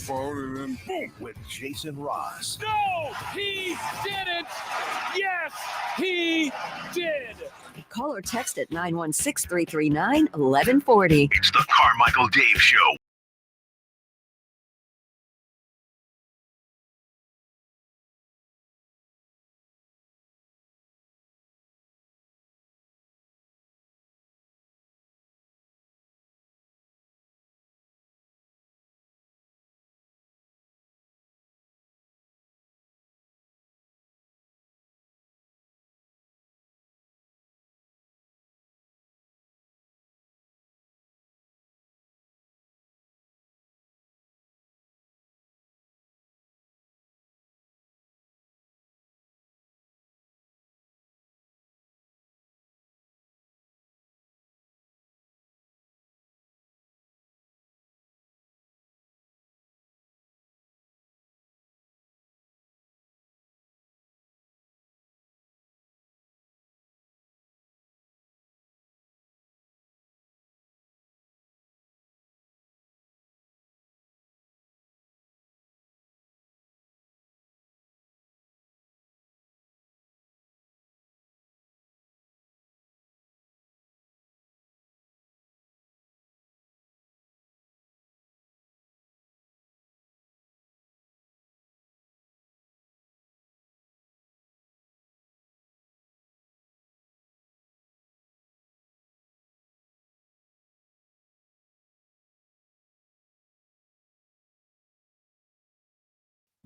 phone, and then boom. With Jason Ross. No, he didn't. Yes, he did. Call or text at 916-339-1140. It's the Carmichael Dave Show.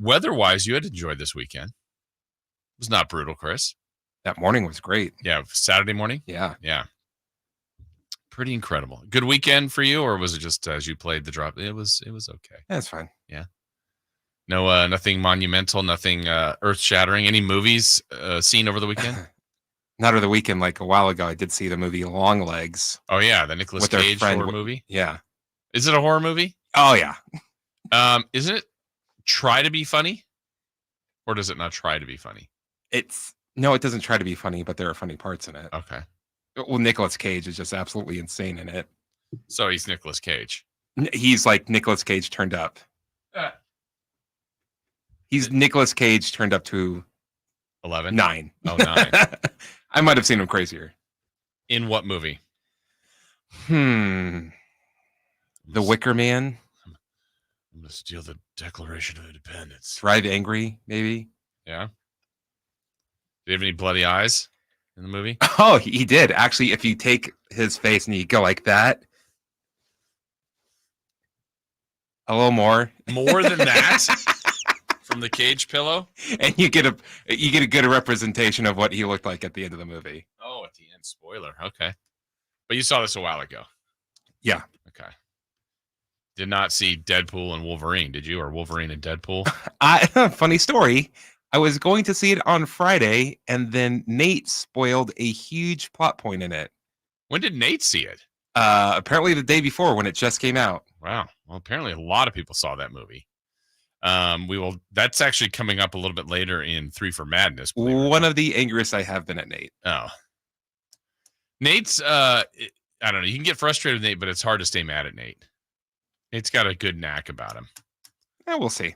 Weather-wise, you had enjoyed this weekend. It was not brutal, Chris. That morning was great. Yeah, Saturday morning? Yeah. Yeah. Pretty incredible. Good weekend for you, or was it just as you played the drop? It was okay. That's fine. Yeah. No, nothing monumental, nothing earth-shattering. Any movies seen over the weekend? Not over the weekend, like a while ago, I did see the movie Long Legs. Oh, yeah, the Nicolas Cage horror movie? Yeah. Is it a horror movie? Oh, yeah. Isn't it try to be funny? Or does it not try to be funny? No, it doesn't try to be funny, but there are funny parts in it. Okay. Well, Nicolas Cage is just absolutely insane in it. So he's Nicolas Cage. He's like Nicolas Cage turned up. He's Nicolas Cage turned up to 11? 9. Oh, 9. I might have seen him crazier. In what movie? The Wicker Man. I'm going to steal the Declaration of Independence. Drive Angry, maybe. Yeah. Do you have any bloody eyes in the movie? Oh, he did. Actually, if you take his face and you go like that, a little more. More than that? From the Cage pillow? And you get a good representation of what he looked like at the end of the movie. Oh, at the end. Spoiler. Okay. But you saw this a while ago. Yeah. Okay. Did not see Deadpool and Wolverine, did you? Or Wolverine and Deadpool? Funny story. I was going to see it on Friday, and then Nate spoiled a huge plot point in it. When did Nate see it? Apparently the day before when it just came out. Wow. Well, apparently a lot of people saw that movie. That's actually coming up a little bit later in 3 for Madness. One of the angriest I have been at Nate. Oh. Nate's, I don't know. You can get frustrated with Nate, but it's hard to stay mad at Nate. Nate's got a good knack about him. Yeah, we'll see.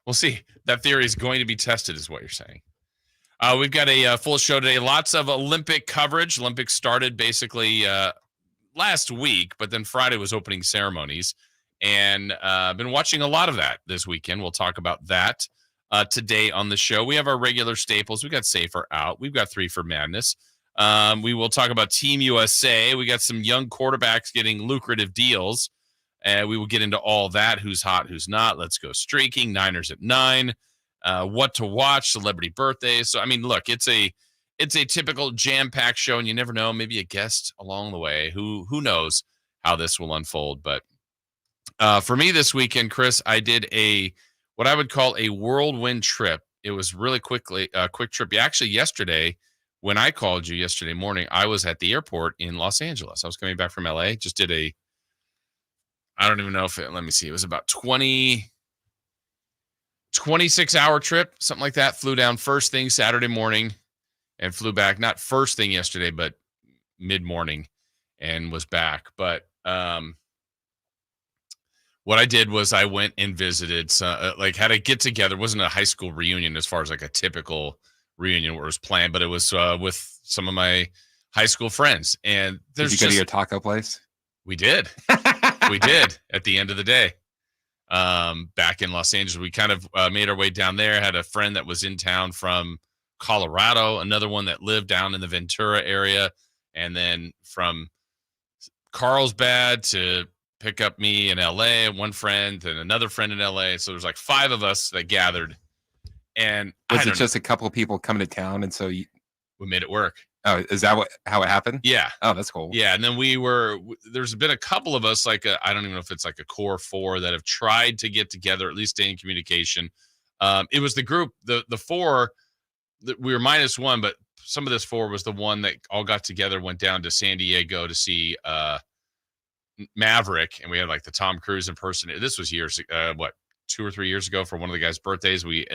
We'll see. That theory is going to be tested, is what you're saying. We've got a full show today. Lots of Olympic coverage. Olympics started basically last week, but then Friday was opening ceremonies. And I've been watching a lot of that this weekend. We'll talk about that today on the show. We have our regular staples. We got Safer out. We've got 3 for Madness. We will talk about Team USA. We got some young quarterbacks getting lucrative deals. We will get into all that. Who's hot, who's not. Let's go streaking. Niners at 9. What to watch. Celebrity birthdays. So, I mean, look, it's a typical jam-packed show, and you never know. Maybe a guest along the way. Who knows how this will unfold. But for me this weekend, Chris, I did what I would call a whirlwind trip. It was really quick trip. Actually, yesterday, when I called you yesterday morning, I was at the airport in Los Angeles. I was coming back from LA. Just did I don't even know let me see. It was about 26-hour trip, something like that. Flew down first thing Saturday morning and flew back, not first thing yesterday, but mid-morning, and was back. But What I did was I went and visited, like had a get together. It wasn't a high school reunion as far as like a typical reunion where it was planned, but it was with some of my high school friends. And Did you go to your taco place? We did. We did at the end of the day. Back in Los Angeles, we kind of made our way down there. Had a friend that was in town from Colorado, another one that lived down in the Ventura area, and then from Carlsbad to pick up me in LA, one friend and another friend in LA. So there's like 5 of us that gathered. And was it just a couple of people coming to town? And so we made it work. Oh, is that how it happened? Yeah. Oh, that's cool. Yeah. And then there's been a couple of us, like, I don't even know if it's like a core 4 that have tried to get together, at least stay in communication. It was the group, the 4, we were -1, but some of this 4 was the one that all got together, went down to San Diego to see Maverick. And we had like the Tom Cruise impersonator. This was years, 2 or 3 years ago for one of the guys' birthdays. We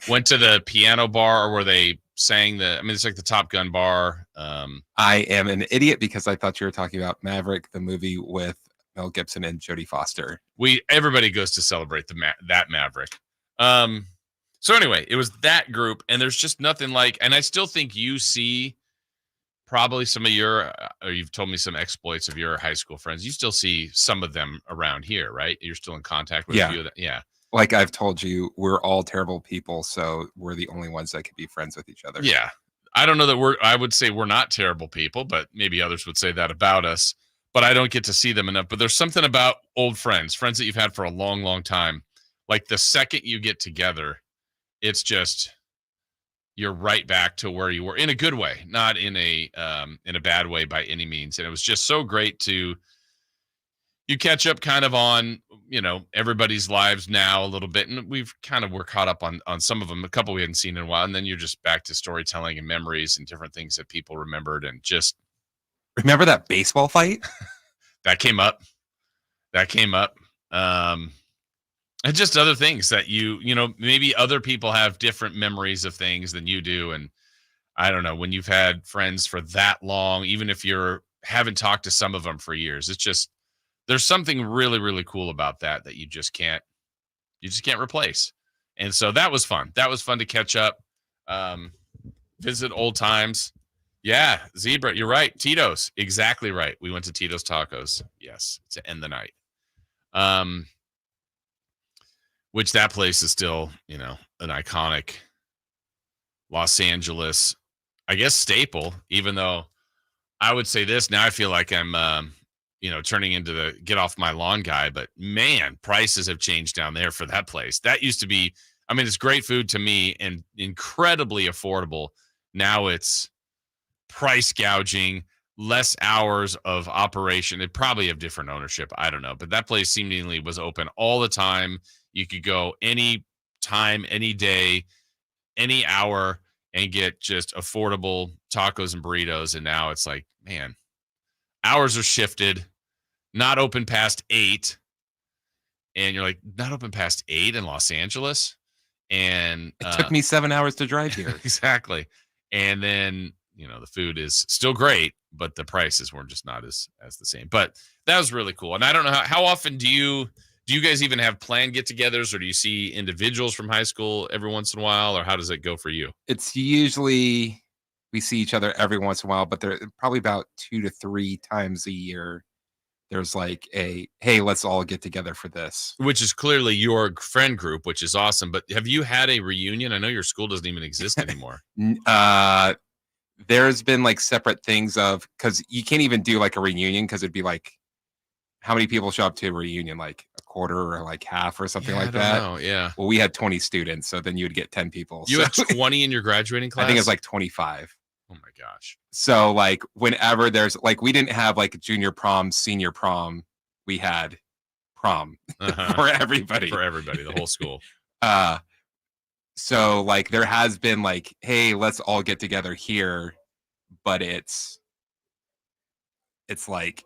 went to the piano bar where they sang it's like the Top Gun bar. I am an idiot because I thought you were talking about Maverick, the movie with Mel Gibson and Jodie Foster. Everybody goes to celebrate that Maverick. So anyway, it was that group, and there's just nothing like, and I still think you see probably some of or you've told me some exploits of your high school friends. You still see some of them around here, right? You're still in contact with a few of them. Yeah. Like I've told you, we're all terrible people, so we're the only ones that could be friends with each other. Yeah. I don't know that I would say we're not terrible people, but maybe others would say that about us, but I don't get to see them enough. But there's something about old friends that you've had for a long, long time. Like the second you get together, it's just, you're right back to where you were in a good way, not in a bad way by any means. And it was just so great to catch up kind of on, everybody's lives now a little bit. And we're caught up on some of them, a couple we hadn't seen in a while. And then you're just back to storytelling and memories and different things that people remembered. And just remember that baseball fight that came up. And just other things that maybe other people have different memories of things than you do. And I don't know, when you've had friends for that long, even if haven't talked to some of them for years, it's just, there's something really, really cool about that you just can't replace. And so that was fun. That was fun to catch up, visit old times. Yeah. Zebra, you're right. Tito's, exactly right. We went to Tito's Tacos. Yes. To end the night. Which that place is still, an iconic Los Angeles, I guess, staple, even though I would say this, now I feel like I'm, turning into the get off my lawn guy, but man, prices have changed down there for that place. That used to be, it's great food to me and incredibly affordable. Now it's price gouging, less hours of operation. They probably have different ownership. I don't know, but that place seemingly was open all the time. You could go any time, any day, any hour and get just affordable tacos and burritos. And now it's like, man, hours are shifted, not open past 8. And you're like, not open past 8 in Los Angeles. And it took me 7 hours to drive here. Exactly. And then, the food is still great, but the prices were just not as the same. But that was really cool. And I don't know how often do you guys even have planned get-togethers, or do you see individuals from high school every once in a while, or how does it go for you? It's usually we see each other every once in a while, but they're probably about 2 to 3 times a year. There's like hey, let's all get together for this. Which is clearly your friend group, which is awesome. But have you had a reunion? I know your school doesn't even exist anymore. There's been like separate things because you can't even do like a reunion because it'd be like, how many people show up to a reunion? Like a quarter or like half or something like that? Know, yeah. Well, we had 20 students, so then you would get 10 people. You had 20 in your graduating class? I think it's like 25. Oh my gosh. So like whenever there's like, we didn't have like junior prom, senior prom. We had prom for everybody. For everybody, the whole school. So like there has been like, hey, let's all get together here, but it's like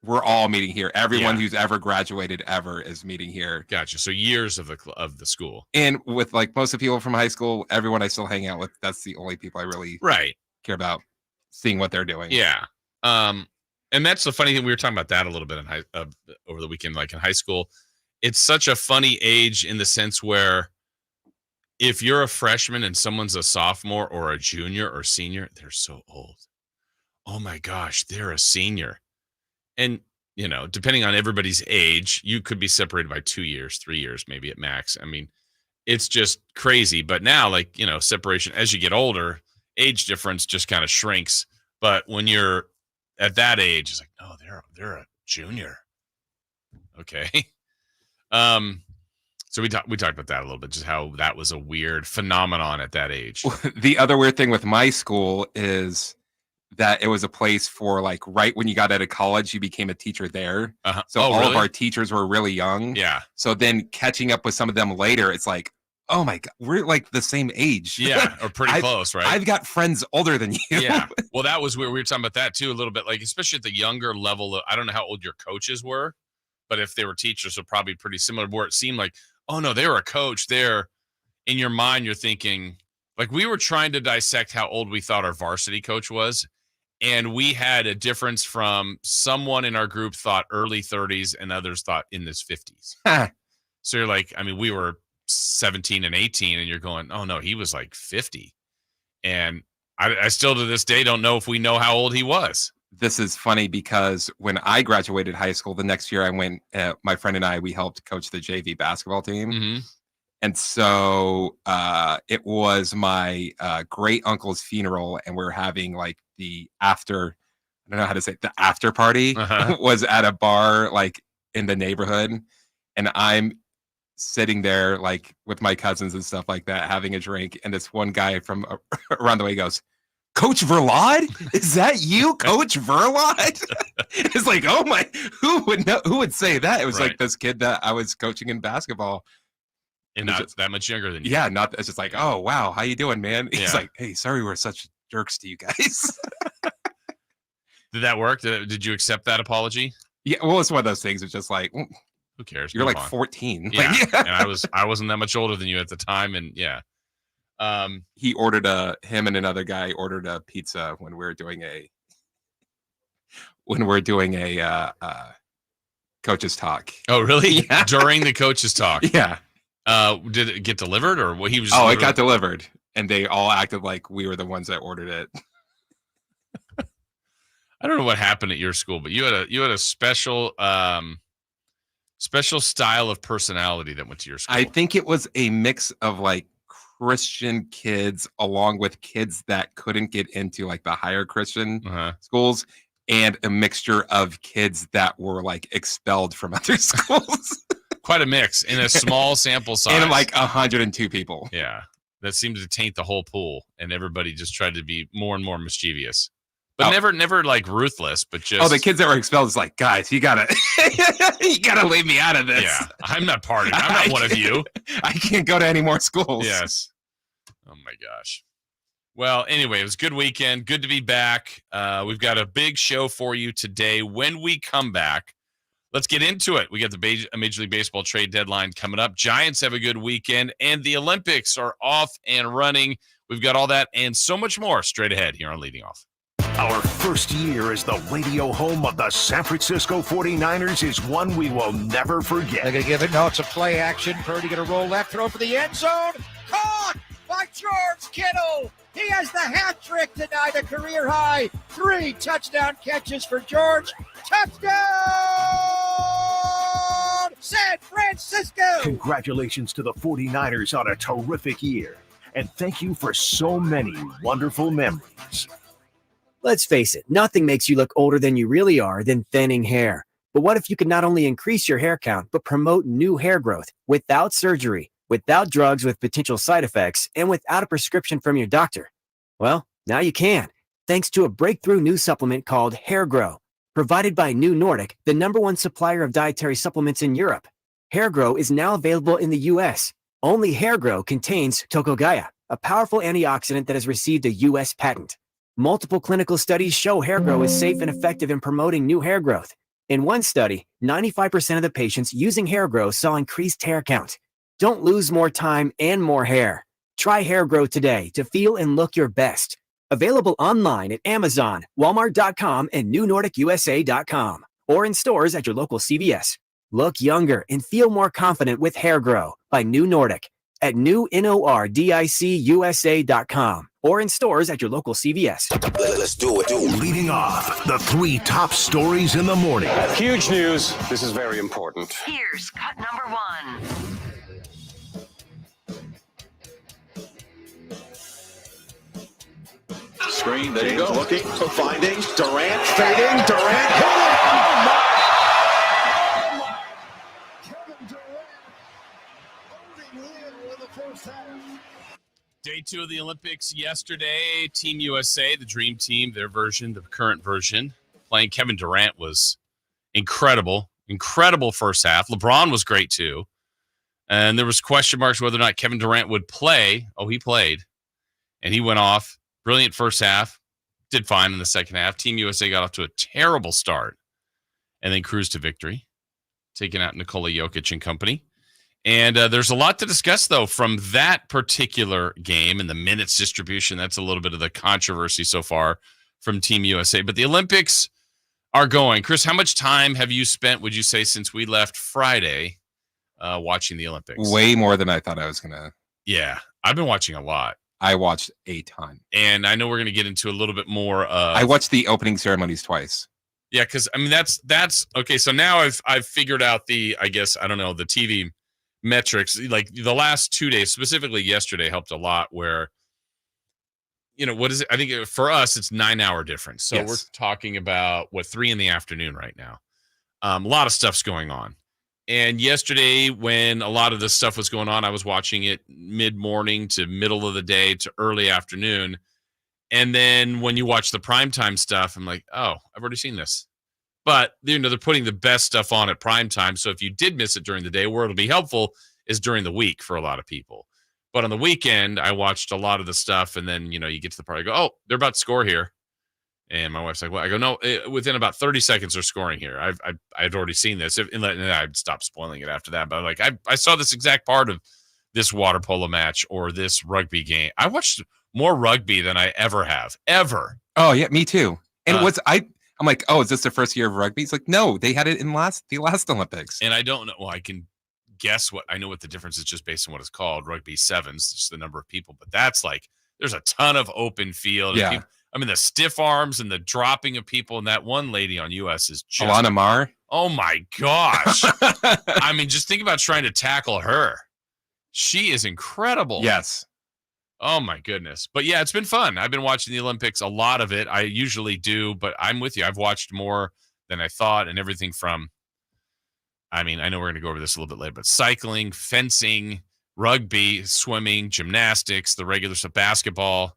we're all meeting here. Everyone who's ever graduated ever is meeting here. Gotcha. So years of the school. And with like most of the people from high school, everyone I still hang out with, that's the only people I really care about seeing what they're doing. Yeah. And that's the funny thing. We were talking about that a little bit over the weekend, like in high school. It's such a funny age in the sense where if you're a freshman and someone's a sophomore or a junior or senior, they're so old. Oh my gosh, they're a senior. And, you know, depending on everybody's age, you could be separated by 2 years, 3 years, maybe at max. I mean, it's just crazy. But now, like, you know, separation as you get older, age difference just kind of shrinks. But when you're at that age, it's like, no, they're a junior. Okay. So we talked about that a little bit, just how that was a weird phenomenon at that age. The other weird thing with my school is that it was a place for, like, right when you got out of college, you became a teacher there. Uh-huh. So all of our teachers were really young. Yeah. So then catching up with some of them later, it's like, oh my God, we're like the same age. Yeah, or pretty close, right? I've got friends older than you. Yeah. Well, that was where we were talking about that too a little bit, like especially at the younger level. I don't know how old your coaches were, but if they were teachers, so probably pretty similar. Where it seemed like, oh no, they were a coach. There, in your mind, you're thinking, like, we were trying to dissect how old we thought our varsity coach was, and we had a difference from someone in our group thought early 30s and others thought in his 50s. So you're like, I mean, we were 17 and 18, and you're going, oh no, he was like 50, and I still to this day don't know if we know how old he was. This is funny because when I graduated high school, the next year I went, my friend and I, we helped coach the JV basketball team. Mm-hmm. And so it was my great uncle's funeral, and we're having like the after, I don't know how to say it, the after party was at a bar like in the neighborhood. And I'm sitting there like with my cousins and stuff like that, having a drink. And this one guy from around the way goes, Coach Verlod? Is that you, Coach Verlod? It's like, oh my, who would know? Who would say that? It was like this kid that I was coaching in basketball. And not just, that much younger than you. Yeah, not, it's just like, oh wow, how you doing, man? He's Yeah. like, hey, sorry we're such jerks to you guys. Did that work? Did you accept that apology? Yeah, well, it's one of those things. It's just like, Who cares? you're Move like on. 14. Yeah. Like, And I wasn't that much older than you at the time, and yeah. He ordered him and another guy ordered a pizza when we were doing a coach's talk. Oh, really? Yeah. During the coach's talk. Yeah. Did it get delivered, or what? He was. Oh, it got delivered, and they all acted like we were the ones that ordered it. I don't know what happened at your school, but you had a special style of personality that went to your school. I think it was a mix of like Christian kids along with kids that couldn't get into like the higher Christian schools, and a mixture of kids that were like expelled from other schools. Quite a mix in a small sample size. And like 102 people. Yeah. That seemed to taint the whole pool, and everybody just tried to be more and more mischievous. But never like ruthless, but just. Oh, the kids that were expelled is like, guys, you gotta leave me out of this. Yeah, I'm not partying. I'm not one of you. I can't go to any more schools. Yes. Oh my gosh. Well, anyway, it was a good weekend. Good to be back. We've got a big show for you today. When we come back, let's get into it. We got the Major League Baseball trade deadline coming up. Giants have a good weekend, and the Olympics are off and running. We've got all that and so much more straight ahead here on Leading Off. Our first year as the radio home of the San Francisco 49ers is one we will never forget. They're going to give it. No, it's a play action. Purdy going to roll left, throw for the end zone. Caught by George Kittle. He has the hat trick tonight, a career high. 3 touchdown catches for George. Touchdown, San Francisco. Congratulations to the 49ers on a terrific year. And thank you for so many wonderful memories. Let's face it, nothing makes you look older than you really are than thinning hair. But what if you could not only increase your hair count, but promote new hair growth without surgery, without drugs with potential side effects, and without a prescription from your doctor? Well, now you can, thanks to a breakthrough new supplement called Hair Grow, provided by New Nordic, the #1 supplier of dietary supplements in Europe. Hair Grow is now available in the U.S. Only Hair Grow contains Tocogaya, a powerful antioxidant that has received a U.S. patent. Multiple clinical studies show Hair Grow is safe and effective in promoting new hair growth. In one study, 95% of the patients using Hair Grow saw increased hair count. Don't lose more time and more hair. Try Hair Grow today to feel and look your best. Available online at Amazon, Walmart.com, and NewNordicUSA.com, or in stores at your local CVS. Look younger and feel more confident with Hair Grow by New Nordic at NewNordicUSA.com, or in stores at your local CVS. Let's do it. Leading off, the 3 top stories in the morning. Huge news. This is very important. Here's cut number 1. Screen, there you go. Looking, finding, Durant, fading, Durant, hit it! Oh, my! Kevin Durant holding in with the first half. Day 2 of the Olympics yesterday. Team USA, the dream team, their version, the current version, playing Kevin Durant was incredible. Incredible first half. LeBron was great too. And there was question marks whether or not Kevin Durant would play. Oh, he played. And he went off. Brilliant first half. Did fine in the second half. Team USA got off to a terrible start and then cruised to victory, taking out Nikola Jokic and company. And there's a lot to discuss, though, from that particular game and the minutes distribution. That's a little bit of the controversy so far from Team USA. But the Olympics are going. Chris, how much time have you spent, would you say, since we left Friday watching the Olympics? Way more than I thought I was going to. Yeah, I've been watching a lot. I watched a ton. And I know we're going to get into a little bit more. I watched the opening ceremonies twice. Yeah, because, I mean, that's okay. So now I've figured out the TV metrics. Like the last 2 days, specifically yesterday, helped a lot where, what is it? I think for us, it's 9-hour difference. So We're talking about, 3 in the afternoon right now. A lot of stuff's going on. And yesterday, when a lot of this stuff was going on, I was watching it mid-morning to middle of the day to early afternoon. And then when you watch the primetime stuff, I'm like, oh, I've already seen this. But, they're putting the best stuff on at primetime. So if you did miss it during the day, where it'll be helpful is during the week for a lot of people. But on the weekend, I watched a lot of the stuff. And then, you get to the part, I go, oh, they're about to score here. And my wife's like, well, I go, no, within about 30 seconds they're scoring here. I'd already seen this. And I'd stop spoiling it after that. But I'm like, I saw this exact part of this water polo match or this rugby game. I watched more rugby than I ever have. Ever. Oh, yeah, me too. And I'm like, oh, is this the first year of rugby? It's like, no, they had it in the last Olympics. And I don't know. Well, I can guess I know what the difference is just based on what it's called. Rugby sevens, just the number of people. But that's like, there's a ton of open field. Yeah. People, the stiff arms and the dropping of people, and that one lady on US is just Alana Marr. Oh my gosh. Just think about trying to tackle her. She is incredible. Yes. Oh my goodness. But yeah, it's been fun. I've been watching the Olympics, a lot of it. I usually do, but I'm with you. I've watched more than I thought, and everything from, I know we're going to go over this a little bit later, but cycling, fencing, rugby, swimming, gymnastics, the regular stuff, basketball.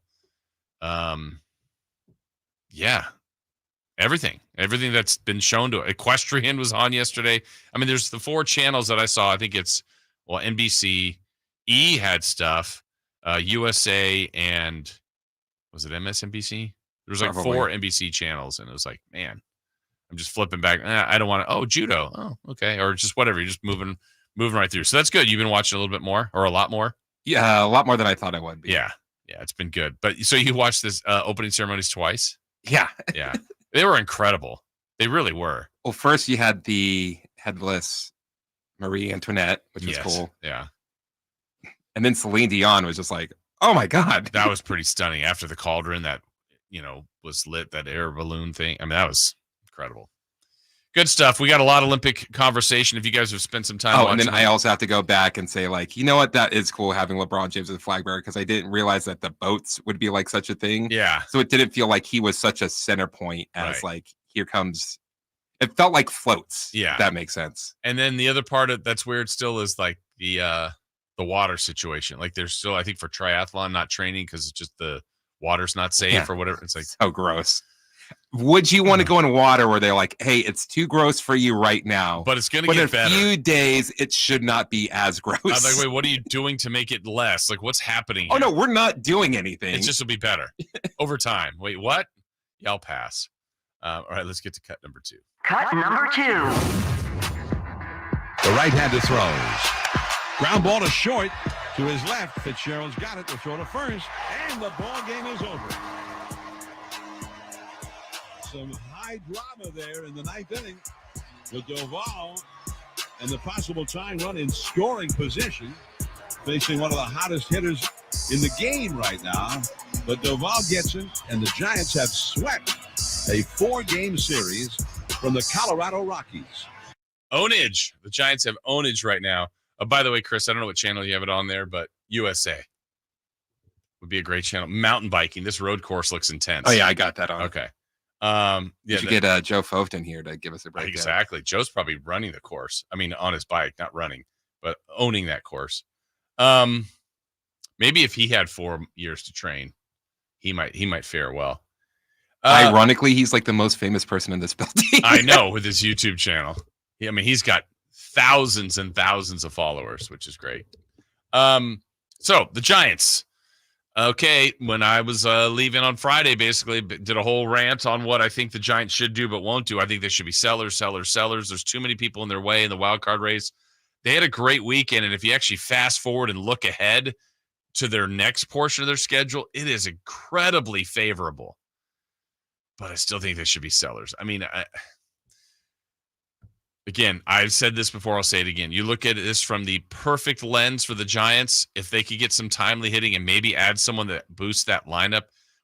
Yeah, everything that's been shown to equestrian was on yesterday. There's the 4 channels that I saw. I think it's, NBC, E had stuff, USA, and was it MSNBC? There was like Probably. 4 NBC channels, and it was like, man, I'm just flipping back. I don't want to. Oh, judo. Oh, okay, or just whatever. You're just moving right through. So that's good. You've been watching a little bit more, or a lot more. Yeah, a lot more than I thought I would be. Yeah, it's been good. But so you watched this opening ceremonies twice? Yeah. Yeah. They were incredible. They really were. Well, first you had the headless Marie Antoinette, which was cool. Yeah. And then Celine Dion was just like, oh my God. That was pretty stunning. After the cauldron that, was lit, that air balloon thing. that was incredible. Good stuff. We got a lot of Olympic conversation. If you guys have spent some time watching. And then I also have to go back and say, like, you know what? That is cool having LeBron James as a flag bearer, because I didn't realize that the boats would be like such a thing. Yeah. So it didn't feel like he was such a center point as like, here comes. It felt like floats. Yeah. If that makes sense. And then the other part that's weird still is like the water situation. Like there's still, I think for triathlon, not training because it's just the water's not safe or whatever. It's like so gross. Would you want to go in water where they're like, hey, it's too gross for you right now, but it's going to get better. In a few days, it should not be as gross. I was like, wait, what are you doing to make it less? Like, what's happening here? Oh, no, we're not doing anything. It just will be better over time. Wait, what? Yeah, I'll pass. All right, let's get to cut number 2. Cut number 2. The right-hander throws. Ground ball to short. To his left, Fitzgerald's got it to throw to first, and the ball game is over. some high drama there in the ninth inning with Doval and the possible tying run in scoring position, facing one of the hottest hitters in the game right now. But Doval gets him, and the Giants have swept a 4-game series from the Colorado Rockies. Ownage. The Giants have ownage right now. By the way, Chris, I don't know what channel you have it on there, but USA would be a great channel. Mountain biking. This road course looks intense. Oh, yeah, I got that on. Okay. You should get Joe Foft here to give us a breakdown. Exactly. Joe's probably running the course. I mean, on his bike, not running, but owning that course. Maybe if he had 4 years to train, he might fare well. Ironically, he's like the most famous person in this building. I know, with his YouTube channel. I mean, he's got thousands and thousands of followers, which is great. So the Giants. Okay, when I was leaving on Friday, basically did a whole rant on what I think the Giants should do but won't do. I think they should be sellers. There's too many people in their way in the wild card race. They had a great weekend, and if you actually fast forward and look ahead to their next portion of their schedule, it is incredibly favorable. But I still think they should be sellers. I mean, again, I've said this before. I'll say it again. You look at this from the perfect lens for the Giants. If they could get some timely hitting and maybe add someone that boosts that lineup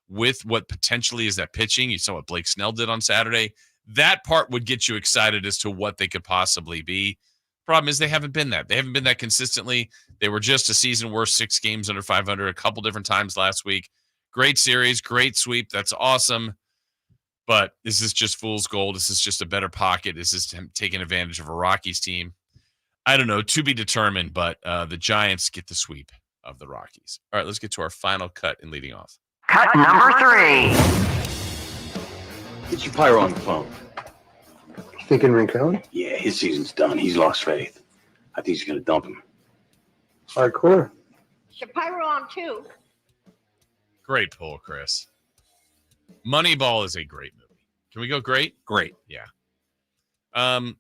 with what potentially is that pitching. You saw what Blake Snell did on Saturday. That part would get you excited as to what they could possibly be. Problem is they haven't been that. They haven't been that consistently. They were just a season worst 6 games under 500 a couple different times last week. Great series, great sweep. That's awesome. But this is just fool's gold. This is just a better pocket. This is taking advantage of a Rockies team. I don't know, to be determined, but the Giants get the sweep of the Rockies. All right, let's get to our final cut in leading off. Cut number 3. Get your pyro on the phone. You thinking Rincon? Yeah, his season's done. He's lost faith. I think he's going to dump him. Hardcore. Shapiro on 2. Great pull, Chris. Moneyball is a great movie. Can we go great? Great. Yeah. The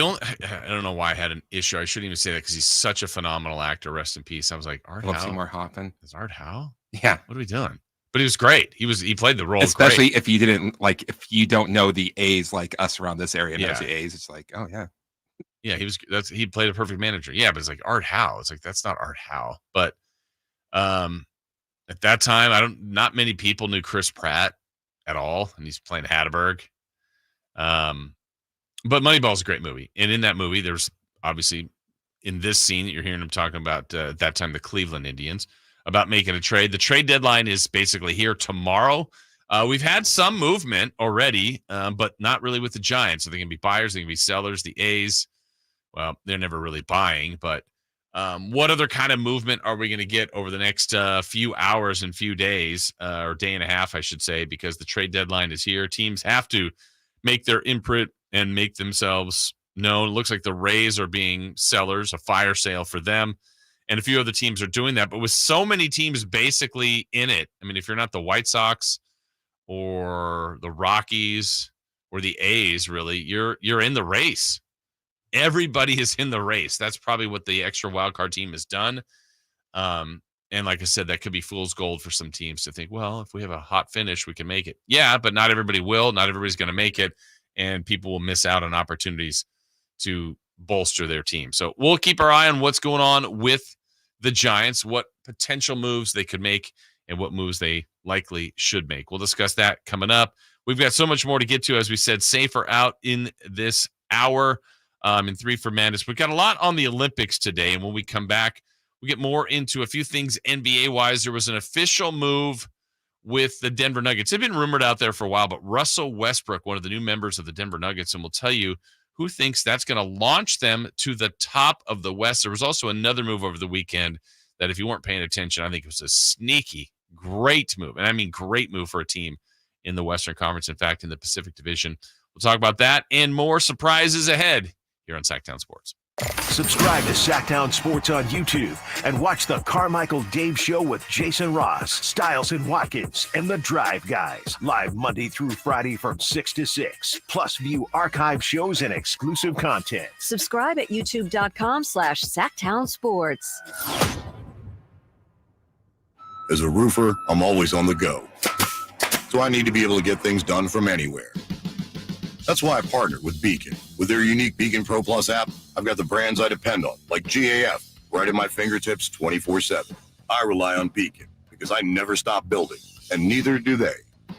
only I don't know why I had an issue. I shouldn't even say that because he's such a phenomenal actor. Rest in peace. I was like, Art Howe. Seymour Hoffman. Is Art Howe? Yeah. What are we doing? But he was great. He played the role. Especially great. if you don't know the A's like us around this area knows the A's. It's like, oh yeah. Yeah, he played a perfect manager. Yeah, but it's like Art Howe. It's like that's not Art Howe. But at that time, not many people knew Chris Pratt at all, and he's playing Hatterberg. But Moneyball is a great movie, and in that movie, there's obviously in this scene that you're hearing him talking about at that time the Cleveland Indians about making a trade. The trade deadline is basically here tomorrow. We've had some movement already, but not really with the Giants. So they can be buyers, they can be sellers. The A's, well, they're never really buying, but what other kind of movement are we going to get over the next few hours and few days, or day and a half, I should say, because the trade deadline is here. Teams have to make their imprint and make themselves known. It looks like the Rays are being sellers, a fire sale for them, and a few other teams are doing that. But with so many teams basically in it, I mean, if you're not the White Sox or the Rockies or the A's, really, you're in the race. Everybody is in the race. That's probably what the extra wild card team has done. And like I said, that could be fool's gold for some teams to think, well, if we have a hot finish, we can make it. Yeah, but not everybody will. Not everybody's going to make it. And people will miss out on opportunities to bolster their team. So we'll keep our eye on what's going on with the Giants, what potential moves they could make, and what moves they likely should make. We'll discuss that coming up. We've got so much more to get to. As we said, safer out in this hour. In 3 for Madness. We've got a lot on the Olympics today, and when we come back, we get more into a few things NBA-wise. There was an official move with the Denver Nuggets. It's been rumored out there for a while, but Russell Westbrook, one of the new members of the Denver Nuggets, and we'll tell you who thinks that's going to launch them to the top of the West. There was also another move over the weekend that if you weren't paying attention, I think it was a sneaky, great move, and I mean great move for a team in the Western Conference, in fact, in the Pacific Division. We'll talk about that and more surprises ahead here on Sacktown Sports. Subscribe to Sacktown Sports on YouTube and watch the Carmichael Dave Show with Jason Ross, Stiles and Watkins, and the Drive Guys. Live Monday through Friday from 6 to 6. Plus view archive shows and exclusive content. Subscribe at youtube.com/Sacktown Sports. As a roofer, I'm always on the go. so I need to be able to get things done from anywhere. That's why I partnered with Beacon. With their unique Beacon Pro Plus app, I've got the brands I depend on, like GAF, right at my fingertips 24/7. I rely on Beacon because I never stop building, and neither do they.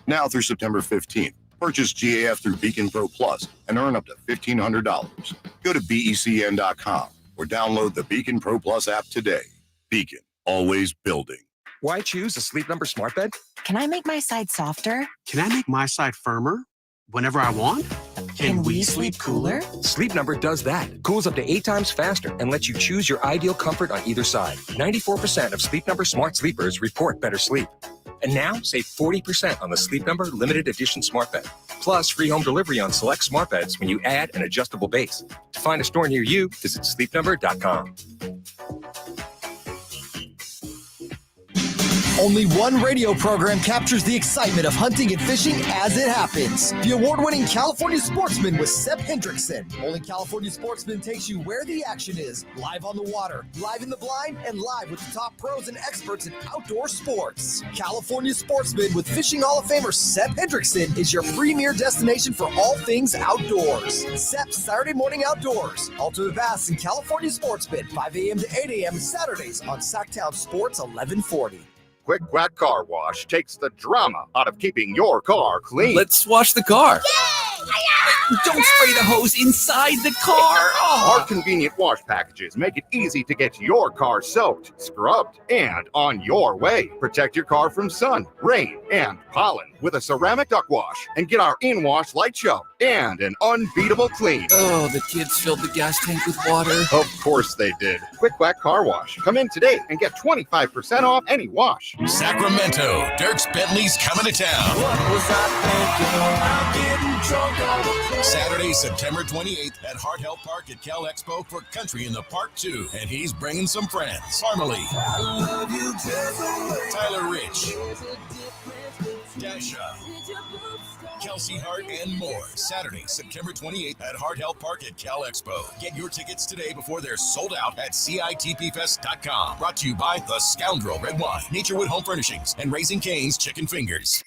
Now through September 15th, purchase GAF through Beacon Pro Plus and earn up to $1,500. Go to BECN.com or download the Beacon Pro Plus app today. Beacon, always building. Why choose a Sleep Number smart bed? Can I make my side softer? Can I make my side firmer whenever I want? Can we sleep cooler? Sleep Number does that. Cools up to 8 times faster and lets you choose your ideal comfort on either side. 94% of Sleep Number smart sleepers report better sleep. And now, save 40% on the Sleep Number limited edition smart bed. Plus, free home delivery on select smart beds when you add an adjustable base. To find a store near you, visit sleepnumber.com. Only one radio program captures the excitement of hunting and fishing as it happens. The award-winning California Sportsman with Sep Hendrickson. Only California Sportsman takes you where the action is, live on the water, live in the blind, and live with the top pros and experts in outdoor sports. California Sportsman with Fishing Hall of Famer Sep Hendrickson is your premier destination for all things outdoors. Sep's Saturday Morning Outdoors. Ultimate Bass and California Sportsman, 5 a.m. to 8 a.m. Saturdays on Sacktown Sports 1140. Quick Quack Car Wash takes the drama out of keeping your car clean. Let's wash the car. Don't spray the hose inside the car. Our convenient wash packages make it easy to get your car soaked, scrubbed, and on your way. Protect your car from sun, rain, and pollen with a ceramic duck wash and get our in-wash light show and an unbeatable clean. Oh, the kids filled the gas tank with water. Of course they did. Quick Quack Car Wash. Come in today and get 25% off any wash. Sacramento, Dirks Bentley's coming to town. What was I thinking? I'm getting drunk all the place. Saturday, September 28th at Hart Health Park at Cal Expo for Country in the Park 2. And he's bringing some friends. Harmony, Tyler Rich, Dasha, Kelsey Hart, and more. Saturday, September 28th at Hart Health Park at Cal Expo. Get your tickets today before they're sold out at CITPFest.com. Brought to you by The Scoundrel Red Wine, Naturewood Home Furnishings, and Raising Cane's Chicken Fingers.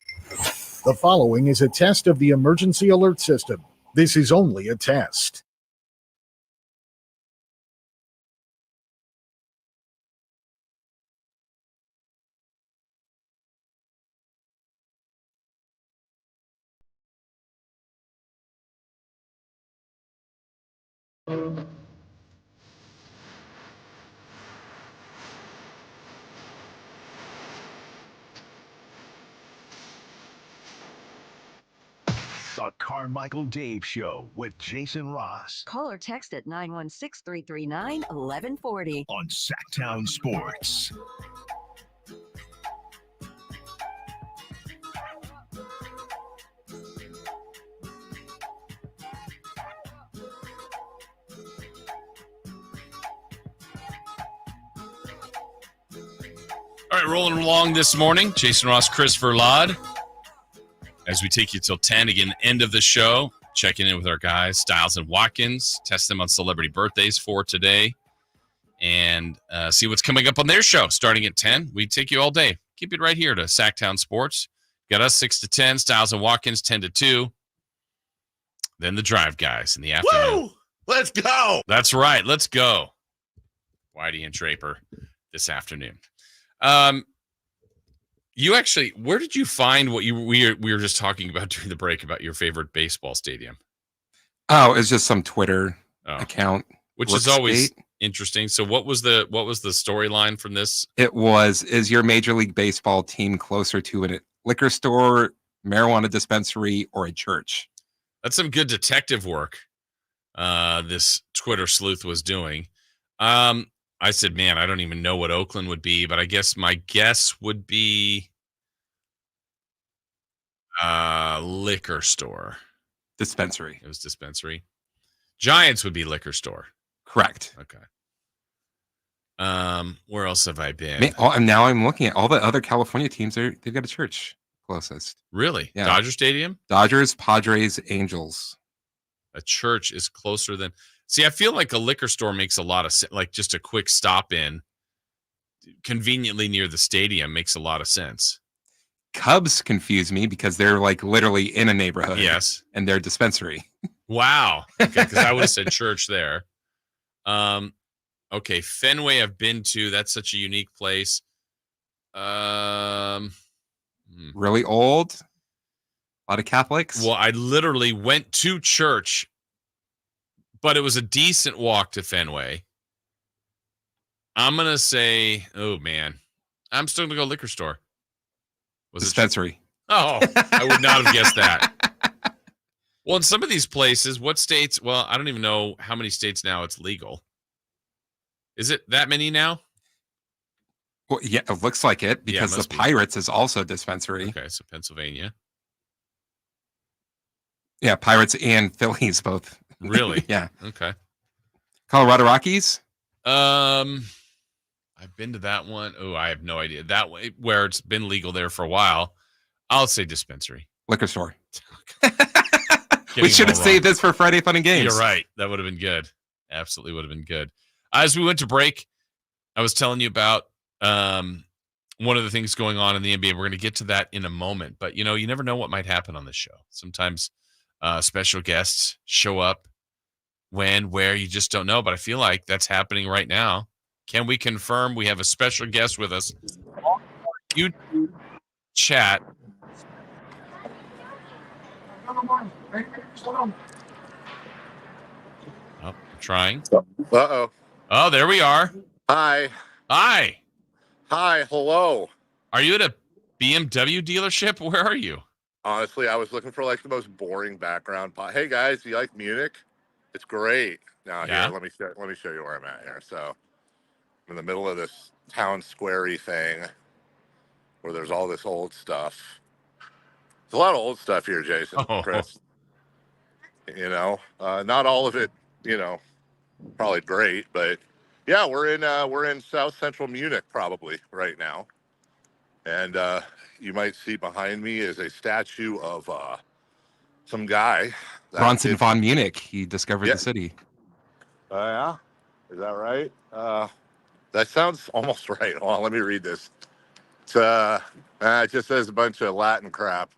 The following is a test of the emergency alert system. This is only a test. The Carmichael Dave Show with Jason Ross Call or text at 916-339-1140. on Sacktown Sports. All right, rolling along this morning. Jason Ross, Christopher Ladd. As we take you till 10, again, end of the show, checking in with our guys, Styles and Watkins, test them on celebrity birthdays for today, and see what's coming up on their show starting at 10. We take you all day. Keep it right here to Sacktown Sports. Got us 6 to 10, Styles and Watkins 10 to 2. Then the Drive Guys in the afternoon. Woo! Let's go. That's right. Let's go. Whitey and Draper this afternoon. You actually, where did you find what we were just talking about during the break about your favorite baseball stadium? Oh, it's just some Twitter account, which is always interesting. So what was the storyline from this? It was, is your Major League Baseball team closer to a liquor store, marijuana dispensary, or a church? That's some good detective work this Twitter sleuth was doing. I said, man, I don't even know what Oakland would be, but I guess my guess would be liquor store. Dispensary. It was dispensary. Giants would be liquor store. Correct. Okay. Where else have I been? Now I'm looking at all the other California teams. They've got a church closest. Really? Yeah. Dodger Stadium? Dodgers, Padres, Angels. A church is closer than... See, I feel like a liquor store makes a lot of sense. Like just a quick stop in conveniently near the stadium makes a lot of sense. Cubs confuse me because they're like literally in a neighborhood. Yes. And they're dispensary. Wow. Okay, because I would have said church there. Okay, Fenway I've been to. That's such a unique place. Really old. A lot of Catholics. Well, I literally went to church, but it was a decent walk to Fenway. I'm gonna say, oh man, I'm still gonna go liquor store. Was dispensary. Oh, I would not have guessed that. Well, in some of these places, what states? Well, I don't even know how many states now it's legal. Is it that many now? Well, yeah, it looks like it because the Pirates is also dispensary. Okay, so Pennsylvania. Yeah, Pirates and Phillies both. Really? Yeah. Okay. Colorado Rockies. I've been to that one. Oh, I have no idea. That way where it's been legal there for a while. I'll say dispensary. Liquor store. We should have saved this for Friday Fun and Games. You're right. That would have been good. Absolutely would have been good. As we went to break, I was telling you about one of the things going on in the NBA. We're going to get to that in a moment. But, you know, you never know what might happen on this show. Sometimes special guests show up when, where, you just don't know. But I feel like that's happening right now. Can we confirm we have a special guest with us? YouTube chat. Oh, trying. Uh-oh. Oh, there we are. Hi. Hi. Hi. Hello. Are you at a BMW dealership? Where are you? Honestly, I was looking for like the most boring background. Hey guys, do you like Munich? It's great. Now Yeah. here, let me show you where I'm at here. So I'm in the middle of this town square-y thing where there's all this old stuff. There's a lot of old stuff here, Jason, Chris. You know, not all of it, you know, probably great, but yeah, we're in South Central Munich probably right now, and you might see behind me is a statue of some guy. Bronson von Munich. He discovered the city. Oh yeah, is that right? That sounds almost right. Hold on, let me read this. It's it just says a bunch of Latin crap.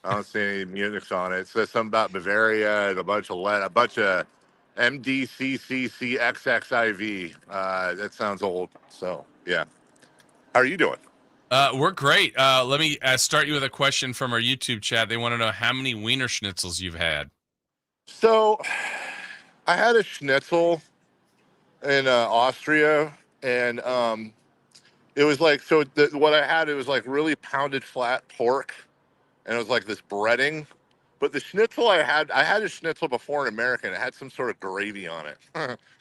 I don't see any Munichs on it. It says something about Bavaria and a bunch of MDCCCXXIV. That sounds old. So yeah. How are you doing? We're great. Let me start you with a question from our YouTube chat. They want to know how many Wiener Schnitzels you've had. So I had a schnitzel in Austria, and it was like, what I had, it was like really pounded flat pork, and it was like this breading. But the schnitzel I had a schnitzel before in America, and it had some sort of gravy on it,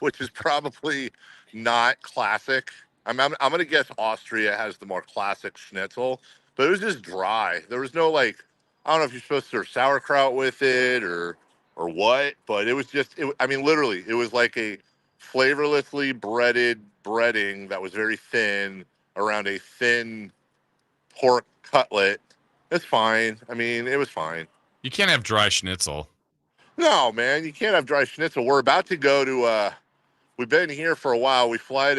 which is probably not classic. I'm going to guess Austria has the more classic schnitzel, but it was just dry. There was no like, I don't know if you're supposed to serve sauerkraut with it or what, but it was just, I mean, literally, it was like a flavorlessly breaded breading that was very thin around a thin pork cutlet. It's fine. I mean, it was fine. You can't have dry schnitzel. No, man, you can't have dry schnitzel. We're about to go to, we've been here for a while. We fly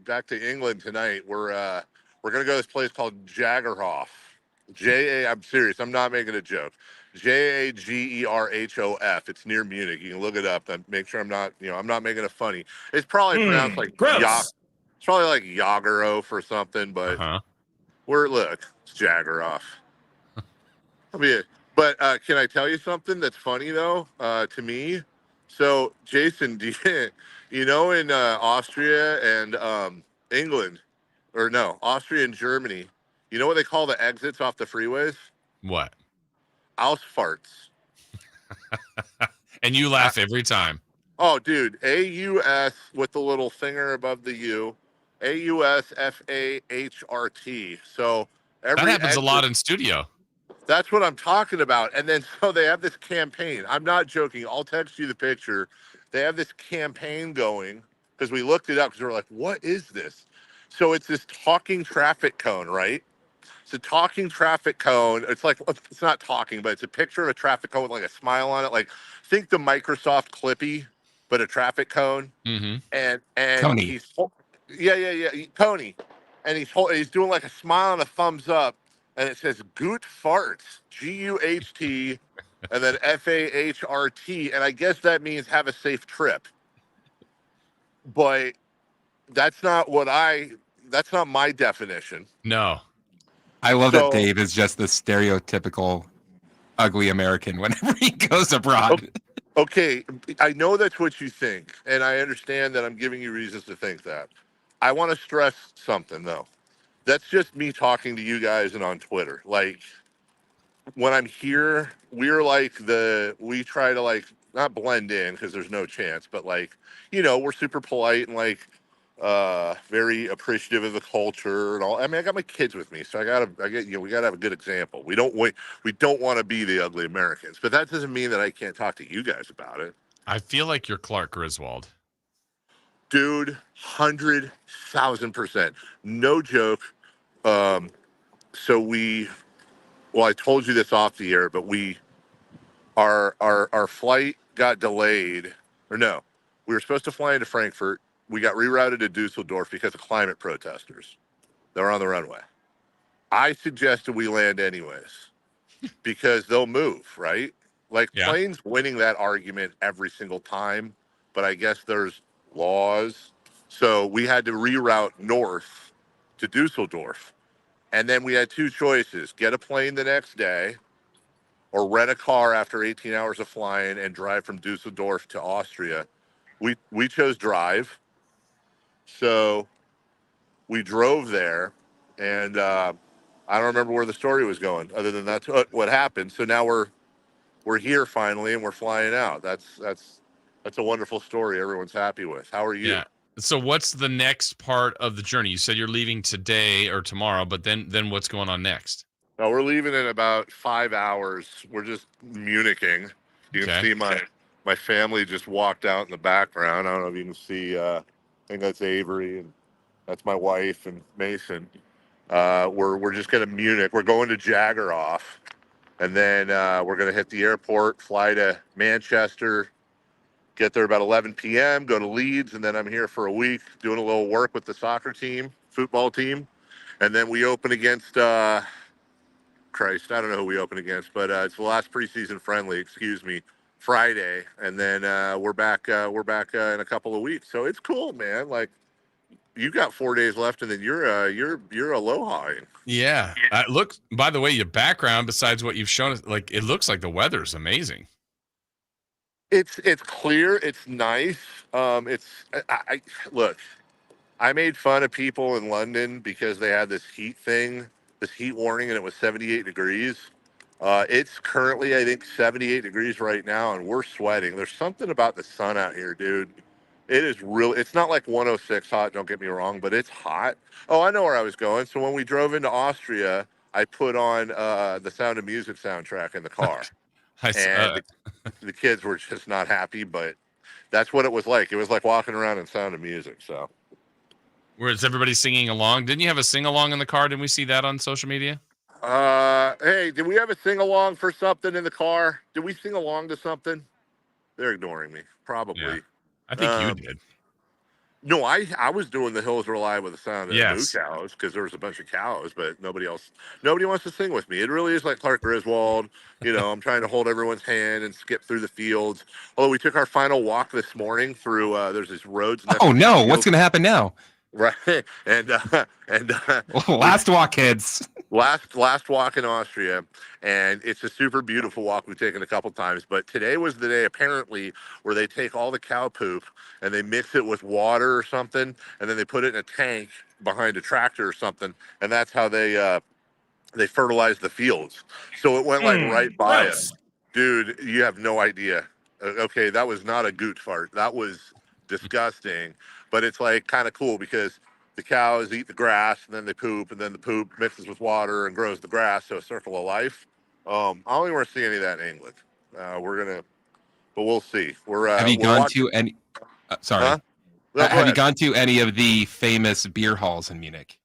back to England tonight. We're going to go to this place called Jagerhof. I'm serious. I'm not making a joke. Jagerhof. It's near Munich. You can look it up and make sure I'm not making it funny. It's probably pronounced like it's probably like Jagerhof or something, but it's Jagerhof. But can I tell you something that's funny though, to me? So Jason, do you know in Austria and England, or no, Austria and Germany, you know what they call the exits off the freeways? What? Ausfarts. And you laugh every time. Oh, dude, AUS with the little finger above the U, AUSFAHRT. So that happens a lot in studio. That's what I'm talking about. And then so they have this campaign. I'm not joking. I'll text you the picture. They have this campaign going because we looked it up because we were like, what is this? So it's this talking traffic cone, right? It's a talking traffic cone. It's like, it's not talking, but it's a picture of a traffic cone with like a smile on it. Like, think the Microsoft Clippy, but a traffic cone. Mm-hmm. And Tony. Tony. And he's doing like a smile and a thumbs up. and it says Goot Farts, Guht, and then FAHRT, and I guess that means have a safe trip. But that's not that's not my definition. No. I love So- that Dave is just the stereotypical ugly American whenever he goes abroad. Okay, I know that's what you think, and I understand that I'm giving you reasons to think that. I want to stress something, though. That's just me talking to you guys and on Twitter. Like, when I'm here, we try to, like, not blend in because there's no chance, but, like, you know, we're super polite and, like, very appreciative of the culture and all. I mean, I got my kids with me, so we gotta have a good example. We don't want to be the ugly Americans, but that doesn't mean that I can't talk to you guys about it. I feel like you're Clark Griswold. Dude, 100,000%. No joke. So I told you this off the air, but our flight got delayed, or no, we were supposed to fly into Frankfurt. We got rerouted to Dusseldorf because of climate protesters. They're on the runway. I suggested we land anyways because they'll move, right? Like, planes winning that argument every single time, but I guess there's laws. So we had to reroute north to Dusseldorf. And then we had two choices: get a plane the next day or rent a car after 18 hours of flying and drive from Dusseldorf to Austria. We chose drive. So we drove there, and I don't remember where the story was going other than that's what happened. So now we're here finally, and we're flying out. That's a wonderful story everyone's happy with. How are you? Yeah. So what's the next part of the journey? You said you're leaving today or tomorrow, but then what's going on next? No, we're leaving in about 5 hours. We're just Muniching. You can see my family just walked out in the background. I don't know if you can see. I think that's Avery, and that's my wife and Mason. We're just going to Munich. We're going to Jageroff, and then we're going to hit the airport, fly to Manchester, get there about 11 p.m., go to Leeds, and then I'm here for a week doing a little work with the soccer team, football team, and then we open against Christ, I don't know who we open against, but it's the last preseason friendly, Friday, and then we're back in a couple of weeks. So it's cool, man. Like, you got 4 days left, and then you're aloha-ing. Yeah. Look, by the way, your background, besides what you've shown us, like, it looks like the weather's amazing. It's clear. It's nice. Look, I made fun of people in London because they had this heat warning, and it was 78 degrees. It's currently, I think, 78 degrees right now, and we're sweating. There's something about the sun out here, dude. It is really, it's not like 106 hot, don't get me wrong, but it's hot. Oh, I know where I was going. So when we drove into Austria, I put on the Sound of Music soundtrack in the car. And the kids were just not happy, but that's what it was like. It was like walking around in Sound of Music, so. Where is everybody singing along? Didn't you have a sing-along in the car? Didn't we see that on social media? Hey, did we have a sing-along for something in the car? Did we sing along to something? They're ignoring me, probably. Yeah. I think you did. No, I was doing The Hills Rely with the Sound of Moo Yes. Cows because there was a bunch of cows, but nobody wants to sing with me. It really is like Clark Griswold. You know, I'm trying to hold everyone's hand and skip through the fields. Although we took our final walk this morning through, there's these roads. Oh no, what's going to happen now? Right. And last walk, kids. Last walk in Austria, and it's a super beautiful walk. We've taken a couple times, but today was the day apparently where they take all the cow poop and they mix it with water or something, and then they put it in a tank behind a tractor or something, and that's how they fertilize the fields. So it went like right by us. Dude, you have no idea. Okay, that was not a goot fart. That was disgusting, but it's like kind of cool because the cows eat the grass and then they poop, and then the poop mixes with water and grows the grass. So a circle of life. I don't even want to see any of that in England. But we'll see. Have you gone to any? Sorry. Huh? No, have you gone to any of the famous beer halls in Munich?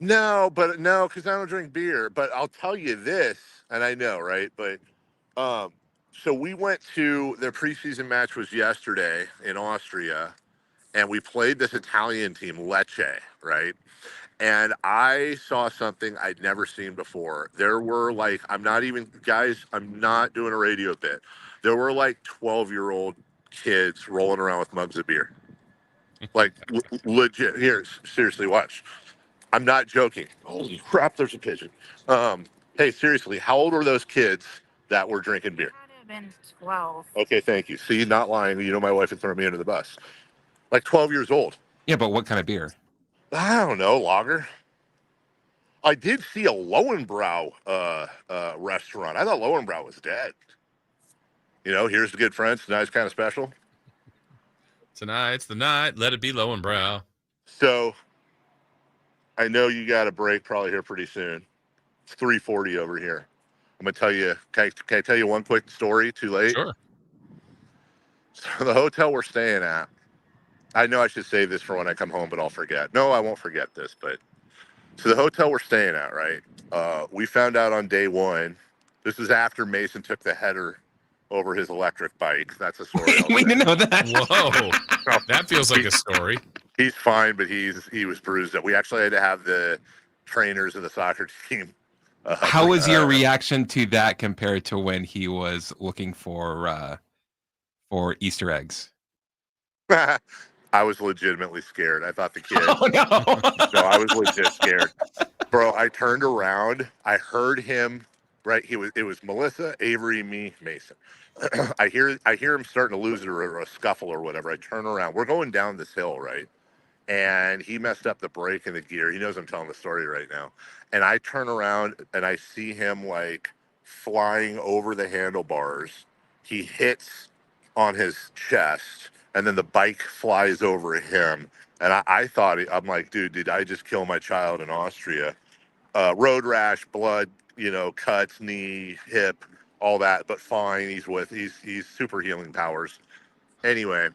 No, because I don't drink beer. But I'll tell you this, and I know, right? But so we went to their preseason match was yesterday in Austria. and we played this Italian team, Lecce, right? And I saw something I'd never seen before. There were like, I'm not doing a radio bit. There were like 12-year-old kids rolling around with mugs of beer. Like legit. Here, seriously, watch. I'm not joking. Holy crap, there's a pigeon. Hey, seriously, how old were those kids that were drinking beer? Been 12. Okay, thank you. See, not lying. You know my wife would throw me under the bus. Like 12 years old. Yeah, but what kind of beer? I don't know, lager. I did see a Lowenbrow restaurant. I thought Lowenbrow was dead. You know, here's the good friends. Tonight's kind of special. Tonight's the night. Let it be Lowenbrow. So I know you got a break probably here pretty soon. It's 3:40 over here. I'm gonna tell you. Can I tell you one quick story? Too late? Sure. So the hotel we're staying at. I know I should save this for when I come home, but I'll forget. No, I won't forget this. But so the hotel we're staying at, right? We found out on day one. This is after Mason took the header over his electric bike. That's a story. We didn't know that. Whoa, that feels like a story. He's fine, but he was bruised up. We actually had to have the trainers of the soccer team. How was your reaction to that compared to when he was looking for Easter eggs? I was legitimately scared. I thought the kid. Oh no! No, I was legit scared, bro. I turned around. I heard him. Right, it was Melissa, Avery, me, Mason. I hear him starting to lose it or a scuffle or whatever. I turn around. We're going down this hill, right? And he messed up the brake and the gear. He knows I'm telling the story right now. And I turn around and I see him like flying over the handlebars. He hits on his chest and then the bike flies over him. And I thought, I'm like, dude, did I just kill my child in Austria? Road rash, blood, cuts, knee, hip, all that, but fine. He's super healing powers. Anyway,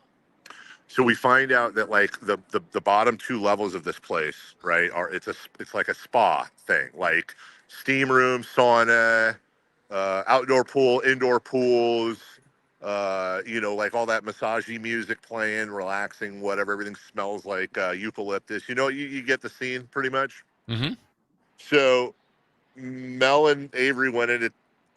so we find out that like the bottom two levels of this place, right, it's like a spa thing, like steam room, sauna, outdoor pool, indoor pools, like all that massagey music playing, relaxing, whatever. Everything smells like eucalyptus. You get the scene pretty much. Mm-hmm. So Mel and Avery went into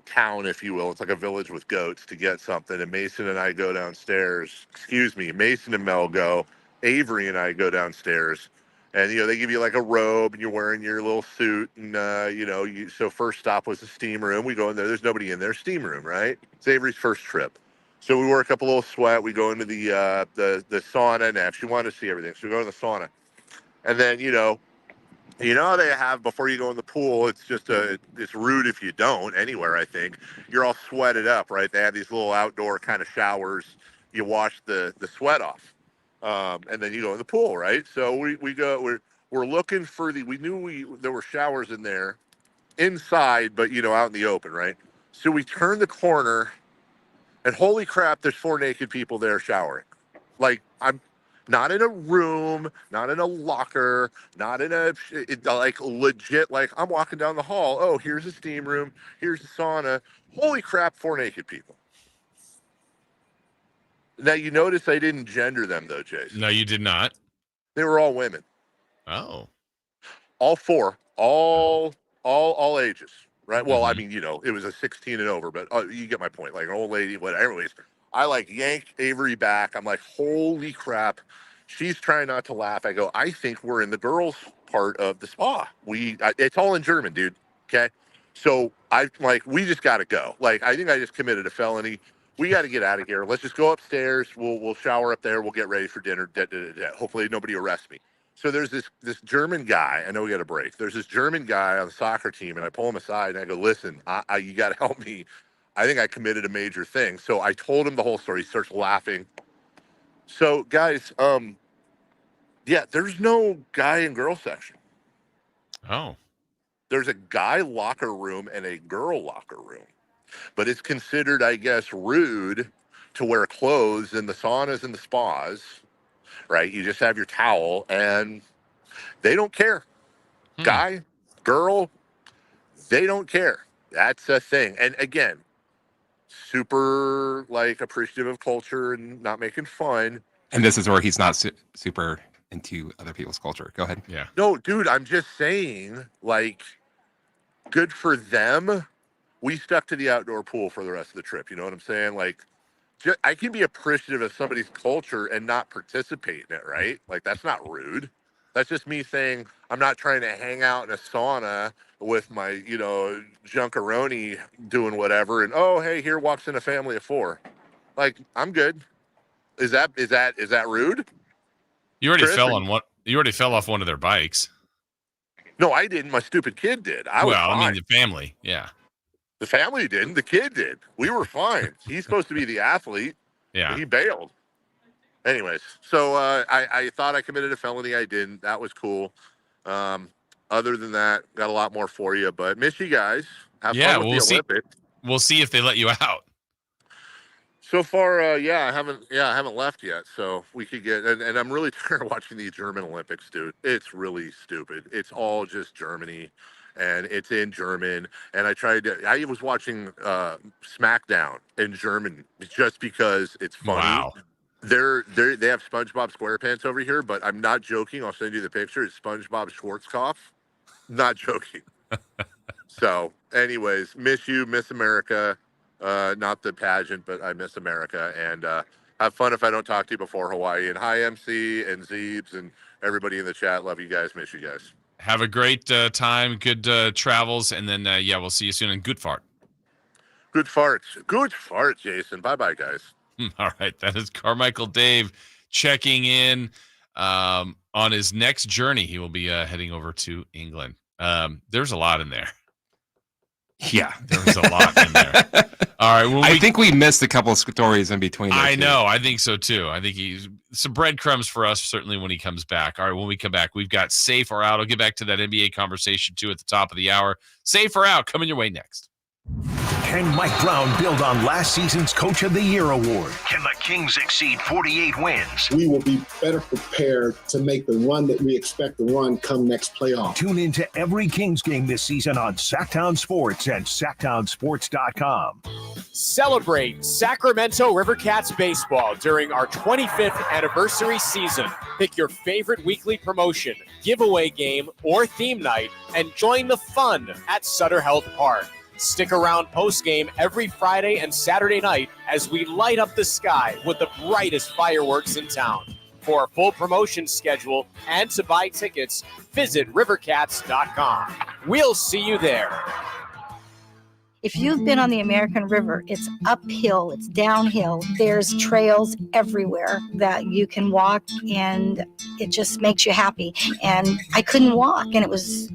town, if you will. It's like a village with goats to get something. And Mason and I go downstairs. Excuse me. Mason and Mel go. Avery and I go downstairs. And, they give you like a robe and you're wearing your little suit. And, so first stop was the steam room. We go in there. There's nobody in there. Steam room, right? It's Avery's first trip. So we work up a little sweat. We go into the sauna next. You want to see everything. So we go to the sauna. And then, how they have before you go in the pool, it's rude if you don't anywhere, I think. You're all sweated up, right? They have these little outdoor kind of showers. You wash the sweat off. And then you go in the pool, right? So we're looking for we knew there were showers in there inside, but out in the open, right? So we turn the corner and holy crap, there's 4 naked people there showering. Like I'm not in a room, not in a locker, not in like legit, like I'm walking down the hall. Oh, here's a steam room. Here's a sauna. Holy crap, 4 naked people. Now, you notice I didn't gender them, though, Jason. No, you did not. They were all women. Oh. All 4. All ages, right? Well, I mean, it was a 16 and over, but you get my point. Like an old lady, whatever. Anyways, I like yanked Avery back. I'm like, holy crap. She's trying not to laugh. I go, I think we're in the girls' part of the spa. It's all in German, dude. Okay. So I'm like, we just got to go. Like, I think I just committed a felony. We got to get out of here. Let's just go upstairs. We'll shower up there. We'll get ready for dinner. Hopefully nobody arrests me. So there's this German guy. I know we got a break. There's this German guy on the soccer team, and I pull him aside and I go, listen, you got to help me. I think I committed a major thing. So I told him the whole story. He starts laughing. So guys, there's no guy and girl section. Oh. There's a guy locker room and a girl locker room. But it's considered, I guess, rude to wear clothes in the saunas and the spas, right? You just have your towel and they don't care. Guy, girl, they don't care. That's a thing. And again, super like appreciative of culture and not making fun. And this is where he's not super into other people's culture. Go ahead. Yeah. No, dude, I'm just saying, like, good for them. We stuck to the outdoor pool for the rest of the trip. You know what I'm saying? Like, I can be appreciative of somebody's culture and not participate in it, right? Like, that's not rude. That's just me saying I'm not trying to hang out in a sauna with my, junkaroni doing whatever. And, oh, hey, here walks in a family of 4. Like, I'm good. Is that rude? You already Chris, You already fell off one of their bikes. No, I didn't. My stupid kid did. I mean, the family. Yeah. The family didn't. The kid did. We were fine. He's supposed to be the athlete. Yeah. He bailed. Anyways, so I thought I committed a felony. I didn't. That was cool. Other than that, got a lot more for you. But miss you guys. Have fun with the Olympics. We'll see if they let you out. So far, I haven't left yet. So we could get, and I'm really tired of watching the German Olympics, dude. It's really stupid. It's all just Germany, and it's in German. And I was watching SmackDown in German just because it's funny. Wow. They have SpongeBob SquarePants over here, but I'm not joking. I'll send you the picture. It's SpongeBob Schwarzkopf. Not joking. So, anyways, miss you, miss America. Not the pageant, but I miss America. And have fun if I don't talk to you before Hawaii. And hi, MC and Zeebs and everybody in the chat. Love you guys. Miss you guys. Have a great time. Good travels. And then, we'll see you soon. And good fart. Good farts. Good fart, Jason. Bye-bye, guys. All right. That is Carmichael Dave checking in on his next journey. He will be heading over to England. There's a lot in there. Yeah, there was a lot in there. All right. I think we missed a couple of stories in between. I know. I think so too. I think he's some breadcrumbs for us, certainly when he comes back. All right. When we come back, we've got safe or out. I'll get back to that NBA conversation too at the top of the hour. Safe or out coming your way next. Can Mike Brown build on last season's Coach of the Year award? Can the Kings exceed 48 wins? We will be better prepared to make the run that we expect to run come next playoff. Tune into every Kings game this season on Sacktown Sports and SacktownSports.com. Celebrate Sacramento Rivercats baseball during our 25th anniversary season. Pick your favorite weekly promotion, giveaway game, or theme night, and join the fun at Sutter Health Park. Stick around post-game every Friday and Saturday night as we light up the sky with the brightest fireworks in town. For a full promotion schedule and to buy tickets, visit rivercats.com. We'll see you there. If you've been on the American River, it's uphill, it's downhill. There's trails everywhere that you can walk, and it just makes you happy. And I couldn't walk, and it was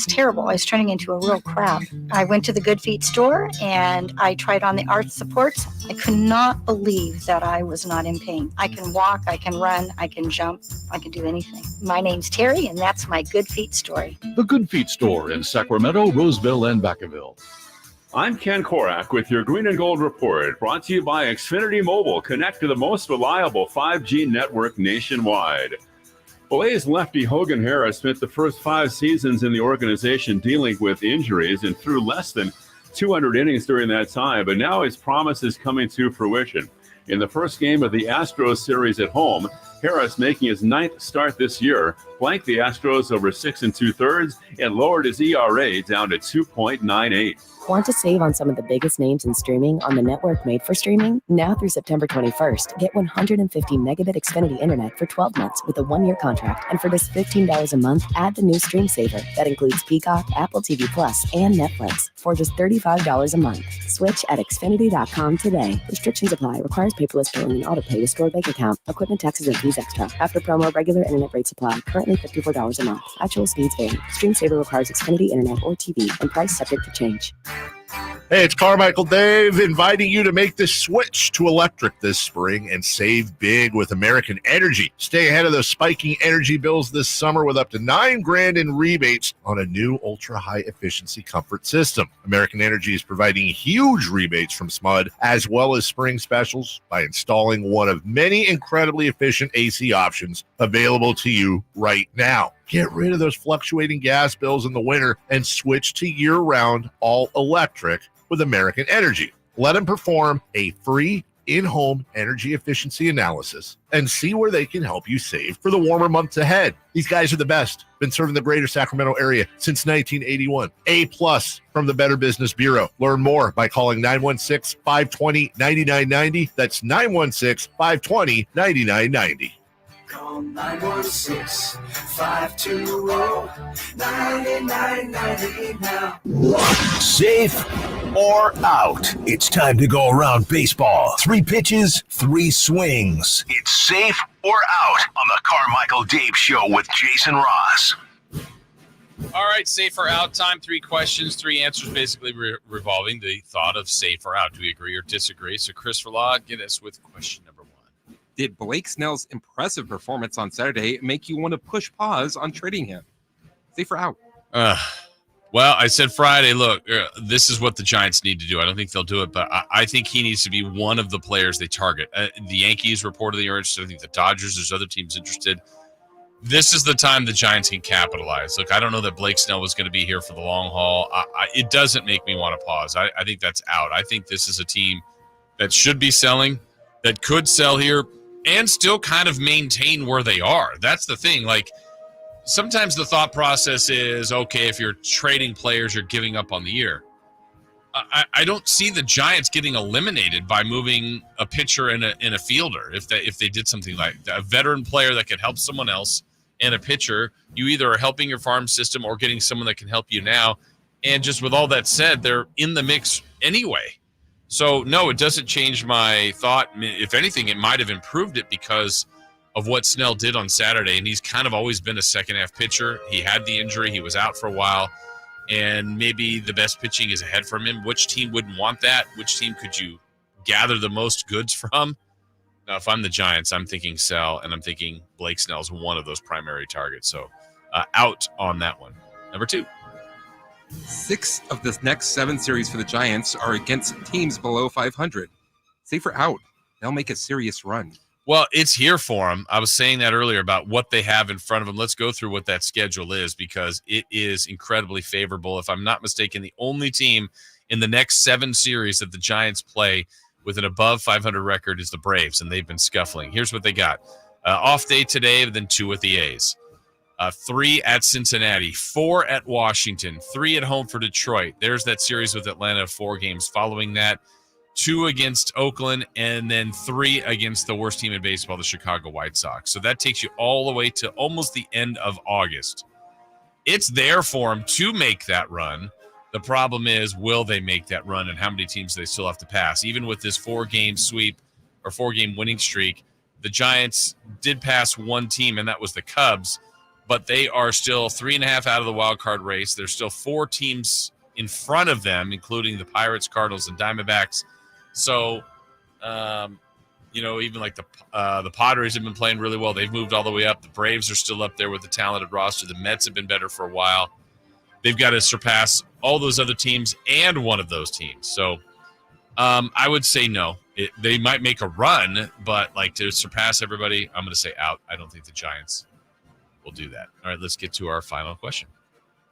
terrible. I was turning into a real crab. I went to the Good Feet store, and I tried on the arch supports. I could not believe that I was not in pain. I can walk, I can run, I can jump, I can do anything. My name's Terry, and that's my Good Feet story. The Good Feet store in Sacramento, Roseville, and Vacaville. I'm Ken Korak with your Green and Gold Report, brought to you by Xfinity Mobile. Connect to the most reliable 5G network nationwide. Blaze lefty Hogan Harris spent the first 5 seasons in the organization dealing with injuries and threw less than 200 innings during that time, but now his promise is coming to fruition. In the first game of the Astros series at home, Harris, making his 9th start this year, blanked the Astros over 6 2/3 and lowered his ERA down to 2.98. Want to save on some of the biggest names in streaming on the network made for streaming? Now through September 21st, get 150 megabit Xfinity internet for 12 months with a 1-year contract. And for just $15 a month, add the new Stream Saver. That includes Peacock, Apple TV Plus, and Netflix for just $35 a month. Switch at Xfinity.com today. Restrictions apply. Requires paperless billing and autopay with stored bank account. Equipment taxes and fees extra. After promo, regular internet rates apply. Currently $54 a month. Actual speeds vary. Stream Saver requires Xfinity internet or TV and price subject to change. Hey, it's Carmichael Dave inviting you to make the switch to electric this spring and save big with American Energy. Stay ahead of those spiking energy bills this summer with up to $9,000 in rebates on a new ultra-high efficiency comfort system. American Energy is providing huge rebates from SMUD as well as spring specials by installing one of many incredibly efficient AC options available to you right now. Get rid of those fluctuating gas bills in the winter and switch to year-round all-electric with American Energy. Let them perform a free in-home energy efficiency analysis and see where they can help you save for the warmer months ahead. These guys are the best. Been serving the greater Sacramento area since 1981. A+ from the Better Business Bureau. Learn more by calling 916-520-9990. That's 916-520-9990. Call 916-520-9990 now. Safe or out? It's time to go around baseball. 3 pitches, 3 swings. It's safe or out on the Carmichael Dave Show with Jason Ross. All right, safe or out time. 3 questions, 3 answers, basically revolving the thought of safe or out. Do we agree or disagree? So, Chris Law, get us with question number 1. Did Blake Snell's impressive performance on Saturday make you want to push pause on trading him? Safe or out? Well, I said Friday, look, this is what the Giants need to do. I don't think they'll do it, but I think he needs to be one of the players they target. The Yankees reportedly are interested. I think the Dodgers, there's other teams interested. This is the time the Giants can capitalize. Look, I don't know that Blake Snell was going to be here for the long haul. It doesn't make me want to pause. I think that's out. I think this is a team that should be selling, that could sell here, and still kind of maintain where they are. That's the thing. Like, sometimes the thought process is, okay, if you're trading players, you're giving up on the year. I don't see the Giants getting eliminated by moving a pitcher and a fielder. If they did something like that, a veteran player that could help someone else and a pitcher, you either are helping your farm system or getting someone that can help you now. And just with all that said, they're in the mix anyway. So, no, it doesn't change my thought. If anything, it might have improved it because of what Snell did on Saturday. And he's kind of always been a second-half pitcher. He had the injury. He was out for a while. And maybe the best pitching is ahead from him. Which team wouldn't want that? Which team could you gather the most goods from? Now, if I'm the Giants, I'm thinking sell, and I'm thinking Blake Snell's one of those primary targets. So, out on that one. Number 2. 6 of the next 7 series for the Giants are against teams below 500. Safe or out? They'll make a serious run. Well, it's here for them. I was saying that earlier about what they have in front of them. Let's go through what that schedule is because it is incredibly favorable. If I'm not mistaken, the only team in the next 7 series that the Giants play with an above 500 record is the Braves, and they've been scuffling. Here's what they got. Off day today, then 2 with the A's. 3 at Cincinnati, 4 at Washington, 3 at home for Detroit. There's that series with Atlanta, 4 games following that. 2 against Oakland, and then 3 against the worst team in baseball, the Chicago White Sox. So that takes you all the way to almost the end of August. It's there for them to make that run. The problem is, will they make that run, and how many teams they still have to pass? Even with this 4-game sweep or 4-game winning streak, the Giants did pass one team, and that was the Cubs, but they are still 3.5 out of the wild card race. There's still 4 teams in front of them, including the Pirates, Cardinals, and Diamondbacks. So, even like the Padres have been playing really well. They've moved all the way up. The Braves are still up there with the talented roster. The Mets have been better for a while. They've got to surpass all those other teams and one of those teams. So, I would say no. They might make a run, but like to surpass everybody, I'm going to say out. I don't think the Giants will do that. All right, let's get to our final question.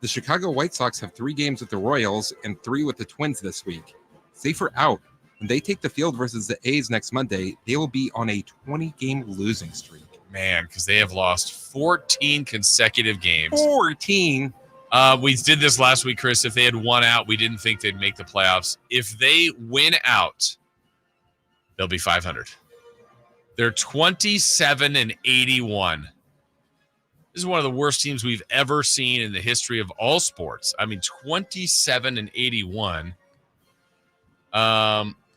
The Chicago White Sox have 3 games with the Royals and 3 with the Twins this week. Safe or out? When they take the field versus the A's next Monday, they will be on a 20-game losing streak. Man, because they have lost 14 consecutive games. 14? We did this last week, Chris. If they had won out, we didn't think they'd make the playoffs. If they win out, they'll be 500. They're 27-81. This is one of the worst teams we've ever seen in the history of all sports. I mean, 27-81.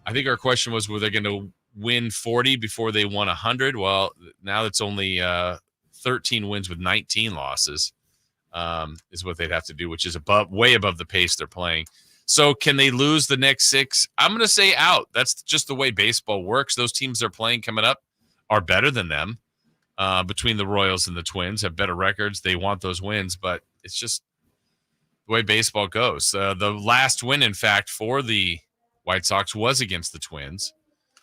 I think our question was, were they going to win 40 before they won 100? Well, now it's only 13 wins with 19 losses is what they'd have to do, which is way above the pace they're playing. So can they lose the next 6? I'm going to say out. That's just the way baseball works. Those teams they're playing coming up are better than them. Between the Royals and the Twins have better records. They want those wins, but it's just the way baseball goes. The last win, in fact, for the White Sox was against the Twins.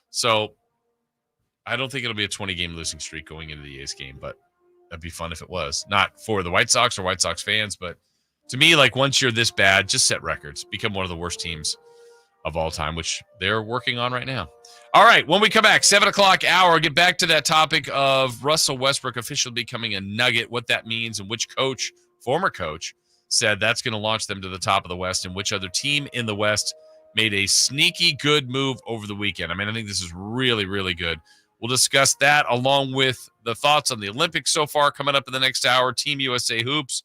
So I don't think it'll be a 20-game losing streak going into the A's game, but that'd be fun if it was. Not for the White Sox or White Sox fans, but to me, like once you're this bad, just set records. Become one of the worst teams of all time, which they're working on right now. All right, when we come back, 7 o'clock hour, get back to that topic of Russell Westbrook officially becoming a Nugget, what that means, and which coach, former coach, said that's going to launch them to the top of the West, and which other team in the West made a sneaky good move over the weekend. I mean, I think this is really, really good. We'll discuss that along with the thoughts on the Olympics so far coming up in the next hour. Team USA Hoops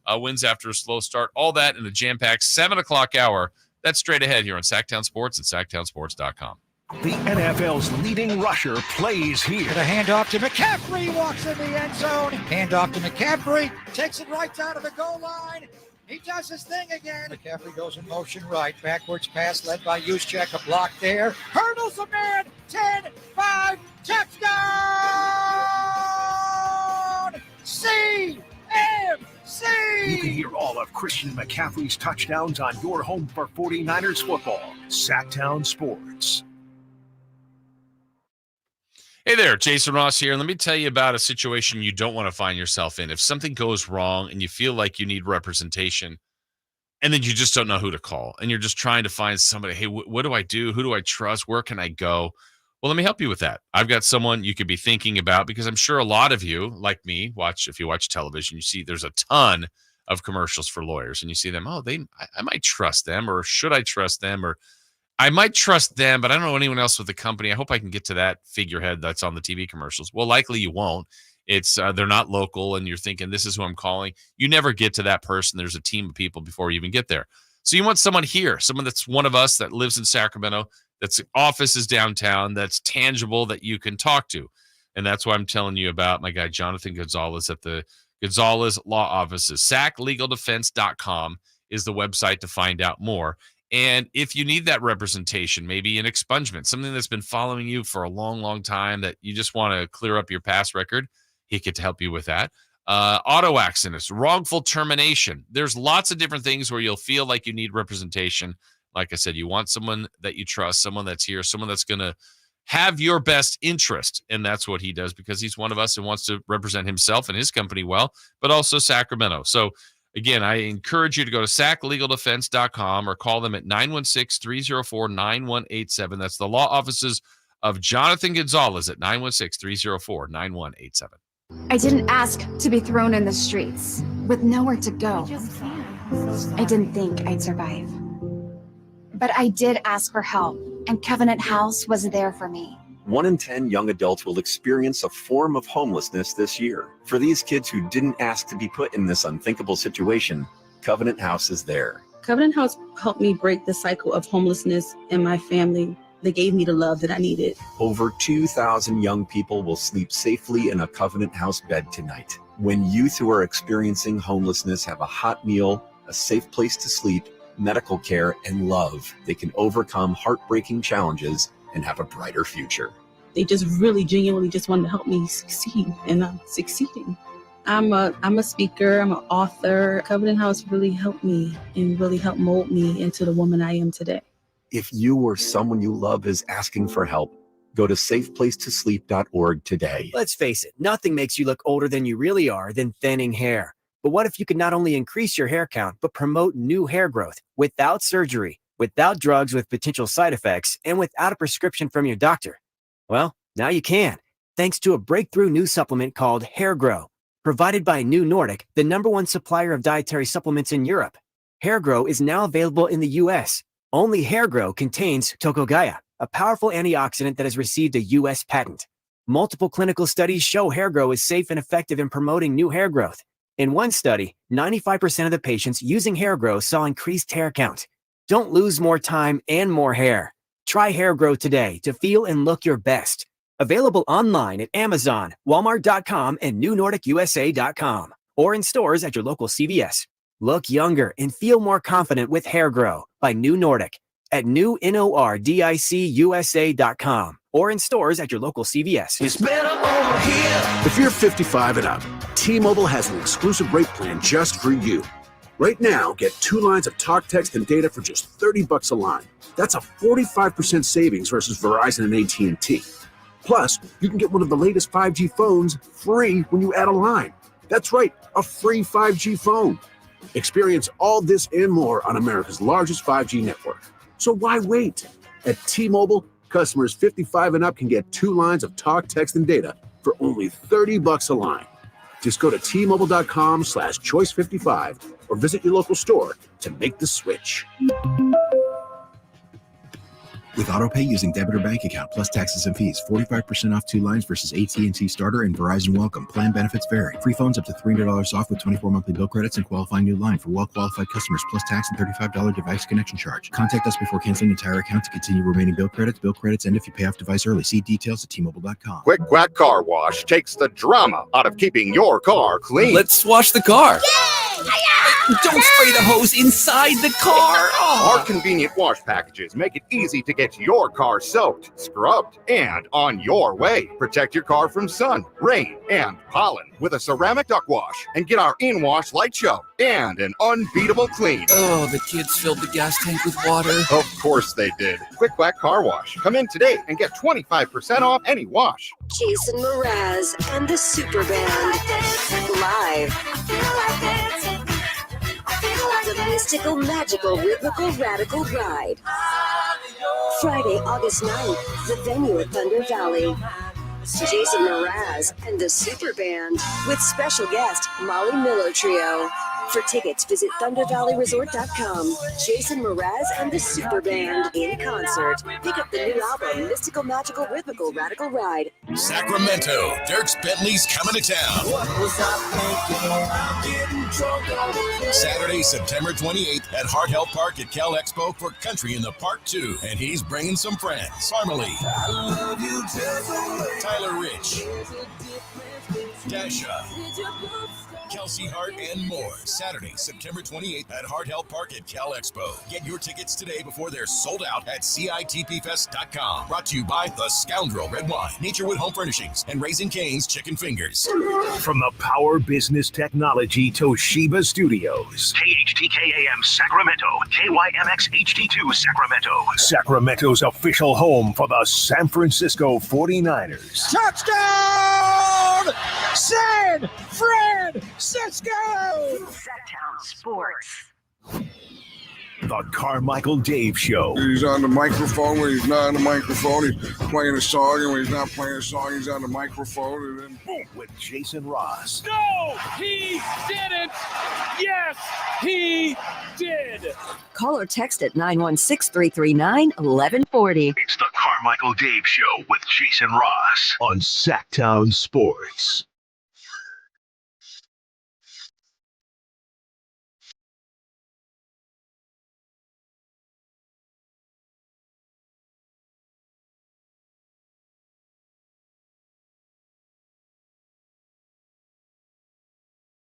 wins after a slow start. All that in a jam-packed 7 o'clock hour. That's straight ahead here on Sacktown Sports and SacktownSports.com. The NFL's leading rusher plays here. The handoff to McCaffrey, walks in the end zone. Handoff to McCaffrey, takes it right down to the goal line. He does his thing again. McCaffrey goes in motion right. Backwards pass led by Juszczyk. A block there. Hurdles a man. 10, 5, touchdown! CMC! You can hear all of Christian McCaffrey's touchdowns on your home for 49ers football. Sacktown Sports. Hey there, Jason Ross here. Let me tell you about a situation you don't want to find yourself in. If something goes wrong and you feel like you need representation and then you just don't know who to call and you're just trying to find somebody, hey, what do I do? Who do I trust? Where can I go? Well, let me help you with that. I've got someone you could be thinking about because I'm sure a lot of you, like me, if you watch television, you see there's a ton of commercials for lawyers and you see them, I might trust them, or should I trust them, or I might trust them, but I don't know anyone else with the company. I hope I can get to that figurehead that's on the TV commercials. Well, likely you won't. It's they're not local, and you're thinking, this is who I'm calling. You never get to that person. There's a team of people before you even get there. So you want someone here, someone that's one of us that lives in Sacramento, that's office is downtown, that's tangible, that you can talk to. And that's why I'm telling you about my guy, Jonathan Gonzalez at the Gonzalez Law Offices. SAClegaldefense.com is the website to find out more. And if you need that representation, maybe an expungement, something that's been following you for a long, long time that you just want to clear up your past record, he could help you with that. Auto accidents, wrongful termination. There's lots of different things where you'll feel like you need representation. Like I said, you want someone that you trust, someone that's here, someone that's going to have your best interest. And that's what he does because he's one of us and wants to represent himself and his company well, but also Sacramento. So again, I encourage you to go to SAClegaldefense.com or call them at 916-304-9187. That's the law offices of Jonathan Gonzalez at 916-304-9187. I didn't ask to be thrown in the streets with nowhere to go. I didn't think I'd survive. But I did ask for help, and Covenant House was there for me. 1 in 10 young adults will experience a form of homelessness this year. For these kids who didn't ask to be put in this unthinkable situation, Covenant House is there. Covenant House helped me break the cycle of homelessness in my family. They gave me the love that I needed. Over 2,000 young people will sleep safely in a Covenant House bed tonight. When youth who are experiencing homelessness have a hot meal, a safe place to sleep, medical care, and love, they can overcome heartbreaking challenges and have a brighter future. They just really genuinely just wanted to help me succeed, and I'm succeeding. I'm a speaker, I'm an author. Covenant House really helped me and really helped mold me into the woman I am today. If you or someone you love is asking for help, go to safeplacetosleep.org today. Let's face it, nothing makes you look older than you really are than thinning hair. But what if you could not only increase your hair count, but promote new hair growth without surgery, without drugs with potential side effects, and without a prescription from your doctor? Well, now you can, thanks to a breakthrough new supplement called Hair Grow, provided by New Nordic, the #1 supplier of dietary supplements in Europe. Hair Grow is now available in the U.S. Only Hair Grow contains Tocogaya, a powerful antioxidant that has received a U.S. patent. Multiple clinical studies show Hair Grow is safe and effective in promoting new hair growth. In one study, 95% of the patients using Hair Grow saw increased hair count. Don't lose more time and more hair. Try Hair Grow today to feel and look your best. Available online at Amazon, Walmart.com, and NewNordicUSA.com, or in stores at your local CVS. Look younger and feel more confident with Hair Grow by New Nordic at NewNordicUSA.com, or in stores at your local CVS. It's better over here. If you're 55 and up, T-Mobile has an exclusive rate plan just for you. Right now, get 2 lines of talk, text, and data for just $30 a line. That's a 45% savings versus Verizon and AT&T. Plus, you can get one of the latest 5G phones free when you add a line. That's right, a free 5G phone. Experience all this and more on America's largest 5G network. So why wait? At T-Mobile, customers 55 and up can get 2 lines of talk, text, and data for only $30 a line. Just go to T-Mobile.com/choice55 or visit your local store to make the switch. With AutoPay using debit or bank account plus taxes and fees, 45% off 2 lines versus AT&T Starter and Verizon Welcome. Plan benefits vary. Free phones up to $300 off with 24 monthly bill credits and qualifying new line for well-qualified customers plus tax and $35 device connection charge. Contact us before canceling entire account to continue remaining bill credits. Bill credits end if you pay off device early. See details at T-Mobile.com. Quick Quack Car Wash takes the drama out of keeping your car clean. Let's wash the car. Don't spray the hose inside the car. Our convenient wash packages make it easy to get your car soaked, scrubbed, and on your way. Protect your car from sun, rain, and pollen with a ceramic duck wash and get our in-wash light show and an unbeatable clean. Oh, the kids filled the gas tank with water. Of course they did. Quick Quack Car Wash. Come in today and get 25% off any wash. Jason Mraz and the Super Band. Live. The mystical, magical, rhythmical, radical ride. Friday, August 9th, the venue at Thunder Valley. Jason Mraz and the Super Band with special guest Molly Miller Trio. For tickets, visit ThunderValleyResort.com. Jason Mraz and the Super Band in concert. Pick up the new album, Mystical, Magical, Rhythmical, Radical Ride. Sacramento, Dirks Bentley's coming to town. What was I thinking? I'm getting drunk on the Saturday, September 28th at Hart Health Park at Cal Expo for Country in the Park 2. And he's bringing some friends. Farmerly, Tyler Rich, Dasha, Kelsey Hart, and more. Saturday, September 28th at Hart Health Park at Cal Expo. Get your tickets today before they're sold out at CITPFest.com. Brought to you by The Scoundrel Red Wine, Naturewood Home Furnishings, and Raising Cane's Chicken Fingers. From the Power Business Technology Toshiba Studios. KHTKAM Sacramento, KYMX HD2 Sacramento. Sacramento's official home for the San Francisco 49ers. Touchdown! San Francisco! Sacktown Sports. The Carmichael Dave Show. He's on the microphone when he's not on the microphone. He's playing a song, and when he's not playing a song, he's on the microphone. And then boom, with Jason Ross. No, he didn't. Yes, he did. Call or text at 916-339-1140. It's the Carmichael Dave Show with Jason Ross on Sacktown Sports.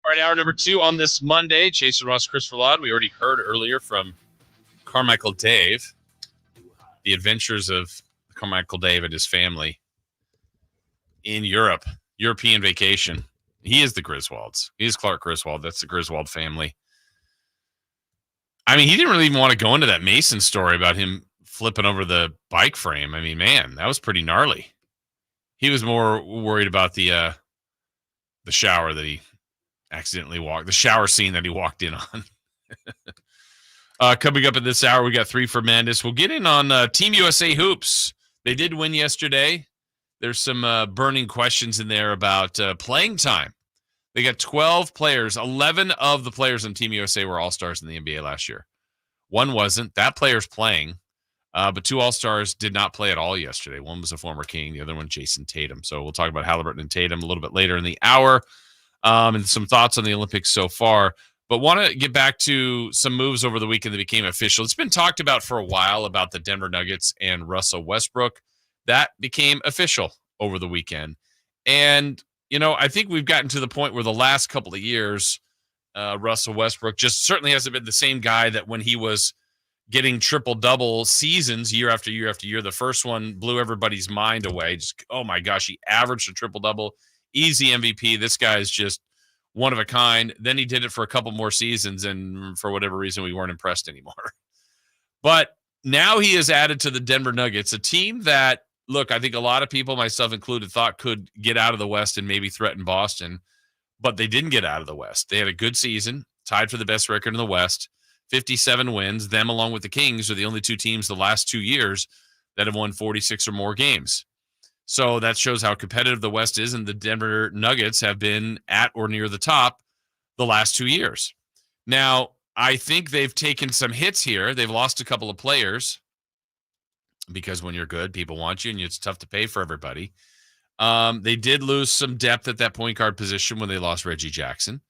All right, hour number 2 on this Monday. Jason Ross, Christopher Laud. We already heard earlier from Carmichael Dave, the adventures of Carmichael Dave and his family in Europe, European vacation. He is the Griswolds. He is Clark Griswold. That's the Griswold family. I mean, he didn't really even want to go into that Mason story about him flipping over the bike frame. I mean, man, that was pretty gnarly. He was more worried about the shower that he accidentally walked, the shower scene that he walked in on. Coming up in this hour, we got 3 for Mandis. We'll get in on Team USA hoops. They did win yesterday. There's some burning questions in there about playing time. They got 12 players. 11 of the players on Team USA were all-stars in the NBA last year. One wasn't. That player's playing. But 2 all-stars did not play at all yesterday. One was a former King. The other one, Jason Tatum. So we'll talk about Halliburton and Tatum a little bit later in the hour. And some thoughts on the Olympics so far. But want to get back to some moves over the weekend that became official. It's been talked about for a while about the Denver Nuggets and Russell Westbrook. That became official over the weekend. And, you know, I think we've gotten to the point where the last couple of years, Russell Westbrook just certainly hasn't been the same guy that when he was getting triple-double seasons year after year after year. The first one blew everybody's mind away. Just, oh, my gosh, he averaged a triple-double. Easy MVP. This guy is just one of a kind. Then he did it for a couple more seasons, and for whatever reason, we weren't impressed anymore. But now he is added to the Denver Nuggets, a team that, look, I think a lot of people, myself included, thought could get out of the West and maybe threaten Boston, but they didn't get out of the West. They had a good season, tied for the best record in the West. 57 wins. Them, along with the Kings, are the only two teams the last 2 years that have won 46 or more games. So that shows how competitive the West is, and the Denver Nuggets have been at or near the top the last 2 years. Now, I think they've taken some hits here. They've lost a couple of players because when you're good, people want you, and it's tough to pay for everybody. They did lose some depth at that point guard position when they lost Reggie Jackson.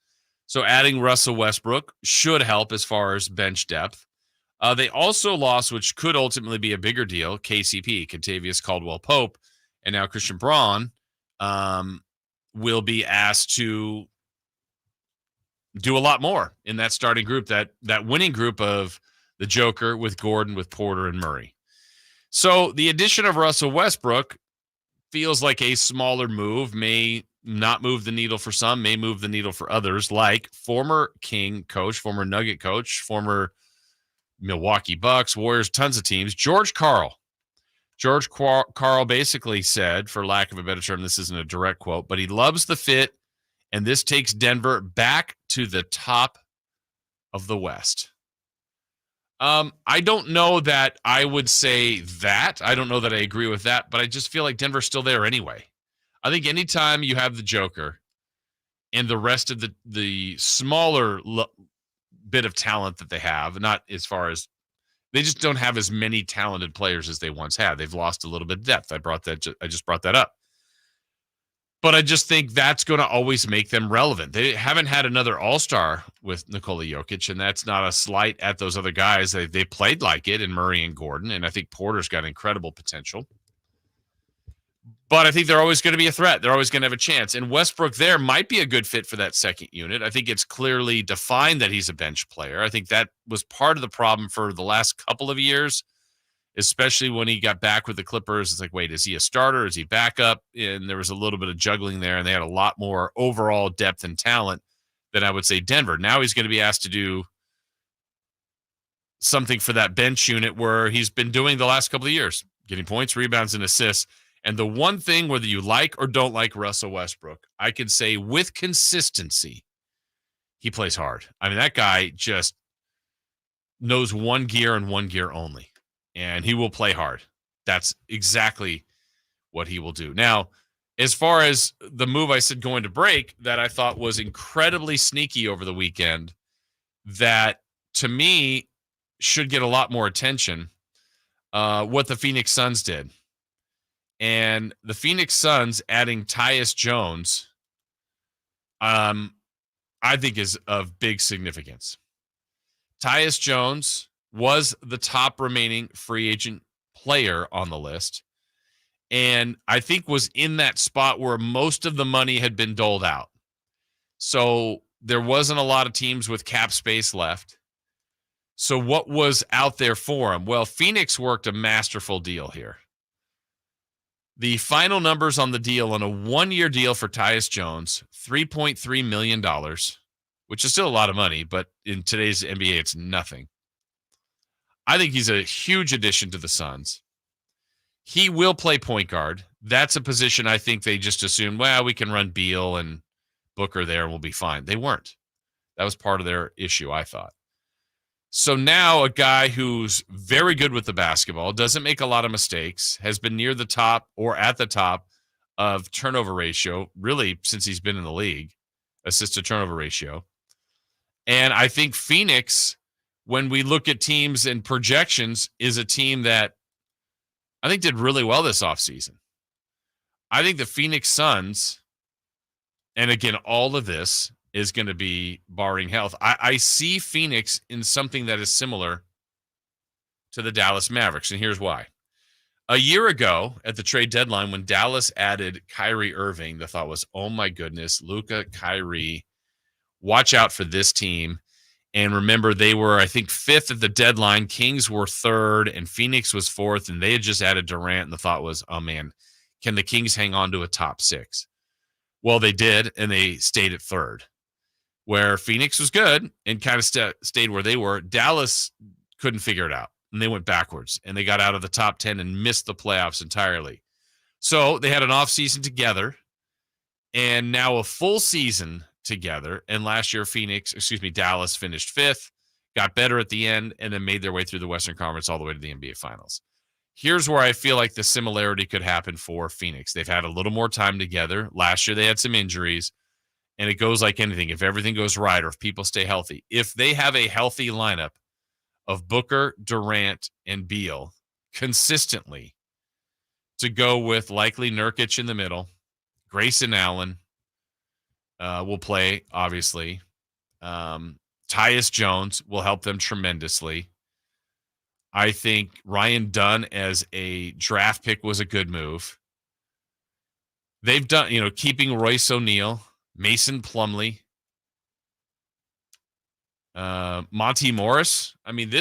So adding Russell Westbrook should help as far as bench depth. They also lost, which could ultimately be a bigger deal, KCP, Kentavious Caldwell-Pope, and now Christian Braun will be asked to do a lot more in that starting group, that winning group of the Joker with Gordon, with Porter, and Murray. So the addition of Russell Westbrook feels like a smaller move, may not move the needle for some, may move the needle for others, like former King coach, former Nugget coach, former Milwaukee Bucks, Warriors, tons of teams, George Karl. George Karl basically said, for lack of a better term, this isn't a direct quote, but he loves the fit, and this takes Denver back to the top of the West. I don't know that I would say that. I don't know that I agree with that, but I just feel like Denver's still there anyway. I think anytime you have the Joker and the rest of the smaller bit of talent that they have, not as far as they just don't have as many talented players as they once had. They've lost a little bit of depth. I just brought that up. But I just think that's going to always make them relevant. They haven't had another all-star with Nikola Jokic, and that's not a slight at those other guys. They played like it in Murray and Gordon, and I think Porter's got incredible potential. But I think they're always going to be a threat. They're always going to have a chance. And Westbrook there might be a good fit for that second unit. I think it's clearly defined that he's a bench player. I think that was part of the problem for the last couple of years, especially when he got back with the Clippers. It's like, wait, is he a starter? Is he backup? And there was a little bit of juggling there, and they had a lot more overall depth and talent than I would say Denver. Now he's going to be asked to do something for that bench unit where he's been doing the last couple of years, getting points, rebounds, and assists. And the one thing, whether you like or don't like Russell Westbrook, I can say with consistency, he plays hard. I mean, that guy just knows one gear and one gear only. And he will play hard. That's exactly what he will do. Now, as far as the move I said going to break that I thought was incredibly sneaky over the weekend, that to me should get a lot more attention, what the Phoenix Suns did. And the Phoenix Suns adding Tyus Jones, I think is of big significance. Tyus Jones was the top remaining free agent player on the list, and I think was in that spot where most of the money had been doled out. So there wasn't a lot of teams with cap space left. So what was out there for him? Well, Phoenix worked a masterful deal here. The final numbers on the deal on a one-year deal for Tyus Jones, $3.3 million, which is still a lot of money, but in today's NBA, it's nothing. I think he's a huge addition to the Suns. He will play point guard. That's a position I think they just assumed, well, we can run Beal and Booker there and we'll be fine. They weren't. That was part of their issue, I thought. So now a guy who's very good with the basketball, doesn't make a lot of mistakes, has been near the top or at the top of turnover ratio, really since he's been in the league, assist to turnover ratio. And I think Phoenix, when we look at teams and projections, is a team that I think did really well this offseason. I think the Phoenix Suns, and again, all of this is going to be barring health. I see Phoenix in something that is similar to the Dallas Mavericks, and here's why. A year ago at the trade deadline, when Dallas added Kyrie Irving, the thought was, oh my goodness, Luka, Kyrie, watch out for this team. And remember, they were, I think, 5th at the deadline. Kings were 3rd, and Phoenix was 4th, and they had just added Durant, and the thought was, oh man, can the Kings hang on to a top 6? Well, they did, and they stayed at 3rd. Where Phoenix was good and kind of stayed where they were, Dallas couldn't figure it out, and they went backwards, and they got out of the top 10 and missed the playoffs entirely. So they had an offseason together, and now a full season together. And last year, Dallas finished 5th, got better at the end, and then made their way through the Western Conference all the way to the NBA Finals. Here's where I feel like the similarity could happen for Phoenix. They've had a little more time together. Last year they had some injuries, and it goes like anything. If everything goes right or if people stay healthy, if they have a healthy lineup of Booker, Durant, and Beal consistently to go with likely Nurkic in the middle, Grayson Allen will play, obviously. Tyus Jones will help them tremendously. I think Ryan Dunn as a draft pick was a good move. They've done, keeping Royce O'Neal, Mason Plumlee, Monty Morris. I mean, I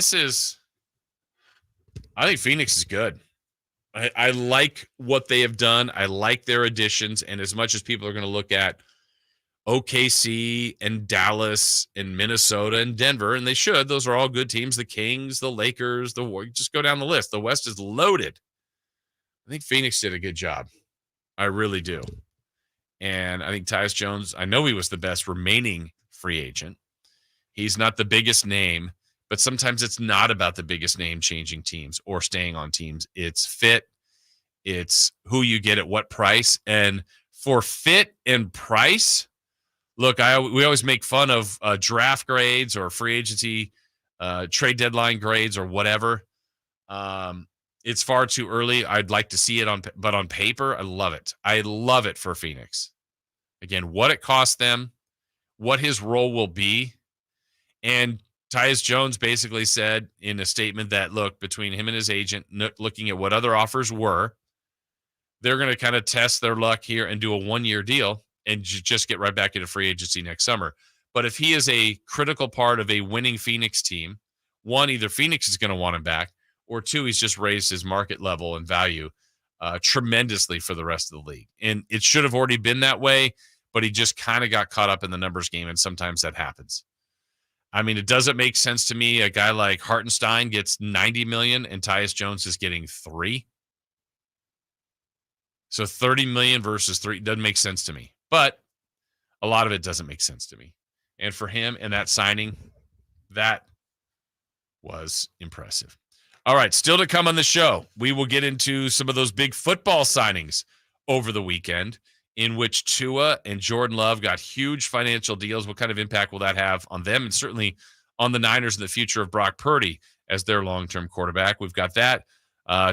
think Phoenix is good. I like what they have done. I like their additions. And as much as people are going to look at OKC and Dallas and Minnesota and Denver, and they should. Those are all good teams. The Kings, the Lakers, the Warriors. Just go down the list. The West is loaded. I think Phoenix did a good job. I really do. And I think Tyus Jones, I know he was the best remaining free agent. He's not the biggest name, but sometimes it's not about the biggest name changing teams or staying on teams. It's fit. It's who you get at what price. And for fit and price, look, we always make fun of draft grades or free agency trade deadline grades or whatever. It's far too early. I'd like to see it but on paper, I love it. I love it for Phoenix. Again, what it cost them, what his role will be. And Tyus Jones basically said in a statement that, look, between him and his agent, looking at what other offers were, they're going to kind of test their luck here and do a 1-year deal and just get right back into free agency next summer. But if he is a critical part of a winning Phoenix team, one, either Phoenix is going to want him back, or two, he's just raised his market level and value tremendously for the rest of the league. And it should have already been that way, but he just kind of got caught up in the numbers game, and sometimes that happens. I mean, it doesn't make sense to me. A guy like Hartenstein gets $90 million and Tyus Jones is getting $3 million. So $30 million versus $3 million doesn't make sense to me. But a lot of it doesn't make sense to me. And for him and that signing, that was impressive. All right, still to come on the show, we will get into some of those big football signings over the weekend in which Tua and Jordan Love got huge financial deals. What kind of impact will that have on them and certainly on the Niners and the future of Brock Purdy as their long-term quarterback? We've got that.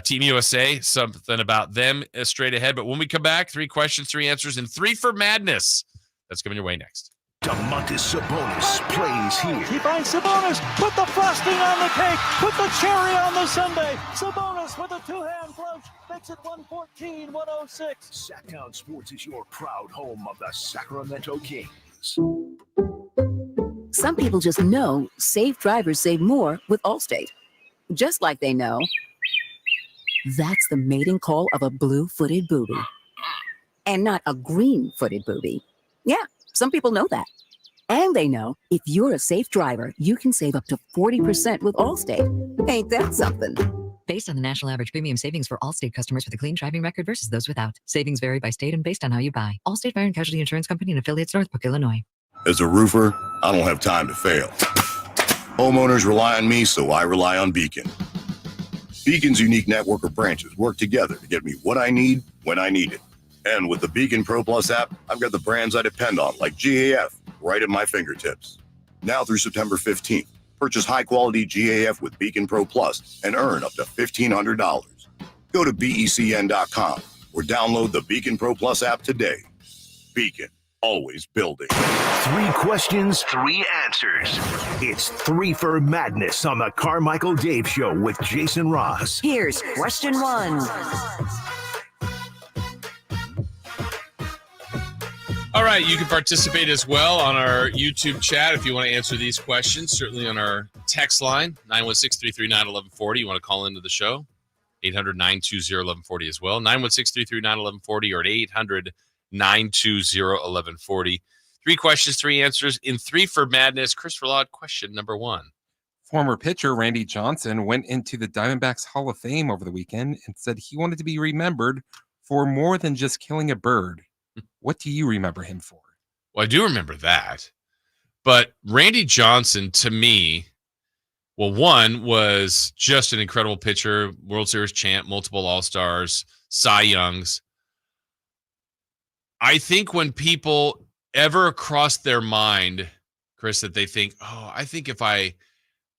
Team USA, something about them straight ahead. But when we come back, 3 questions, 3 answers, and 3 for madness. That's coming your way next. Domantas Sabonis plays here. He finds Sabonis. Put the frosting on the cake. Put the cherry on the sundae. Sabonis with a 2-hand float. Makes it 114-106. Sacktown Sports is your proud home of the Sacramento Kings. Some people just know safe drivers save more with Allstate. Just like they know that's the mating call of a blue-footed booby. And not a green-footed booby. Yeah, some people know that. And they know if you're a safe driver, you can save up to 40% with Allstate. Ain't that something? Based on the national average premium savings for Allstate customers with a clean driving record versus those without. Savings vary by state and based on how you buy. Allstate Fire and Casualty Insurance Company and affiliates, Northbrook, Illinois. As a roofer, I don't have time to fail. Homeowners rely on me, so I rely on Beacon. Beacon's unique network of branches work together to get me what I need when I need it. And with the Beacon Pro Plus app, I've got the brands I depend on, like GAF, right at my fingertips. Now through September 15th, purchase high-quality GAF with Beacon Pro Plus and earn up to $1,500. Go to BECN.com or download the Beacon Pro Plus app today. Beacon, always building. 3 questions, 3 answers. It's 3 for Madness on the Carmichael Dave Show with Jason Ross. Here's question 1. All right, you can participate as well on our YouTube chat if you want to answer these questions, certainly on our text line, 916-339-1140. You want to call into the show, 800-920-1140 as well, 916-339-1140 or at 800-920-1140. 3 questions, 3 answers in 3 for Madness. Chris Rillard, question number 1. Former pitcher Randy Johnson went into the Diamondbacks Hall of Fame over the weekend and said he wanted to be remembered for more than just killing a bird. What do you remember him for? Well, I do remember that. But Randy Johnson, to me, Well, one was just an incredible pitcher, World Series champ, multiple All-Stars, Cy Youngs. I think when people ever cross their mind, Chris, that they think, oh, I think if I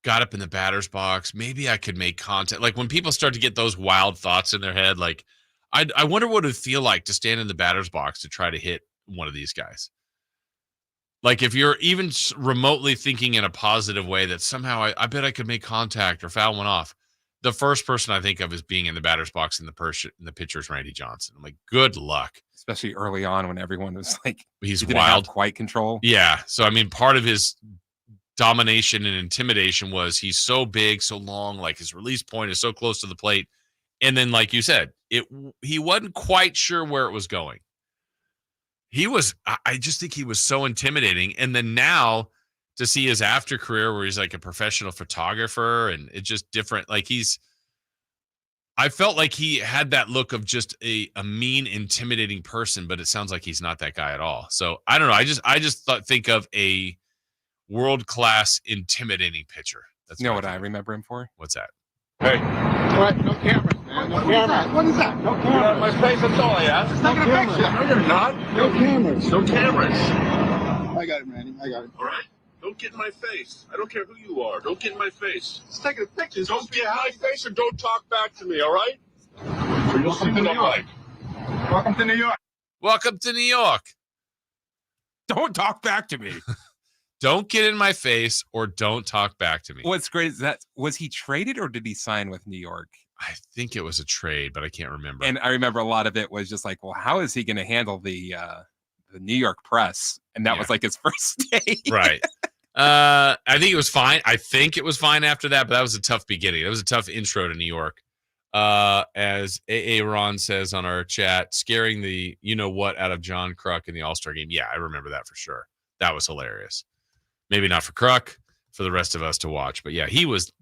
got up in the batter's box, maybe I could make contact. Like when people start to get those wild thoughts in their head, like I wonder what it would feel like to stand in the batter's box to try to hit one of these guys. Like if you're even remotely thinking in a positive way that somehow I bet I could make contact or foul one off. The first person I think of is being in the batter's box in the pitcher's Randy Johnson. I'm like, good luck. Especially early on when everyone was like, he's he didn't wild, have quite control. Yeah. So, I mean, part of his domination and intimidation was he's so big, so long, like his release point is so close to the plate. And then, like you said, he wasn't quite sure where it was going. I just think he was so intimidating. And then now to see his after career where he's like a professional photographer and it's just different. Like I felt like he had that look of just a mean, intimidating person, but it sounds like he's not that guy at all. So I don't know. I just think of a world-class intimidating pitcher. That's you know what I remember him for? What's that? Hey. What? No cameras, man. No cameras. What is that? No cameras. Get out of my face, that's all I ask. It's not going to fix you. No, you're not. No cameras. No cameras. I got it, Randy. I got it. All right. Don't get in my face. I don't care who you are. Don't get in my face. Just taking pictures. Don't get in my face or don't talk back to me, all right? Welcome to New York. Welcome to New York. Welcome to New York. Don't talk back to me. Don't get in my face or don't talk back to me. What's great is that, was he traded or did he sign with New York? I think it was a trade, but I can't remember. And I remember a lot of it was just like, well, how is he going to handle the New York press? And that was like his first day. Right. I think it was fine. I think it was fine after that, but that was a tough beginning. It was a tough intro to New York. As A.A. Ron says on our chat, scaring the you-know-what out of John Kruk in the All-Star game. Yeah, I remember that for sure. That was hilarious. Maybe not for Kruk, for the rest of us to watch. But yeah, he was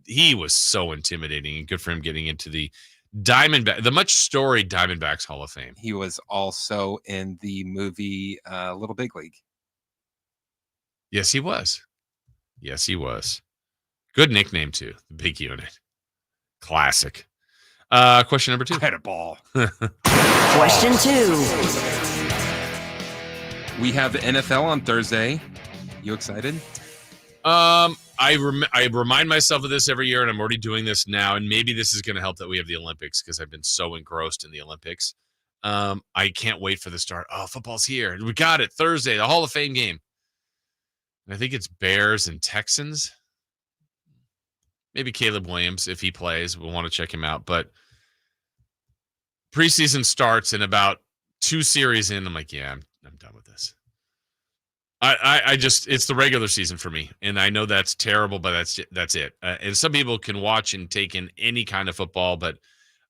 so intimidating, and good for him getting into the much storied Diamondbacks Hall of Fame. He was also in the movie Little Big League. Yes, he was. Yes, he was. Good nickname too, the Big Unit. Classic. Question number 2. I had a ball. Question 2. We have the NFL on Thursday. You excited? I remind myself of this every year, and I'm already doing this now, and maybe this is going to help that we have the Olympics because I've been so engrossed in the Olympics. I can't wait for the start. Oh, football's here. We got it. Thursday, the Hall of Fame game. And I think it's Bears and Texans. Maybe Caleb Williams, if he plays, we'll want to check him out. But preseason starts in about 2 series in. I'm like, yeah, I'm done with this. I just, it's the regular season for me. And I know that's terrible, but that's it. And some people can watch and take in any kind of football, but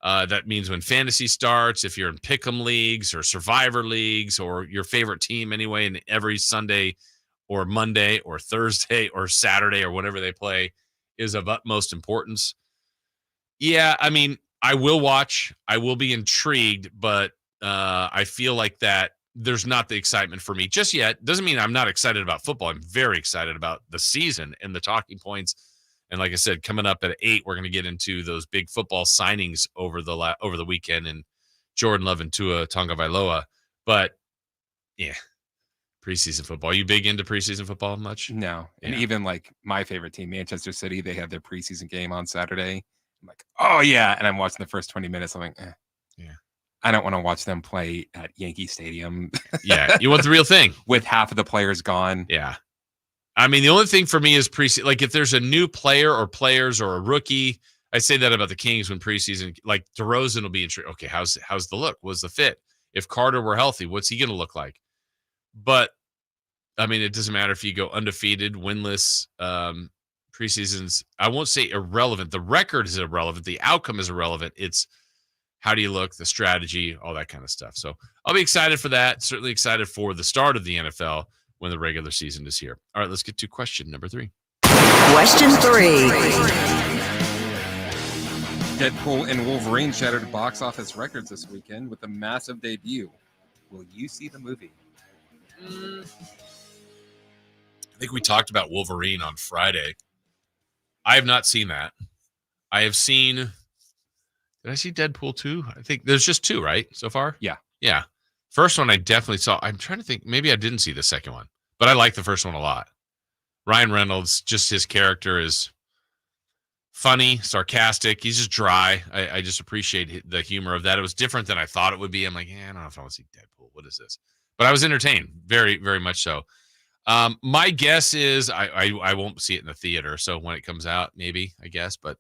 that means when fantasy starts, if you're in pick'em leagues or survivor leagues or your favorite team anyway, and every Sunday or Monday or Thursday or Saturday or whenever they play is of utmost importance. Yeah, I mean, I will watch. I will be intrigued, but I feel like that there's not the excitement for me just yet. Doesn't mean I'm not excited about football. I'm very excited about the season and the talking points. And like I said, coming up at 8, we're going to get into those big football signings over the weekend and Jordan Love and Tua Tagovailoa. But yeah, preseason football. Are you big into preseason football much? No. And Yeah. even like my favorite team, Manchester City, they had their preseason game on Saturday. I'm like, oh yeah. And I'm watching the first 20 minutes. I'm like, yeah. I don't want to watch them play at Yankee Stadium. Yeah, you want the real thing. With half of the players gone. Yeah. I mean, the only thing for me is preseason. Like, if there's a new player or players or a rookie, I say that about the Kings when preseason, like DeRozan will be intrigued. Okay, how's the look? What's the fit? If Carter were healthy, what's he going to look like? But, I mean, it doesn't matter if you go undefeated, winless, preseasons. I won't say irrelevant. The record is irrelevant. The outcome is irrelevant. It's how do you look, the strategy, all that kind of stuff. So I'll be excited for that. Certainly excited for the start of the NFL when the regular season is here. All right, let's get to question number 3. Question 3. Deadpool and Wolverine shattered box office records this weekend with a massive debut. Will you see the movie? I think we talked about Wolverine on Friday. I have not seen that. I have seen. Did I see Deadpool 2? I think there's just 2, right? So far? Yeah. Yeah. First one I definitely saw. I'm trying to think. Maybe I didn't see the second one, but I like the first one a lot. Ryan Reynolds, just his character is funny, sarcastic. He's just dry. I just appreciate the humor of that. It was different than I thought it would be. I'm like, I don't know if I want to see Deadpool. What is this? But I was entertained. Very, very much so. My guess is I won't see it in the theater. So when it comes out, maybe, I guess. But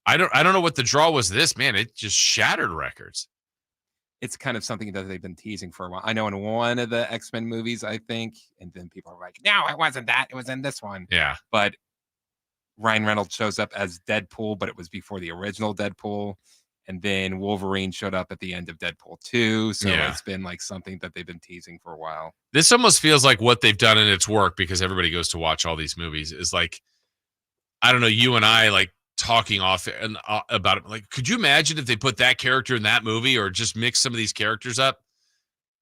I don't know what the draw was this, man. It just shattered records. It's kind of something that they've been teasing for a while. I know in one of the X-Men movies, I think, and then people are like, no, it wasn't that. It was in this one. Yeah. But Ryan Reynolds shows up as Deadpool, but it was before the original Deadpool. And then Wolverine showed up at the end of Deadpool 2. So it's been like something that they've been teasing for a while. This almost feels like what they've done in its work, because everybody goes to watch all these movies, is like, I don't know, you and I like talking off and about it. Like, could you imagine if they put that character in that movie, or just mix some of these characters up?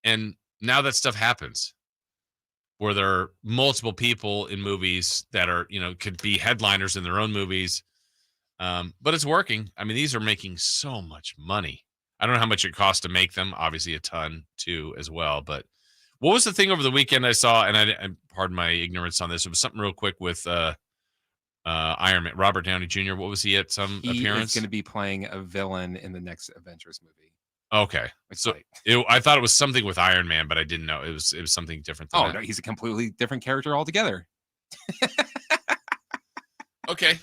And now that stuff happens where there are multiple people in movies that are, could be headliners in their own movies. But it's working. I mean, these are making so much money. I don't know how much it costs to make them. Obviously a ton too as well. But what was the thing over the weekend I saw? And I pardon my ignorance on this. It was something real quick with Iron Man, Robert Downey Jr. What was he at some appearance? He's going to be playing a villain in the next Avengers movie. Okay. So I thought it was something with Iron Man, but I didn't know. It was something different than that. No, he's a completely different character altogether. Okay.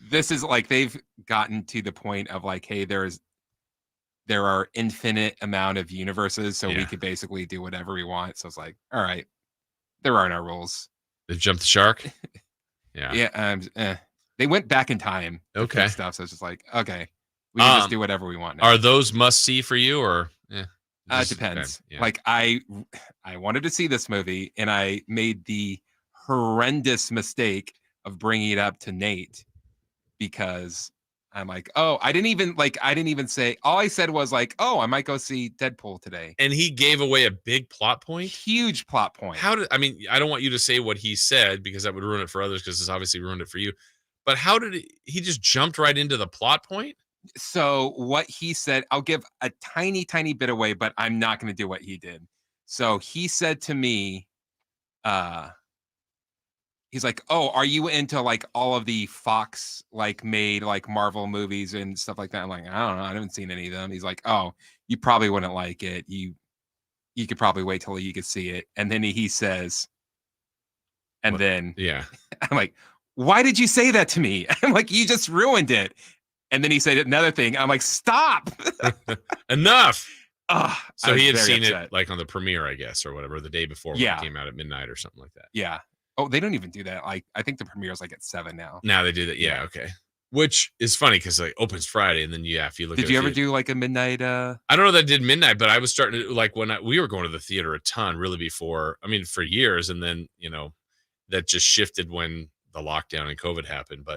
This is like, they've gotten to the point of like, hey, there are infinite amount of universes, so we could basically do whatever we want. So it's like, all right, there are no rules. They jumped the shark. Yeah. They went back in time. Okay. Stuff. So it's just like, okay, we can just do whatever we want now. Are those must see for you, or? It depends. Yeah. Like I wanted to see this movie, and I made the horrendous mistake of bringing it up to Nate, because I'm like, oh, I didn't even say, all I said was like, oh, I might go see Deadpool today. And he gave away a big plot point? Huge plot point. I don't want you to say what he said, because that would ruin it for others, because it's obviously ruined it for you. But how did he just jumped right into the plot point? So what he said, I'll give a tiny, tiny bit away, but I'm not going to do what he did. So he said to me, he's like, oh, are you into like all of the Fox like made like Marvel movies and stuff like that? I'm like, I don't know. I haven't seen any of them. He's like, oh, you probably wouldn't like it. You could probably wait till you could see it. And then he says, and then I'm like, why did you say that to me? I'm like, you just ruined it. And then he said another thing. I'm like, stop. Enough. So he had seen it like on the premiere, I guess, or whatever, the day before when it came out at midnight or something like that. Yeah. Oh, they don't even do that. Like, I think the premiere is like at 7 now. Now they do that. Yeah. Okay. Which is funny, because like opens Friday, and then if you look. Did you ever do like a midnight? I don't know that I did midnight, but I was starting to like when we were going to the theater a ton, really before. I mean, for years, and then that just shifted when the lockdown and COVID happened.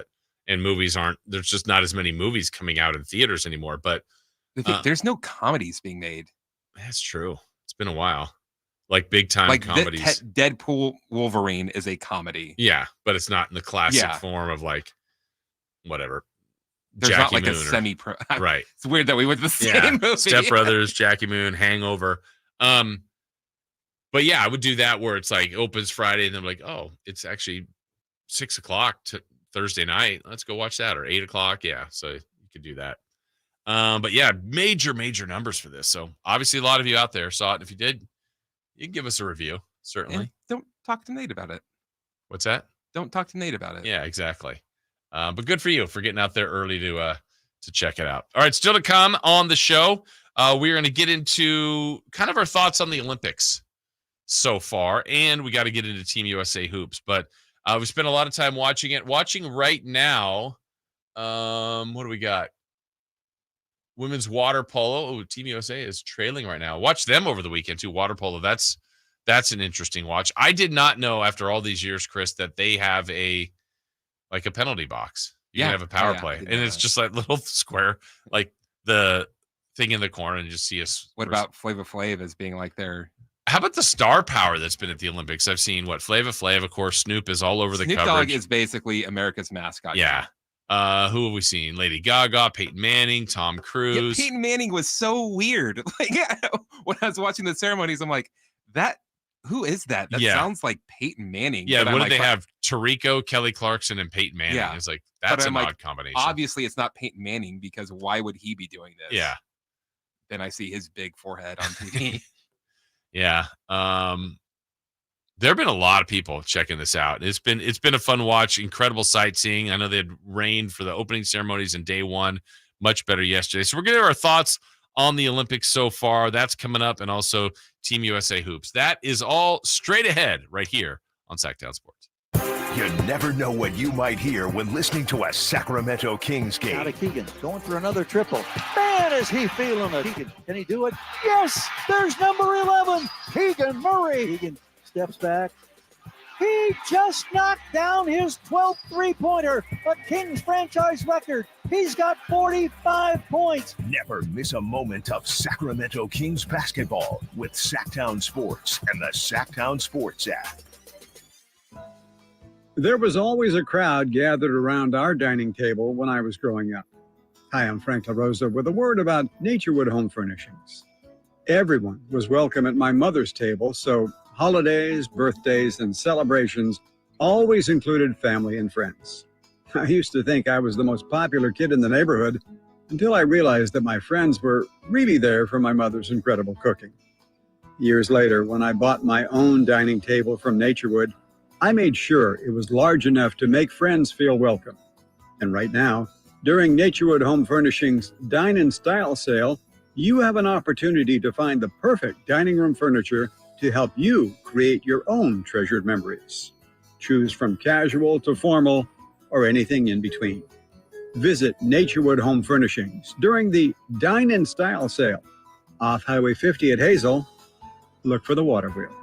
And movies there's just not as many movies coming out in theaters anymore. But there's no comedies being made. That's true. It's been a while. Like big time comedies. Deadpool Wolverine is a comedy. Yeah, but it's not in the classic form of like whatever. There's Jackie not like Moon a semi-pro. Right. It's weird that we went to the same movie. Step Brothers, Jackie Moon, Hangover. But yeah, I would do that where it's like opens Friday, and then I'm like, oh, it's actually 6 o'clock to Thursday night. Let's go watch that, or 8 o'clock. Yeah, so you could do that. But yeah, major numbers for this. So obviously a lot of you out there saw it. If you did, you can give us a review, certainly. And don't talk to Nate about it. What's that? Don't talk to Nate about it. Yeah, exactly. But good for you for getting out there early to check it out. All right, still to come on the show, we're going to get into kind of our thoughts on the Olympics so far, and we got to get into Team USA hoops. But we spent a lot of time watching it. Watching right now, what do we got? Women's water polo. Oh, Team USA is trailing right now. Watch them over the weekend too. Water polo. That's an interesting watch. I did not know after all these years, Chris, that they have a penalty box. You can have a power play, and it's just like little square, like the thing in the corner, and just see us. What about Flava Flav as being like their How about the star power that's been at the Olympics? I've seen Flava Flav, of course. Snoop is all over the Snoop coverage. Dogg is basically America's mascot. Yeah. Who have we seen? Lady Gaga, Peyton Manning, Tom Cruise. Yeah, Peyton Manning was so weird. Like when I was watching the ceremonies, I'm like, who is that? That sounds like Peyton Manning. Yeah, but what did they have? Tarico, Kelly Clarkson, and Peyton Manning. Yeah. It's like, that's an odd combination. Obviously, it's not Peyton Manning because why would he be doing this? Yeah. Then I see his big forehead on TV. Yeah. There have been a lot of people checking this out. It's been a fun watch, incredible sightseeing. I know they had rained for the opening ceremonies and day one, much better yesterday. So we're going to have our thoughts on the Olympics so far. That's coming up, and also Team USA Hoops. That is all straight ahead right here on Sacktown Sports. You never know what you might hear when listening to a Sacramento Kings game. Out of Keegan, going for another triple. Man, is he feeling it. Keegan, can he do it? Yes, there's number 11, Keegan Murray. Keegan steps back. He just knocked down his 12th three-pointer, a Kings franchise record. He's got 45 points. Never miss a moment of Sacramento Kings basketball with Sacktown Sports and the Sacktown Sports app. There was always a crowd gathered around our dining table when I was growing up. Hi, I'm Frank LaRosa with a word about Naturewood Home Furnishings. Everyone was welcome at my mother's table, so holidays, birthdays, and celebrations always included family and friends. I used to think I was the most popular kid in the neighborhood until I realized that my friends were really there for my mother's incredible cooking. Years later, when I bought my own dining table from Naturewood, I made sure it was large enough to make friends feel welcome. And right now, during Naturewood Home Furnishings' Dine in Style sale, you have an opportunity to find the perfect dining room furniture to help you create your own treasured memories. Choose from casual to formal or anything in between. Visit Naturewood Home Furnishings during the Dine in Style sale off Highway 50 at Hazel. Look for the water wheel.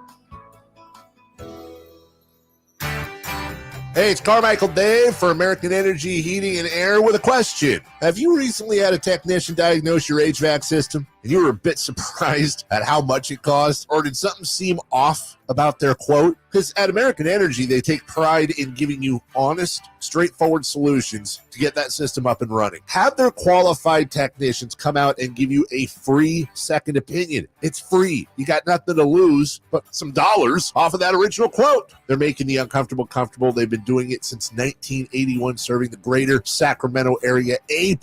Hey, it's Carmichael Dave for American Energy Heating and Air with a question. Have you recently had a technician diagnose your HVAC system and you were a bit surprised at how much it cost? Or did something seem off about their quote? Because at American Energy, they take pride in giving you honest, straightforward solutions to get that system up and running. Have their qualified technicians come out and give you a free second opinion. It's free. You got nothing to lose but some dollars off of that original quote. They're making the uncomfortable comfortable. They've been doing it since 1981, serving the greater Sacramento area. A+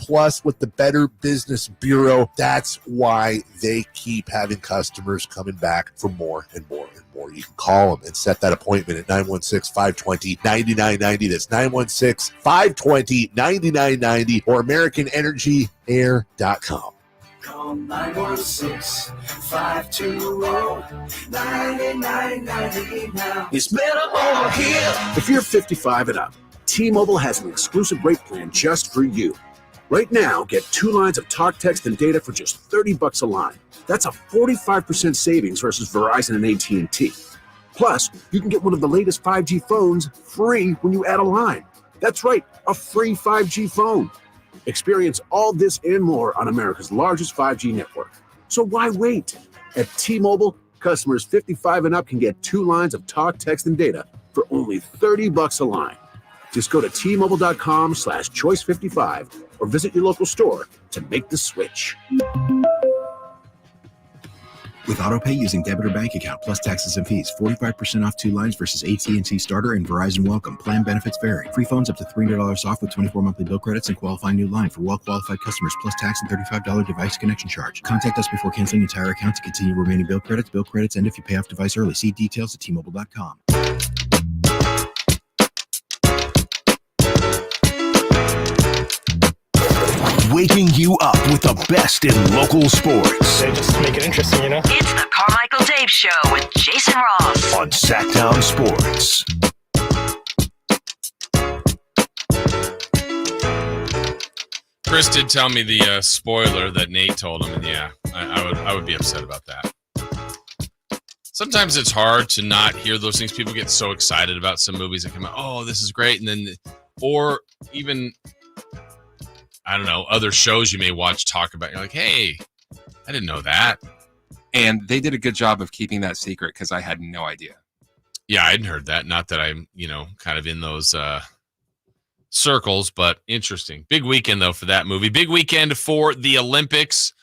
with the Better Business Bureau. That's why they keep having customers coming back for more and more and more. You can call them and set that appointment at 916-520-9990. That's 916-520-9990 or AmericanEnergyAir.com. Call 916-520-9990 now. It's better over here. If you're 55 and up, T-Mobile has an exclusive rate plan just for you. Right now, get 2 lines of talk, text, and data for just $30 a line. That's a 45% savings versus Verizon and AT&T. Plus, you can get one of the latest 5G phones free when you add a line. That's right, a free 5G phone. Experience all this and more on America's largest 5G network. So why wait? At T-Mobile, customers 55 and up can get 2 lines of talk, text, and data for only $30 a line. Just go to T-Mobile.com/choice55 or visit your local store to make the switch. With AutoPay using debit or bank account plus taxes and fees, 45% off 2 lines versus AT&T Starter and Verizon Welcome. Plan benefits vary. Free phones up to $300 off with 24 monthly bill credits and qualifying new line for well-qualified customers plus tax and $35 device connection charge. Contact us before canceling entire account to continue remaining bill credits, and if you pay off device early. See details at T-Mobile.com. Waking you up with the best in local sports. They just make it interesting, you know? It's the Carmichael Dave Show with Jason Ross on Sacktown Sports. Chris did tell me the spoiler that Nate told him, and yeah, I would be upset about that. Sometimes it's hard to not hear those things. People get so excited about some movies that come out, oh, this is great, and then, or even, I don't know, other shows you may watch talk about. You're like, hey, I didn't know that. And they did a good job of keeping that secret because I had no idea. Yeah, I hadn't heard that. Not that I'm, kind of in those circles, but interesting. Big weekend, though, for that movie. Big weekend for the Olympics.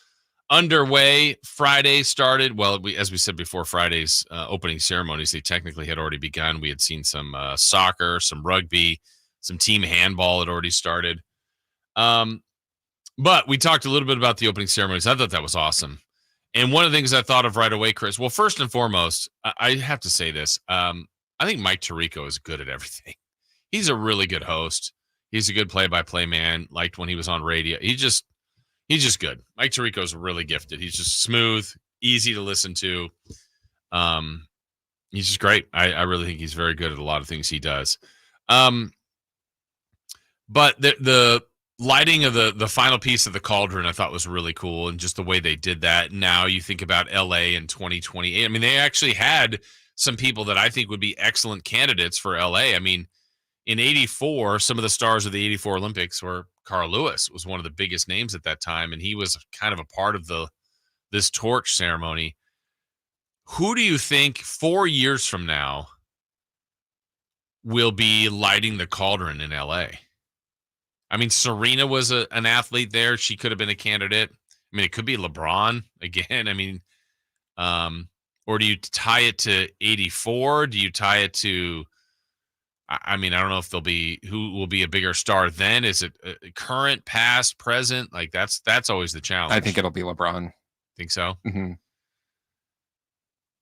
Underway. Friday started. Well, as we said before, Friday's opening ceremonies, they technically had already begun. We had seen some soccer, some rugby, some team handball had already started. But we talked a little bit about the opening ceremonies. I thought that was awesome. And one of the things I thought of right away, Chris, well, first and foremost, I have to say this. I think Mike Tirico is good at everything. He's a really good host. He's a good play-by-play man. Liked when he was on radio. He's just good. Mike Tirico is really gifted. He's just smooth, easy to listen to. He's just great. I really think he's very good at a lot of things he does. But the lighting of the final piece of the cauldron I thought was really cool, and just the way they did that. Now you think about LA in 2028. I mean, they actually had some people that I think would be excellent candidates for LA. I mean, in 84, some of the stars of the 84 Olympics were Carl Lewis was one of the biggest names at that time, and he was kind of a part of this torch ceremony. Who do you think 4 years from now will be lighting the cauldron in LA? I mean, Serena was an athlete there. She could have been a candidate. I mean, it could be LeBron again. I mean, or do you tie it to 84? Do you tie it to, I mean, I don't know if who will be a bigger star then. Is it current, past, present? Like that's always the challenge. I think it'll be LeBron. Think so? Mm-hmm.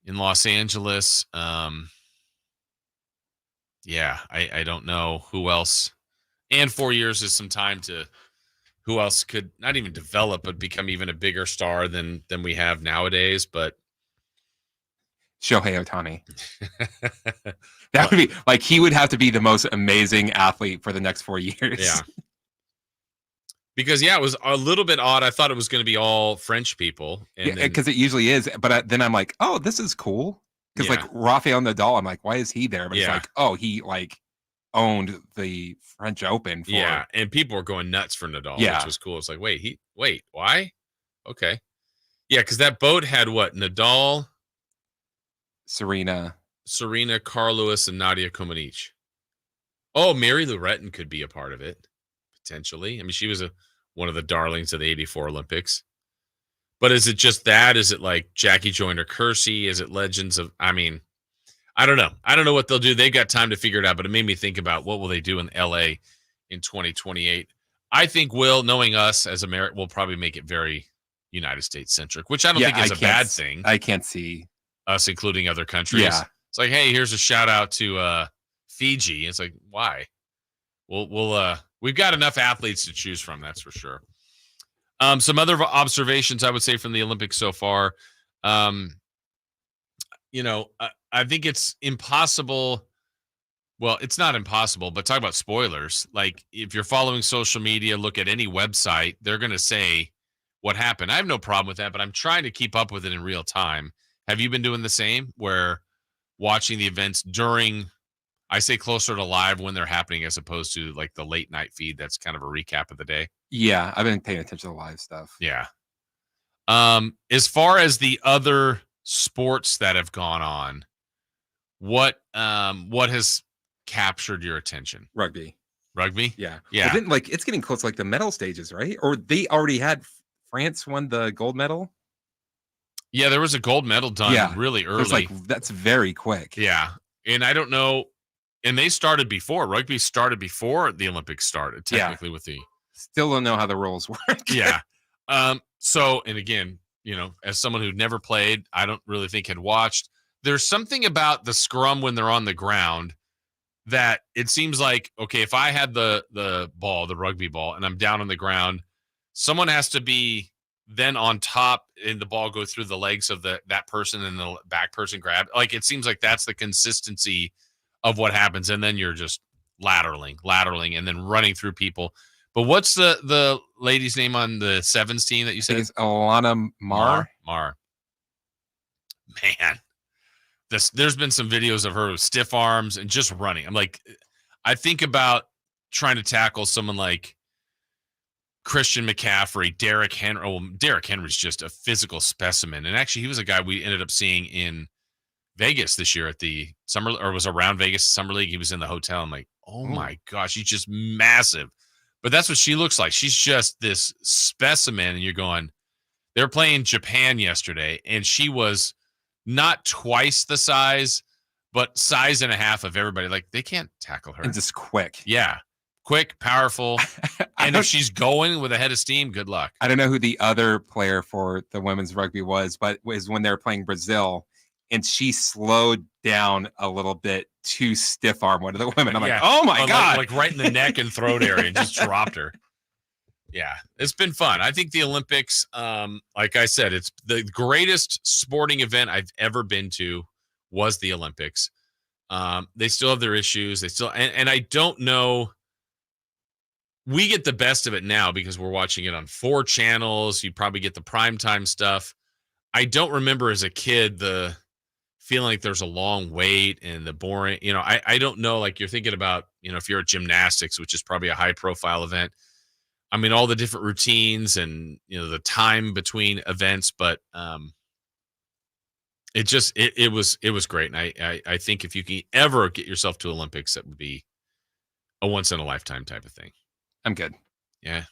In Los Angeles. Yeah, I don't know who else. And 4 years is some time to who else could not even develop, but become even a bigger star than we have nowadays. But Shohei Ohtani. That would be like, he would have to be the most amazing athlete for the next 4 years. Yeah. Because, it was a little bit odd. I thought it was going to be all French people. Because it usually is. But then I'm like, oh, this is cool. Because like Rafael Nadal, I'm like, why is he there? But it's like, oh, he like owned the French Open. And people were going nuts for Nadal, which was cool. It's like, wait, why? Okay. Yeah, because that boat had what? Nadal, Serena, Carl Lewis, and Nadia Comaneci. Oh, Mary Lou Retton could be a part of it, potentially. I mean, she was one of the darlings of the 84 Olympics. But is it just that? Is it like Jackie Joyner-Kersee? Is it legends of, I mean, I don't know. I don't know what they'll do. They've got time to figure it out, but it made me think about what will they do in LA in 2028. I think knowing us as America, will probably make it very United States centric, which I don't think is a bad thing. I can't see us including other countries. Yeah. It's like, hey, here's a shout out to Fiji. It's like, why? We've got enough athletes to choose from, that's for sure. Some other observations I would say from the Olympics so far. I think it's impossible. Well, it's not impossible, but talk about spoilers. Like, if you're following social media, look at any website, they're going to say what happened. I have no problem with that, but I'm trying to keep up with it in real time. Have you been doing the same, where watching the events during, I say closer to live when they're happening, as opposed to like the late night feed that's kind of a recap of the day? Yeah, I've been paying attention to the live stuff. Yeah. As far as the other sports that have gone on, what has captured your attention? Rugby. Yeah. But then, like, it's getting close to like the medal stages, right? Or they already had France won the gold medal. Yeah, there was a gold medal done really early. It's like, that's very quick. Yeah. And I don't know. And they started before. Rugby started before the Olympics started, technically, with the. Still don't know how the rules work. Yeah. So, and again, as someone who'd never played, I don't really think had watched. There's something about the scrum when they're on the ground that it seems like, okay, if I had the ball, the rugby ball, and I'm down on the ground, someone has to be then on top and the ball go through the legs of that person and the back person grab. Like, it seems like that's the consistency of what happens. And then you're just lateraling and then running through people. But what's the lady's name on the sevens team that you said? It's Alana Mar. Man, there's been some videos of her with stiff arms and just running. I'm like, I think about trying to tackle someone like Christian McCaffrey, Derrick Henry. Oh, Derrick Henry's just a physical specimen. And actually, he was a guy we ended up seeing in Vegas this year at the summer, or was around Vegas Summer League. He was in the hotel. I'm like, oh my gosh, he's just massive. But that's what she looks like. She's just this specimen. And you're going, they're playing Japan yesterday, and she was not twice the size, but size and a half of everybody. Like, they can't tackle her. And just quick. Yeah. Quick, powerful. And if she's going with a head of steam, good luck. I don't know who the other player for the women's rugby was, but it was when they were playing Brazil, and she slowed down a little bit to stiff arm one of the women. I'm like, oh my God. Like right in the neck and throat area, and just dropped her. Yeah, it's been fun. I think the Olympics, like I said, it's the greatest sporting event I've ever been to was the Olympics. They still have their issues. They still, and I don't know. We get the best of it now because we're watching it on 4 channels. You probably get the primetime stuff. I don't remember as a kid the feeling like there's a long wait and the boring, I don't know. Like, you're thinking about, if you're at gymnastics, which is probably a high profile event. I mean, all the different routines and, the time between events, but it was great. And I think if you can ever get yourself to Olympics, that would be a once in a lifetime type of thing. I'm good. Yeah.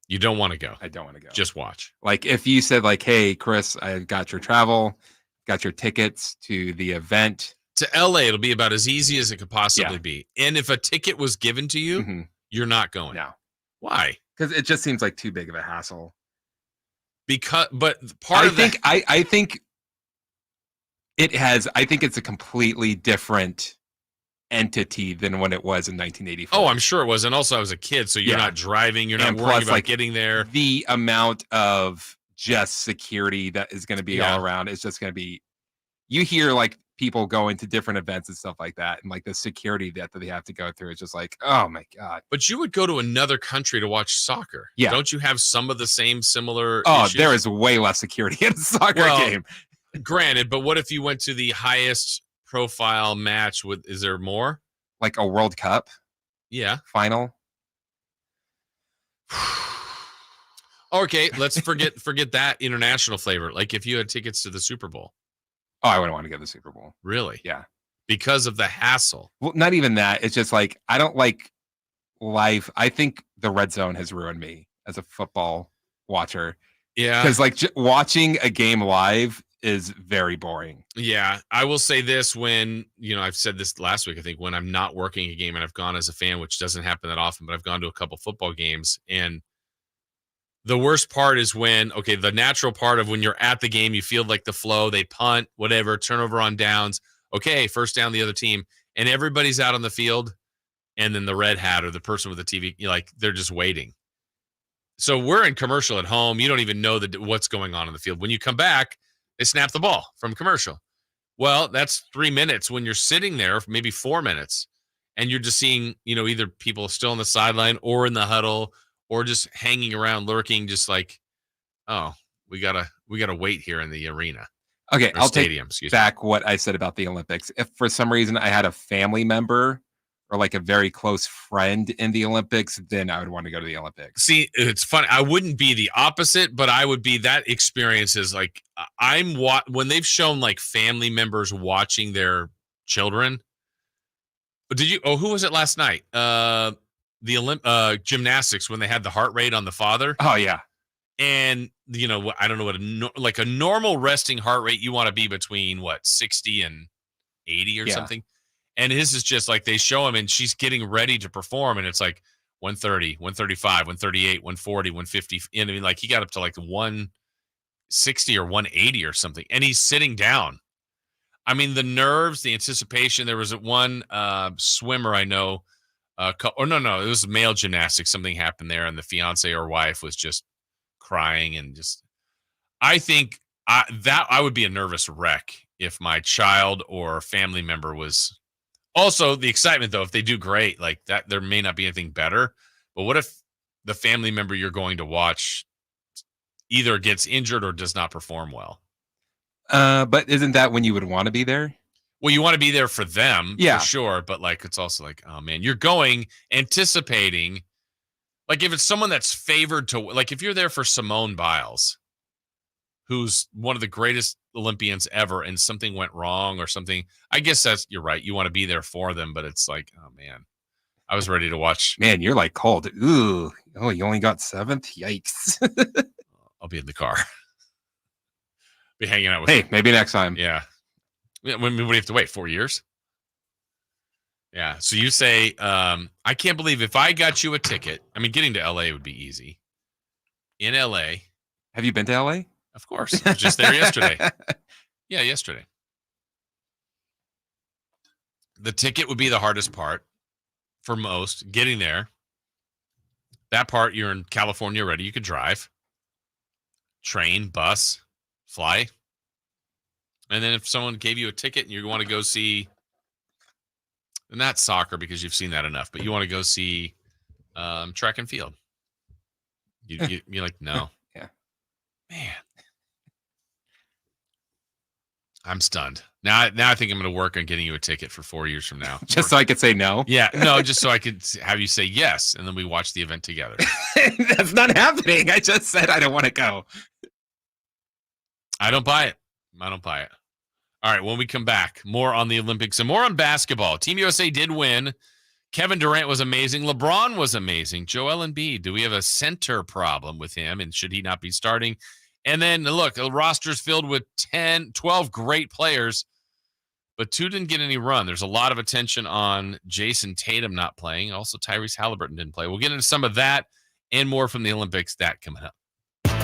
You don't want to go. I don't want to go. Just watch. Like, if you said like, hey, Chris, I got your travel, got your tickets to the event. To LA, it'll be about as easy as it could possibly be. And if a ticket was given to you, you're not going. No. Why? Because it just seems like too big of a hassle. But I think it's a completely different entity than when it was in 1984. Oh, I'm sure it was. And also, I was a kid, so you're not driving. You're not worrying about getting there. The amount of just security that is going to be all around is just going to be. You hear like people going to different events and stuff like that, and like the security that they have to go through is just like, oh my God. But you would go to another country to watch soccer. Yeah. Don't you have some of the similar issues? There is way less security in a soccer game. Granted, but what if you went to the highest profile match is there more? Like a World Cup? Yeah. Final? Okay, let's forget that international flavor. Like if you had tickets to the Super Bowl. Oh, I wouldn't want to go to the Super Bowl. Really? Yeah. Because of the hassle. Well, not even that. It's just like, I don't like live. I think the red zone has ruined me as a football watcher. Yeah. Because like watching a game live is very boring. Yeah. I will say this when, I've said this last week, I think, when I'm not working a game and I've gone as a fan, which doesn't happen that often, but I've gone to a couple football games, and the worst part is when, the natural part of when you're at the game, you feel like the flow, they punt, whatever, turnover on downs. Okay, first down the other team, and everybody's out on the field, and then the red hat or the person with the TV, they're just waiting. So we're in commercial at home. You don't even know what's going on in the field. When you come back, they snap the ball from commercial. Well, that's 3 minutes when you're sitting there, maybe 4 minutes, and you're just seeing, either people still on the sideline or in the huddle, or just hanging around, lurking, just like, oh, we gotta wait here in the arena. Okay, I'll stadium, take back what I said about the Olympics. If for some reason I had a family member or like a very close friend in the Olympics, then I would want to go to the Olympics. See, it's funny. I wouldn't be the opposite, but I would be. That experience is like when they've shown like family members watching their children. Did you? Oh, who was it last night? The gymnastics, when they had the heart rate on the father. Oh yeah. And I don't know what a normal resting heart rate, you want to be between 60 and 80 or something. And his is just like, they show him and she's getting ready to perform, and it's like 130, 135, 138, 140, 150. And I mean, like he got up to like 160 or 180 or something, and he's sitting down. I mean, the nerves, the anticipation. There was one swimmer I know. It was male gymnastics. Something happened there, and the fiance or wife was just crying, and just, I think that I would be a nervous wreck if my child or family member was. Also, the excitement though, if they do great, like that, there may not be anything better. But what if the family member you're going to watch either gets injured or does not perform well? But isn't that when you would want to be there? Well, you want to be there for them, for sure. But like, it's also like, oh man, you're going anticipating Like if it's someone that's favored to, like if you're there for Simone Biles, who's one of the greatest Olympians ever, and something went wrong or something, I guess you're right. You want to be there for them, but it's like, oh man, I was ready to watch. Man, you're like cold. Ooh, oh, you only got 7th? Yikes. I'll be in the car. Be hanging out with Hey, maybe next time. Yeah. When do you have to wait? 4 years? Yeah. So you say, I can't believe if I got you a ticket, I mean, getting to LA would be easy. In LA. Have you been to LA? Of course. I was just there yesterday. Yeah, yesterday. The ticket would be the hardest part for most. Getting there. That part, you're in California already. You could drive. Train, bus, fly. And then if someone gave you a ticket and you want to go see, not soccer because you've seen that enough, but you want to go see track and field. You're like, no. Yeah. Man. I'm stunned. Now I think I'm going to work on getting you a ticket for 4 years from now. Just so I could say no? Yeah. No, just so I could have you say yes, and then we watch the event together. That's not happening. I just said I don't want to go. I don't buy it. All right, when we come back, more on the Olympics and more on basketball. Team USA did win. Kevin Durant was amazing. LeBron was amazing. Joel Embiid, do we have a center problem with him, and should he not be starting? And then, look, the roster's filled with 12 great players, but 2 didn't get any run. There's a lot of attention on Jason Tatum not playing. Also, Tyrese Halliburton didn't play. We'll get into some of that and more from the Olympics. That coming up.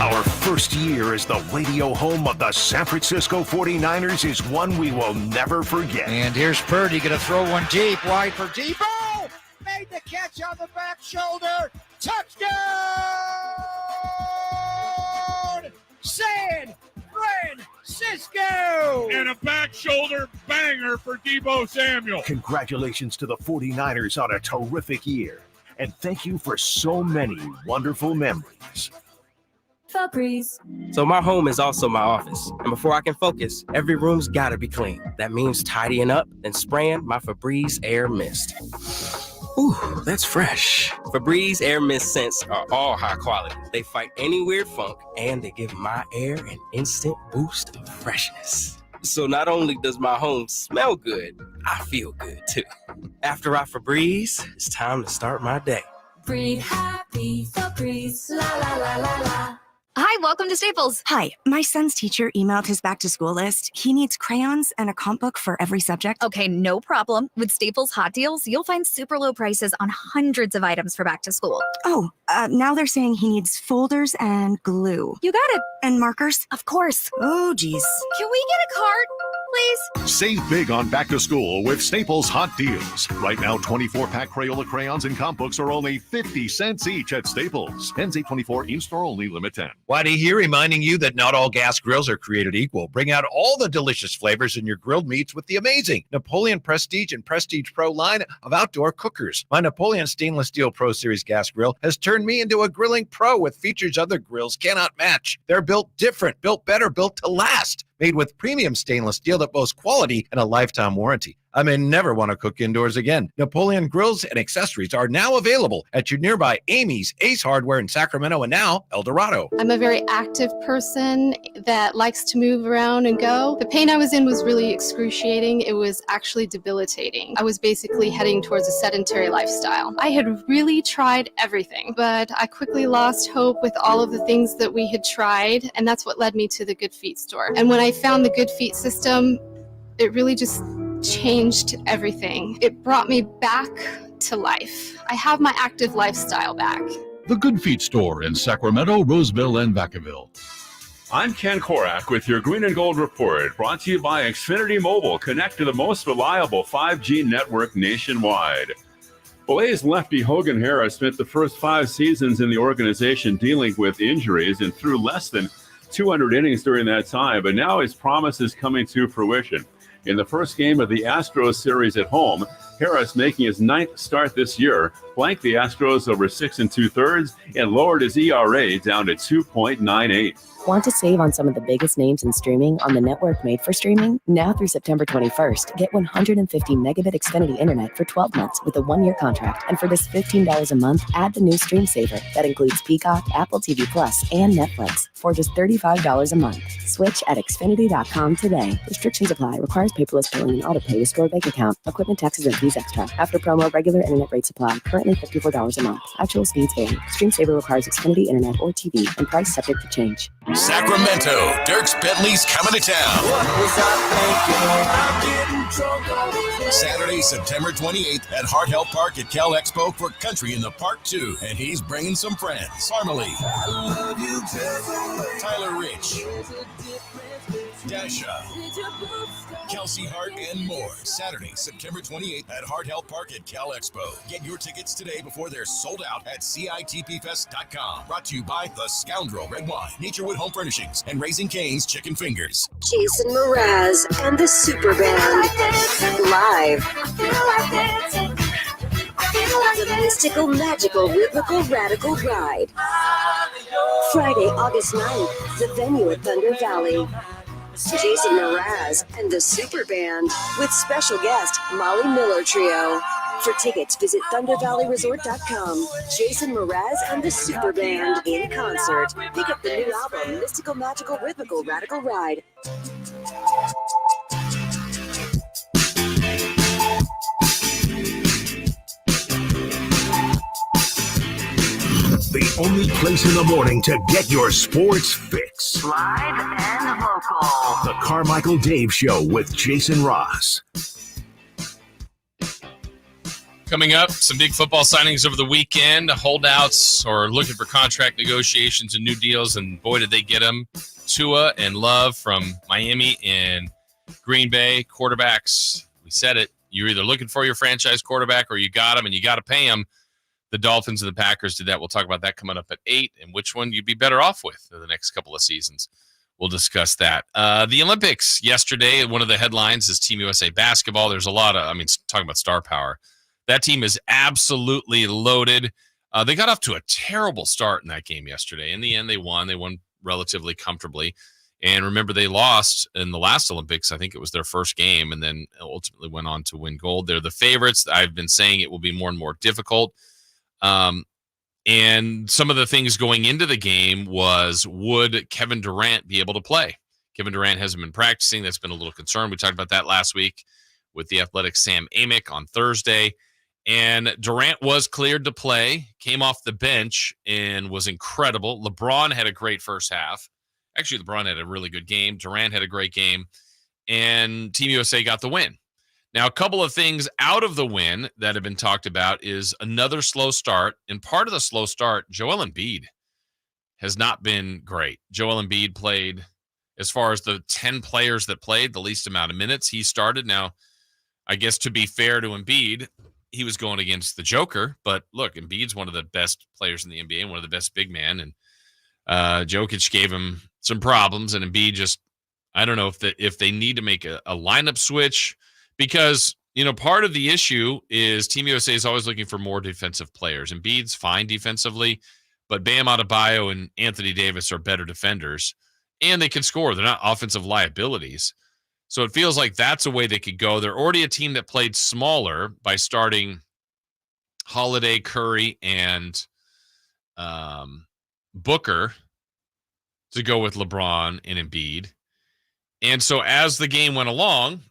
Our first year as the radio home of the San Francisco 49ers is one we will never forget. And here's Purdy going to throw one deep, wide for Debo. Made the catch on the back shoulder. Touchdown! San Francisco! And a back shoulder banger for Debo Samuel. Congratulations to the 49ers on a terrific year. And thank you for so many wonderful memories. Febreze. So my home is also my office. And before I can focus, every room's gotta be clean. That means tidying up and spraying my Febreze Air Mist. Ooh, that's fresh. Febreze Air Mist scents are all high quality. They fight any weird funk, and they give my air an instant boost of freshness. So not only does my home smell good, I feel good too. After I Febreze, it's time to start my day. Breathe happy, Febreze, la la la la la. Hi, welcome to Staples. Hi, my son's teacher emailed his back to school list. He needs crayons and a comp book for every subject. Okay, no problem. With Staples Hot Deals, you'll find super low prices on hundreds of items for back to school. Oh, now they're saying he needs folders and glue. You got it. And markers? Of course. Oh, geez. Can we get a cart, please? Save big on back to school with Staples Hot Deals. Right now, 24-pack Crayola crayons and comp books are only 50 cents each at Staples. Ends 8/24, in-store only, limit 10. Whitey here reminding you that not all gas grills are created equal. Bring out all the delicious flavors in your grilled meats with the amazing Napoleon Prestige and Prestige Pro line of outdoor cookers. My Napoleon Stainless Steel Pro Series gas grill has turned me into a grilling pro with features other grills cannot match. They're built different, built better, built to last. Made with premium stainless steel that boasts quality and a lifetime warranty. I may never want to cook indoors again. Napoleon grills and accessories are now available at your nearby Amy's, Ace Hardware in Sacramento, and now El Dorado. I'm a very active person that likes to move around and go. The pain I was in was really excruciating. It was actually debilitating. I was basically heading towards a sedentary lifestyle. I had really tried everything, but I quickly lost hope with all of the things that we had tried, and that's what led me to the Good Feet store. And when I found the Good Feet system, it really just changed everything. It brought me back to life. I have my active lifestyle back. The Good Feet store in Sacramento, Roseville, and Vacaville. I'm Ken Korak with your Green and Gold Report, brought to you by Xfinity Mobile. Connect to the most reliable 5G network nationwide. Well, A's lefty Hogan Harris spent the first 5 seasons in the organization dealing with injuries and threw less than 200 innings during that time, but now his promise is coming to fruition. In the first game of the Astros series at home, Harris, making his 9th start this year, blanked the Astros over 6 2/3 and lowered his ERA down to 2.98. Want to save on some of the biggest names in streaming on the network made for streaming? Now through September 21st, get 150 megabit Xfinity internet for 12 months with a 1-year contract. And for just $15 a month, add the new Stream Saver that includes Peacock, Apple TV Plus, and Netflix for just $35 a month. Switch at Xfinity.com today. Restrictions apply. Requires paperless billing and auto pay to store bank account. Equipment, taxes, and fees extra. After promo, regular internet rates apply. Currently $54 a month. Actual speeds vary. Stream Saver requires Xfinity internet or TV and price subject to change. Sacramento, Dierks Bentley's coming to town. Saturday, September 28th at Hart Health Park at Cal Expo for Country in the Park 2. And he's bringing some friends. Farmally, Tyler Rich, Dasha, Kelsey Hart, and more. Saturday, September 28th at Hart Health Park at Cal Expo. Get your tickets today before they're sold out at CITPFest.com. Brought to you by The Scoundrel Red Wine, Naturewood Home Furnishings, and Raising Cane's Chicken Fingers. Jason Mraz and the Super Band. Live. The mystical, magical, rhythmical, radical ride. Friday, August 9th, the venue at Thunder Valley. Jason Mraz and the Super Band with special guest Molly Miller Trio. For tickets, visit ThunderValleyResort.com. Jason Mraz and the Super Band in concert. Pick up the new album, Mystical, Magical, Rhythmical, Radical Ride. The only place in the morning to get your sports fix. Live and local. The Carmichael Dave Show with Jason Ross. Coming up, some big football signings over the weekend. Holdouts or looking for contract negotiations and new deals, and boy, did they get them. Tua and Love from Miami and Green Bay. Quarterbacks, we said it. You're either looking for your franchise quarterback or you got him and you got to pay him. The Dolphins and the Packers did that. We'll talk about that coming up at 8 and which one you'd be better off with in the next couple of seasons. We'll discuss that. The Olympics yesterday, one of the headlines is Team USA basketball. There's a lot of, talking about star power. That team is absolutely loaded. They got off to a terrible start in that game yesterday. In the end, they won. They won relatively comfortably. And remember, they lost in the last Olympics. I think it was their first game, and then ultimately went on to win gold. They're the favorites. I've been saying it will be more and more difficult. And some of the things going into the game was, would Kevin Durant be able to play? Kevin Durant hasn't been practicing. That's been a little concern. We talked about that last week with the Athletics' Sam Amick on Thursday. And Durant was cleared to play, came off the bench, and was incredible. LeBron had a great first half. Actually, LeBron had a really good game. Durant had a great game. And Team USA got the win. Now, a couple of things out of the win that have been talked about is another slow start. And part of the slow start, Joel Embiid has not been great. Joel Embiid played, as far as the 10 players that played, the least amount of minutes. He started. Now, I guess to be fair to Embiid, he was going against the Joker. But look, Embiid's one of the best players in the NBA and one of the best big men. And Jokic gave him some problems. And Embiid just, I don't know if they need to make a lineup switch. Because, part of the issue is Team USA is always looking for more defensive players. Embiid's fine defensively, but Bam Adebayo and Anthony Davis are better defenders, and they can score. They're not offensive liabilities. So it feels like that's a way they could go. They're already a team that played smaller by starting Holiday, Curry, and Booker to go with LeBron and Embiid. And so as the game went along,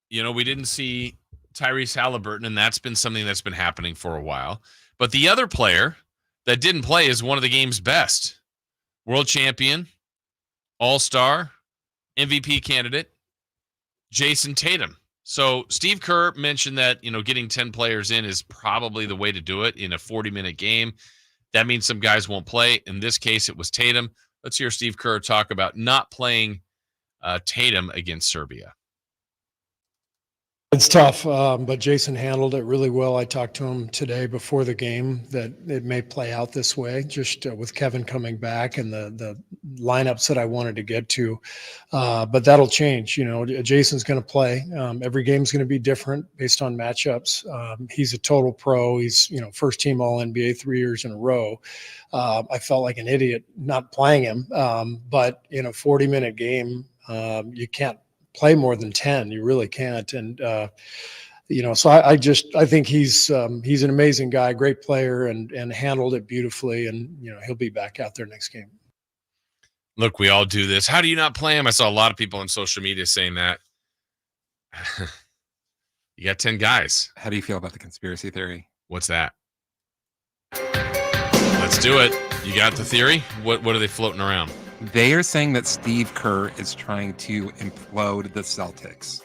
we didn't see Tyrese Halliburton, and that's been something that's been happening for a while. But the other player that didn't play is one of the game's best. World champion, all-star, MVP candidate, Jason Tatum. So Steve Kerr mentioned that, getting 10 players in is probably the way to do it in a 40-minute game. That means some guys won't play. In this case, it was Tatum. Let's hear Steve Kerr talk about not playing Tatum against Serbia. It's tough, but Jason handled it really well. I talked to him today before the game that it may play out this way, just with Kevin coming back and the lineups that I wanted to get to. But that'll change. Jason's going to play. Every game's going to be different based on matchups. He's a total pro. He's, first team All NBA 3 years in a row. I felt like an idiot not playing him. But in a 40-minute game, you can't play more than 10. You really can't. And, so I think he's an amazing guy, great player, and handled it beautifully. And, he'll be back out there next game. Look, we all do this. How do you not play him? I saw a lot of people on social media saying that. You got 10 guys. How do you feel about the conspiracy theory? What's that? Let's do it. You got the theory? What are they floating around? They are saying that Steve Kerr is trying to implode the Celtics.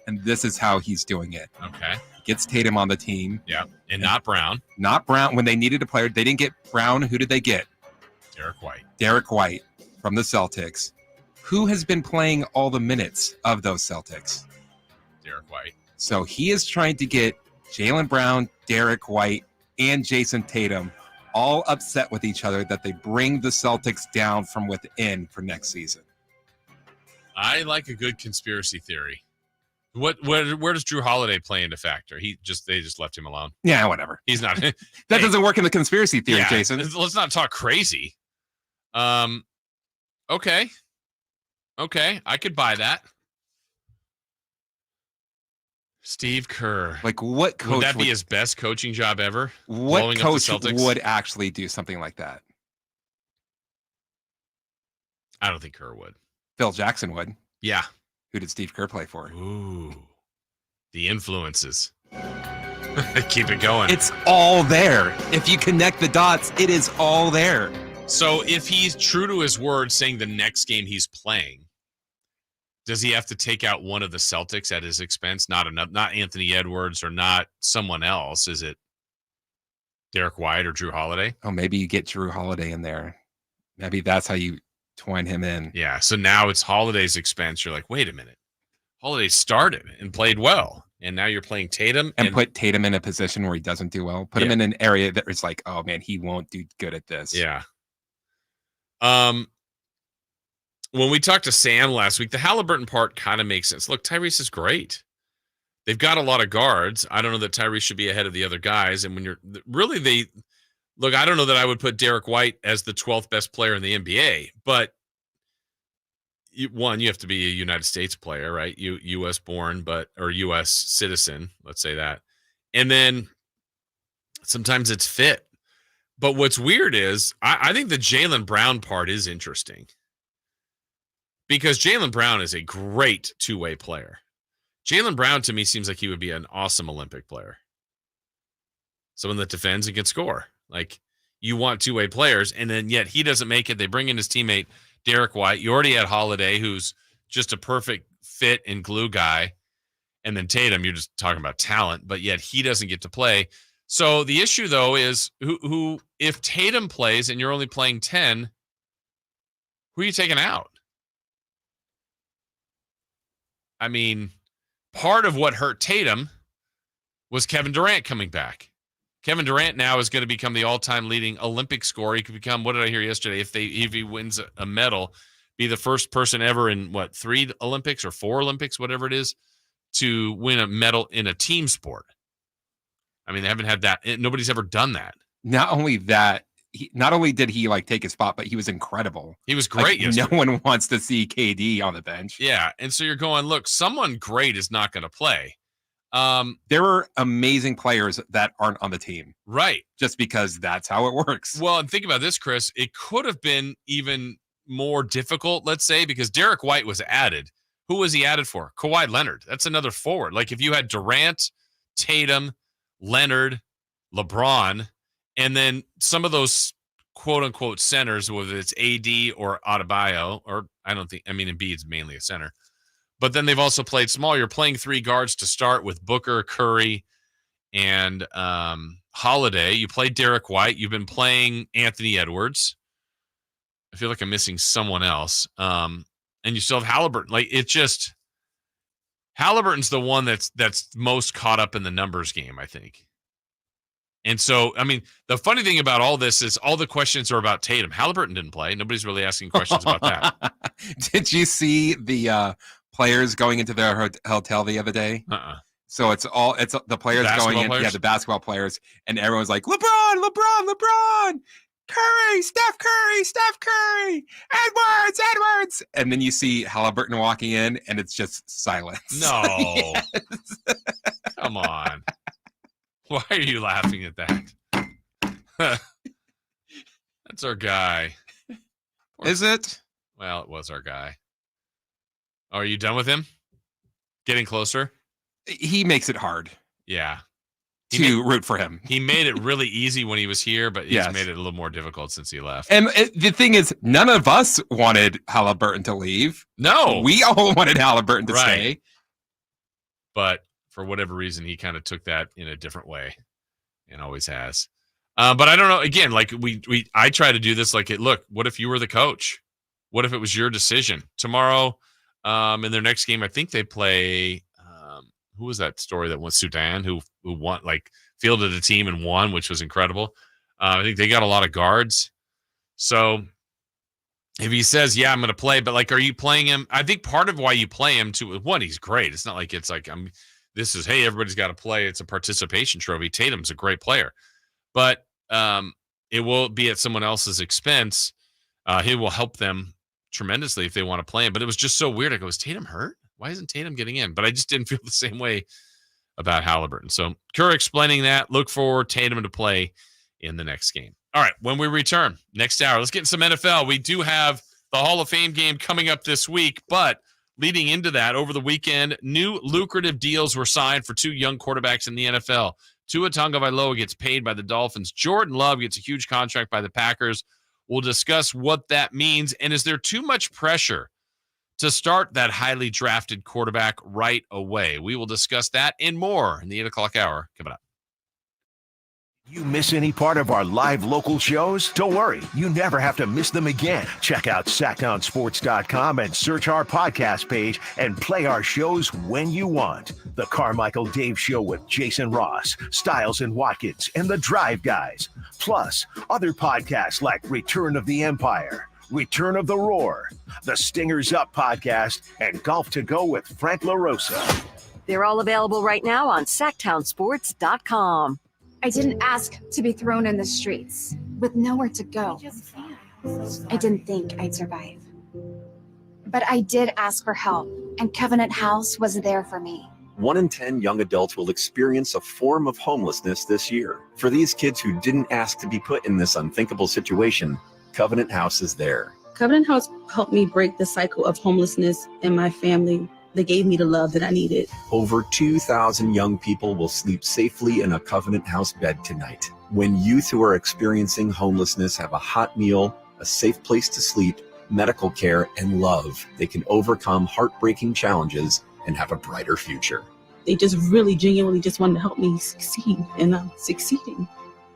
And this is how he's doing it. Okay. Gets Tatum on the team. Yeah. And not Brown. Not Brown. When they needed a player, they didn't get Brown. Who did they get? Derek White from the Celtics. Who has been playing all the minutes of those Celtics? Derek White. So he is trying to get Jaylen Brown, Derek White, and Jason Tatum all upset with each other that they bring the Celtics down from within for next season. I like a good conspiracy theory. Where does Drew Holiday play into factor? They just left him alone. Yeah, whatever. He's not. That doesn't work in the conspiracy theory, Jason. Let's not talk crazy. Okay, I could buy that. Steve Kerr. Like, what coach would that be his best coaching job ever? What coach would actually do something like that? I don't think Kerr would. Phil Jackson would. Yeah. Who did Steve Kerr play for? Ooh, the influences. Keep it going. It's all there. If you connect the dots, it is all there. So if he's true to his word, saying the next game he's playing, does he have to take out one of the Celtics at his expense? Not Anthony Edwards or not someone else. Is it Derek White or Drew Holiday? Oh, maybe you get Drew Holiday in there. Maybe that's how you twine him in. Yeah. So now it's Holiday's expense. You're like, wait a minute. Holiday started and played well. And now you're playing Tatum. And put Tatum in a position where he doesn't do well. Put him in an area that is like, oh, man, he won't do good at this. Yeah. When we talked to Sam last week, the Halliburton part kind of makes sense. Look, Tyrese is great. They've got a lot of guards. I don't know that Tyrese should be ahead of the other guys. And when you're really, I don't know that I would put Derek White as the 12th best player in the NBA, but you have to be a United States player, right? U.S. born, or U.S. citizen, let's say that. And then sometimes it's fit. But what's weird is I think the Jaylen Brown part is interesting because Jaylen Brown is a great two-way player. Jaylen Brown to me seems like he would be an awesome Olympic player. Someone that defends and can score. Like, you want two-way players, and then yet he doesn't make it. They bring in his teammate, Derek White. You already had Holiday, who's just a perfect fit and glue guy. And then Tatum, you're just talking about talent, but yet he doesn't get to play. So the issue, though, is who if Tatum plays and you're only playing 10, who are you taking out? I mean, part of what hurt Tatum was Kevin Durant coming back. Kevin Durant now is going to become the all-time leading Olympic scorer. He could become, what did I hear yesterday? If he wins a medal, be the first person ever in 3 Olympics or 4 Olympics, whatever it is, to win a medal in a team sport. I mean, they haven't had that. Nobody's ever done that. Not only that, not only did he take his spot, but he was incredible. He was great. No one wants to see KD on the bench. Yeah. And so you're going, look, someone great is not going to play. There are amazing players that aren't on the team. Right. Just because that's how it works. Well, and think about this, Chris. It could have been even more difficult, let's say, because Derek White was added. Who was he added for? Kawhi Leonard. That's another forward. Like if you had Durant, Tatum, Leonard, LeBron, and then some of those quote-unquote centers, whether it's AD or Adebayo, or Embiid's mainly a center. But then they've also played small. You're playing 3 guards to start with Booker, Curry, and Holiday. You played Derek White. You've been playing Anthony Edwards. I feel like I'm missing someone else. And you still have Halliburton. Like, it's just Halliburton's the one that's most caught up in the numbers game, I think. And so, I mean, the funny thing about all this is all the questions are about Tatum. Halliburton didn't play. Nobody's really asking questions about that. Did you see the players going into their hotel the other day? So it's the players going in. Yeah, the basketball players. And everyone's like, LeBron, Curry, Steph Curry, Edwards. And then you see Halliburton walking in, and it's just silence. No. Yes. Come on. Why are you laughing at that? That's our guy. Is it? Well, it was our guy. Oh, are you done with him? Getting closer? He makes it hard. Yeah. To root for him. He made it really easy when he was here, but he's made it a little more difficult since he left. And the thing is, none of us wanted Halliburton to leave. No. We all wanted Halliburton to stay. But for whatever reason, he kind of took that in a different way and always has. But I don't know. Again, like I try to do this like, look, what if you were the coach? What if it was your decision? Tomorrow, in their next game, I think they play who was that story that went Sudan, who won, like fielded a team and won, which was incredible. I think they got a lot of guards. So if he says, yeah, I'm going to play, but like, are you playing him? I think part of why you play him too, one, he's great. It's not like it's like, hey, everybody's got to play. It's a participation trophy. Tatum's a great player, but it will be at someone else's expense. He will help them tremendously if they want to play him. But it was just so weird. I go, is Tatum hurt? Why isn't Tatum getting in? But I just didn't feel the same way about Halliburton. So Kerr explaining that. Look for Tatum to play in the next game. All right, when we return next hour, let's get in some NFL. We do have the Hall of Fame game coming up this week, but leading into that, over the weekend, new lucrative deals were signed for two young quarterbacks in the NFL. Tua Tagovailoa gets paid by the Dolphins. Jordan Love gets a huge contract by the Packers. We'll discuss what that means, and is there too much pressure to start that highly drafted quarterback right away? We will discuss that and more in the 8 o'clock hour coming up. You miss any part of our live local shows? Don't worry, you never have to miss them again. Check out sacktownsports.com and search our podcast page and play our shows when you want. The Carmichael Dave Show with Jason Ross, Stiles and Watkins, and the Drive Guys. Plus, other podcasts like Return of the Empire, Return of the Roar, the Stingers Up podcast, and Golf to Go with Frank LaRosa. They're all available right now on sacktownsports.com. I didn't ask to be thrown in the streets with nowhere to go. I didn't think I'd survive. But I did ask for help, and Covenant House was there for me. 1 in 10 young adults will experience a form of homelessness this year. For these kids who didn't ask to be put in this unthinkable situation, Covenant House is there. Covenant House helped me break the cycle of homelessness in my family. They gave me the love that I needed. Over 2,000 young people will sleep safely in a Covenant House bed tonight. When youth who are experiencing homelessness have a hot meal, a safe place to sleep, medical care, and love, they can overcome heartbreaking challenges and have a brighter future. They just really genuinely just wanted to help me succeed, and I'm succeeding.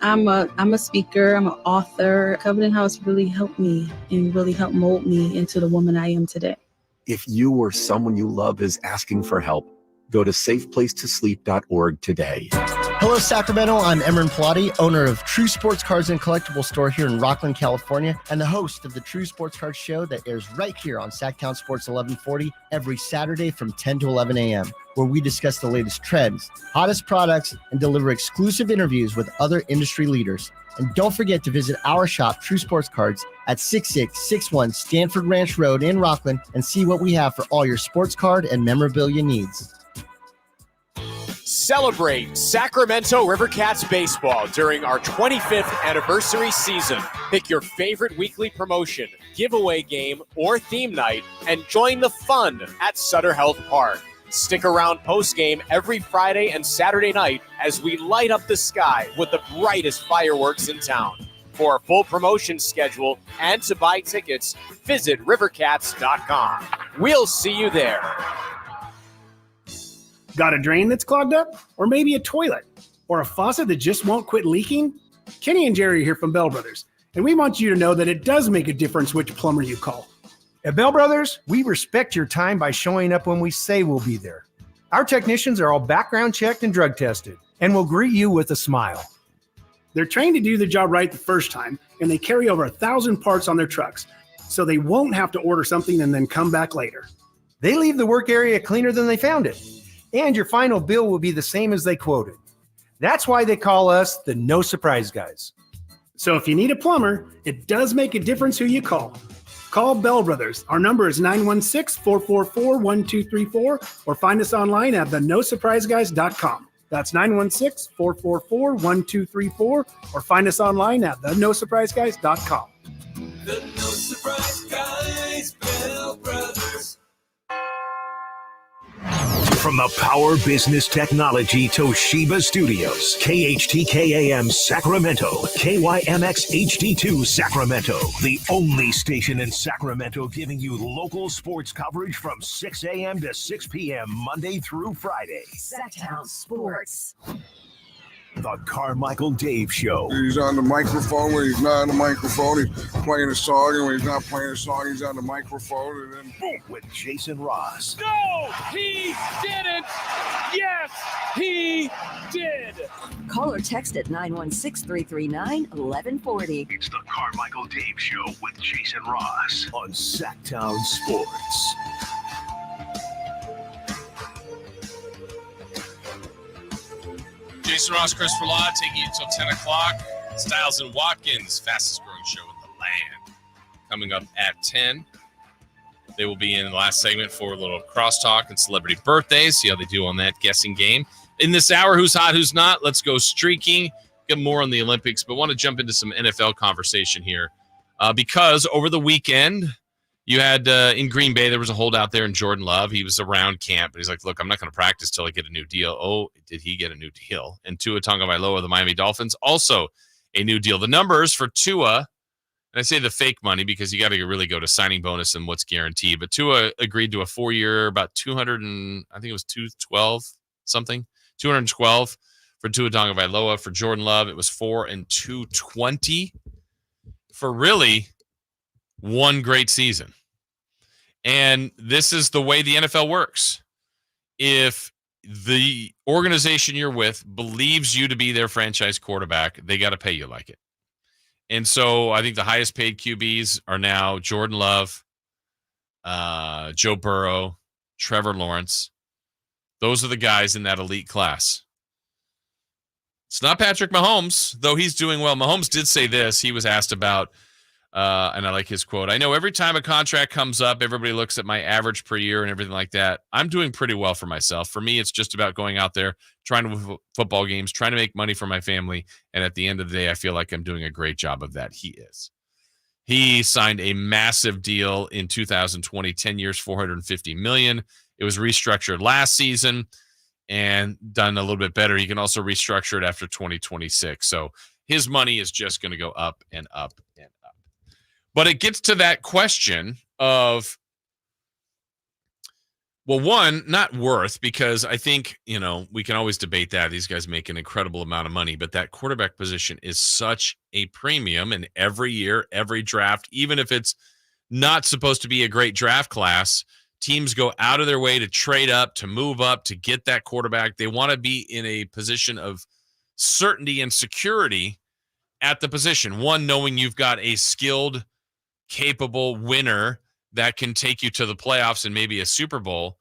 I'm a speaker, I'm an author. Covenant House really helped me and really helped mold me into the woman I am today. If you or someone you love is asking for help, go to safeplacetosleep.org today. Hello, Sacramento. I'm Emran Pilati, owner of True Sports Cards and Collectible Store here in Rockland, California, and the host of the True Sports Cards Show that airs right here on Sacktown Sports 1140 every Saturday from 10 to 11 a.m., where we discuss the latest trends, hottest products, and deliver exclusive interviews with other industry leaders. And don't forget to visit our shop, True Sports Cards, at 6661 Stanford Ranch Road in Rockland and see what we have for all your sports card and memorabilia needs. Celebrate Sacramento Rivercats baseball during our 25th anniversary season. Pick your favorite weekly promotion, giveaway game, or theme night, and join the fun at Sutter Health Park. Stick around post-game every Friday and Saturday night as we light up the sky with the brightest fireworks in town. For a full promotion schedule and to buy tickets, visit rivercats.com. We'll see you there. Got a drain that's clogged up? Or maybe a toilet? Or a faucet that just won't quit leaking? Kenny and Jerry are here from Bell Brothers, and we want you to know that it does make a difference which plumber you call. At Bell Brothers, we respect your time by showing up when we say we'll be there. Our technicians are all background checked and drug tested, and will greet you with a smile. They're trained to do the job right the first time, and they carry over 1,000 parts on their trucks, so they won't have to order something and then come back later. They leave the work area cleaner than they found it, and your final bill will be the same as they quoted. That's why they call us the No Surprise Guys. So if you need a plumber, it does make a difference who you call. Call Bell Brothers. Our number is 916-444-1234, or find us online at thenosurpriseguys.com. That's 916-444-1234, or find us online at thenosurpriseguys.com. The No Surprise Guys, Bell Brothers. From the Power Business Technology Toshiba Studios, KHTK-AM Sacramento, KYMX HD2 Sacramento, the only station in Sacramento giving you local sports coverage from 6 a.m. to 6 p.m. Monday through Friday. Sacktown Sports. The Carmichael Dave Show. He's on the microphone when he's not on the microphone. He's playing a song, and when he's not playing a song, he's on the microphone. And then boom, with Jason Ross. No, he didn't. Yes, he did. Call or text at 916-339-1140. It's the Carmichael Dave Show with Jason Ross on Sacktown Sports. Jason Ross, Christopher Law, taking you until 10 o'clock. Styles and Watkins, fastest growing show in the land. Coming up at 10. They will be in the last segment for a little crosstalk and celebrity birthdays. See how they do on that guessing game. In this hour, who's hot, who's not? Let's go streaking. Get more on the Olympics, but want to jump into some NFL conversation here. Because over the weekend, you had in Green Bay, there was a holdout there in Jordan Love. He was around camp, but he's like, look, I'm not going to practice till I get a new deal. Oh, did he get a new deal? And Tua Tagovailoa, the Miami Dolphins, also a new deal. The numbers for Tua, and I say the fake money because you got to really go to signing bonus and what's guaranteed, but Tua agreed to a 4-year, about 200 and I think it was 212 something, 212 for Tua Tagovailoa. For Jordan Love, it was 4 and 220 for really one great season. And this is the way the NFL works. If the organization you're with believes you to be their franchise quarterback, they got to pay you like it. And so I think the highest paid QBs are now Jordan Love, Joe Burrow, Trevor Lawrence. Those are the guys in that elite class. It's not Patrick Mahomes, though he's doing well. Mahomes did say this. He was asked about, and I like his quote, I know every time a contract comes up, everybody looks at my average per year and everything like that. I'm doing pretty well for myself. For me, it's just about going out there, trying to win football games, trying to make money for my family. And at the end of the day, I feel like I'm doing a great job of that. He is. He signed a massive deal in 2020, 10 years, $450 million. It was restructured last season and done a little bit better. You can also restructure it after 2026. So his money is just going to go up and up and up. But it gets to that question of, well, one, not worth, because I think, we can always debate that. These guys make an incredible amount of money, but that quarterback position is such a premium, and every year, every draft, even if it's not supposed to be a great draft class, teams go out of their way to trade up, to move up, to get that quarterback. They want to be in a position of certainty and security at the position. One, knowing you've got a skilled, capable winner that can take you to the playoffs and maybe a Super Bowl,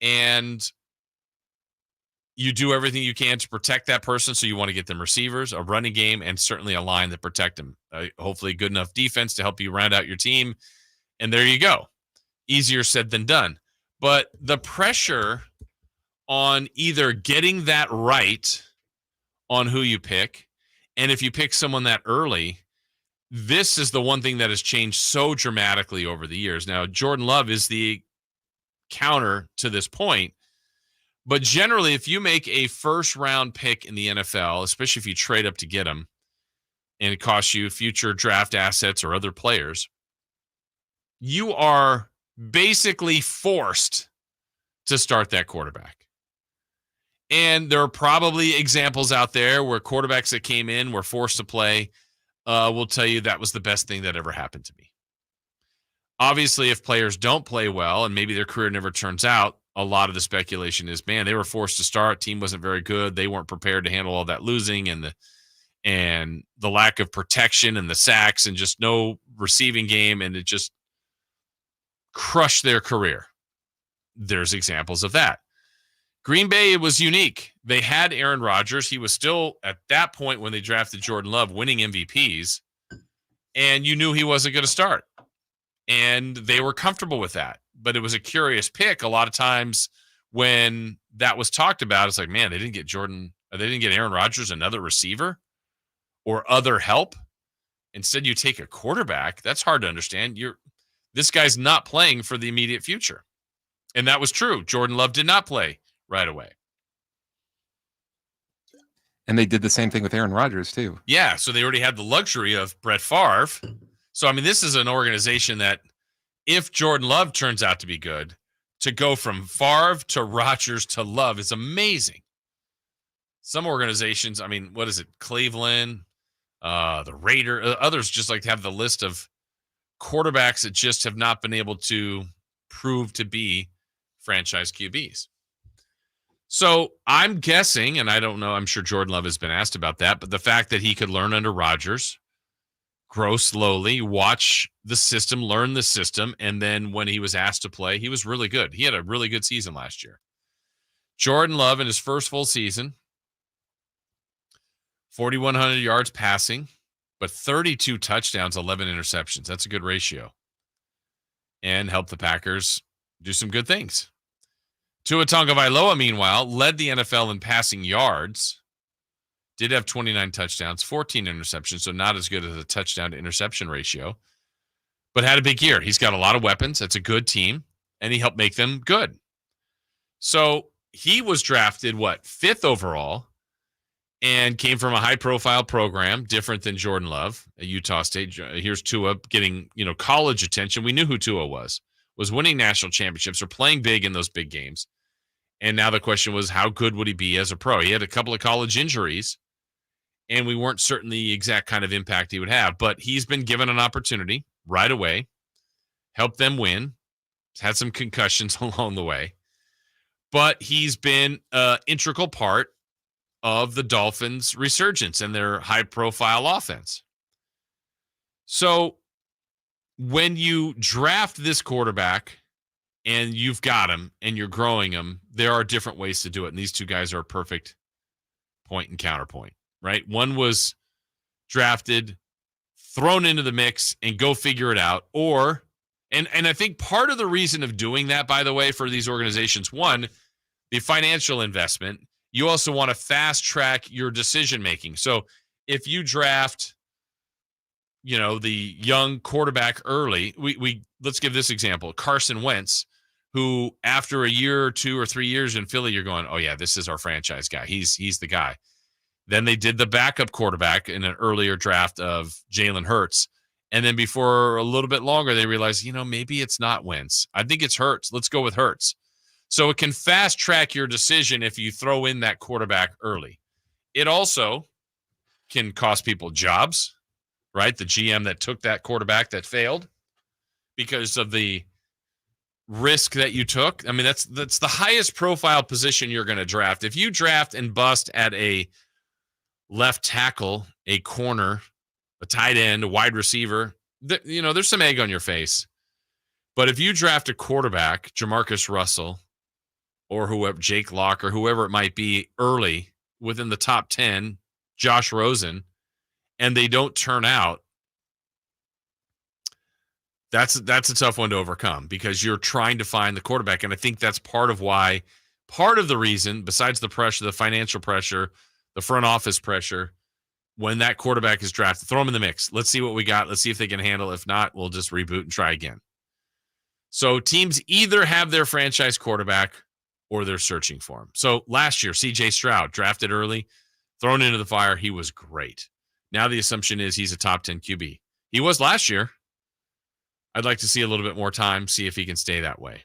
and you do everything you can to protect that person. So you want to get them receivers, a running game, and certainly a line that protect them. Hopefully good enough defense to help you round out your team. And there you go. Easier said than done. But the pressure on either getting that right on who you pick, and if you pick someone that early, this is the one thing that has changed so dramatically over the years. Now, Jordan Love is the counter to this point, but generally, if you make a first-round pick in the NFL, especially if you trade up to get him, and it costs you future draft assets or other players, you are basically forced to start that quarterback. And there are probably examples out there where quarterbacks that came in were forced to play. Will tell you that was the best thing that ever happened to me. Obviously, if players don't play well and maybe their career never turns out, a lot of the speculation is, man, they were forced to start. Team wasn't very good. They weren't prepared to handle all that losing and and the lack of protection and the sacks and just no receiving game, and it just crushed their career. There's examples of that. Green Bay, it was unique. They had Aaron Rodgers. He was still, at that point when they drafted Jordan Love, winning MVPs, and you knew he wasn't going to start. And they were comfortable with that. But it was a curious pick. A lot of times when that was talked about, it's like, man, they didn't get Aaron Rodgers, another receiver or other help. Instead, you take a quarterback. That's hard to understand. This guy's not playing for the immediate future. And that was true. Jordan Love did not play right away. And they did the same thing with Aaron Rodgers, too. Yeah, so they already had the luxury of Brett Favre. So, I mean, this is an organization that if Jordan Love turns out to be good, to go from Favre to Rodgers to Love is amazing. Some organizations, I mean, what is it? Cleveland, the Raiders, others just like to have the list of quarterbacks that just have not been able to prove to be franchise QBs. So I'm guessing, and I don't know, I'm sure Jordan Love has been asked about that, but the fact that he could learn under Rodgers, grow slowly, watch the system, learn the system, and then when he was asked to play, he was really good. He had a really good season last year. Jordan Love in his first full season, 4,100 yards passing, but 32 touchdowns, 11 interceptions. That's a good ratio. And helped the Packers do some good things. Tua Tagovailoa, meanwhile, led the NFL in passing yards. Did have 29 touchdowns, 14 interceptions, so not as good as a touchdown to interception ratio, but had a big year. He's got a lot of weapons. That's a good team, and he helped make them good. So he was drafted, 5th overall, and came from a high-profile program, different than Jordan Love at Utah State. Here's Tua getting, college attention. We knew who Tua was winning national championships or playing big in those big games. And now the question was, how good would he be as a pro? He had a couple of college injuries, and we weren't certain the exact kind of impact he would have. But he's been given an opportunity right away, helped them win. He's had some concussions along the way. But he's been an integral part of the Dolphins' resurgence and their high-profile offense. So when you draft this quarterback and you've got him and you're growing him, there are different ways to do it. And these two guys are a perfect point and counterpoint, right? One was drafted, thrown into the mix, and go figure it out. And I think part of the reason of doing that, by the way, for these organizations, one, the financial investment. You also want to fast track your decision making. So if you draft, the young quarterback early, we let's give this example, Carson Wentz, who after a year or 2 or 3 years in Philly, you're going, oh yeah, this is our franchise guy. He's the guy. Then they did the backup quarterback in an earlier draft of Jalen Hurts. And then before a little bit longer, they realized, maybe it's not Wentz. I think it's Hurts. Let's go with Hurts. So it can fast track your decision if you throw in that quarterback early. It also can cost people jobs, right? The GM that took that quarterback that failed because of the risk that you took. I mean, that's the highest profile position you're going to draft. If you draft and bust at a left tackle, a corner, a tight end, a wide receiver, there's some egg on your face. But if you draft a quarterback, Jamarcus Russell, or whoever, Jake Locke, or whoever it might be early within the top 10, Josh Rosen, and they don't turn out, that's a tough one to overcome because you're trying to find the quarterback. And I think that's part of the reason, besides the pressure, the financial pressure, the front office pressure, when that quarterback is drafted, throw them in the mix. Let's see what we got. Let's see if they can handle it. If not, we'll just reboot and try again. So teams either have their franchise quarterback or they're searching for him. So last year, C.J. Stroud, drafted early, thrown into the fire. He was great. Now the assumption is he's a top 10 QB. He was last year. I'd like to see a little bit more time, see if he can stay that way.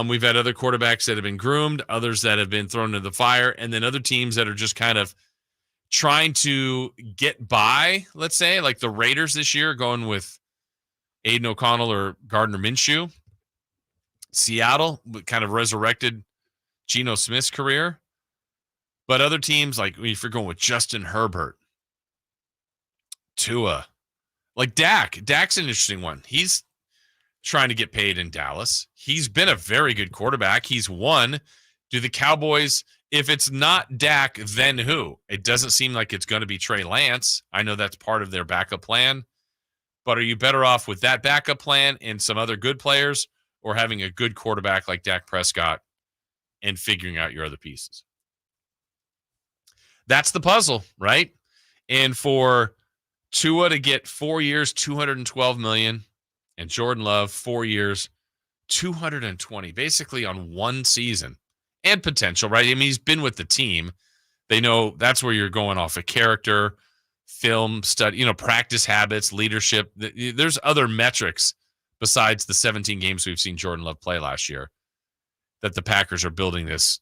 We've had other quarterbacks that have been groomed, others that have been thrown into the fire, and then other teams that are just kind of trying to get by, let's say, like the Raiders this year, going with Aiden O'Connell or Gardner Minshew. Seattle kind of resurrected Geno Smith's career. But other teams, like if you're going with Justin Herbert, Tua. Like Dak. Dak's an interesting one. He's trying to get paid in Dallas. He's been a very good quarterback. He's won. Do the Cowboys, if it's not Dak, then who? It doesn't seem like it's going to be Trey Lance. I know that's part of their backup plan. But are you better off with that backup plan and some other good players, or having a good quarterback like Dak Prescott and figuring out your other pieces? That's the puzzle, right? And for Tua to get 4 years, $212 million, and Jordan Love 4 years, $220, basically on one season, and potential, right? I mean, he's been with the team. They know that's where you're going off of character, film study, practice habits, leadership. There's other metrics besides the 17 games we've seen Jordan Love play last year that the Packers are building this,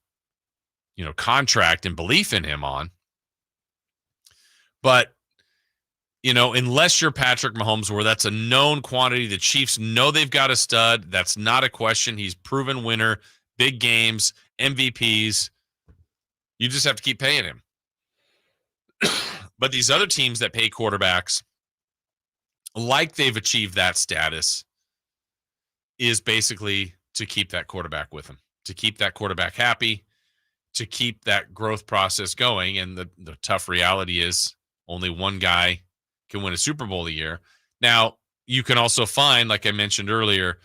contract and belief in him on. But, unless you're Patrick Mahomes, where that's a known quantity, the Chiefs know they've got a stud. That's not a question. He's proven winner, big games, MVPs. You just have to keep paying him. But these other teams that pay quarterbacks like they've achieved that status is basically to keep that quarterback with them, to keep that quarterback happy, to keep that growth process going. And the tough reality is only one guy can win a Super Bowl a year. Now, you can also find, like I mentioned earlier,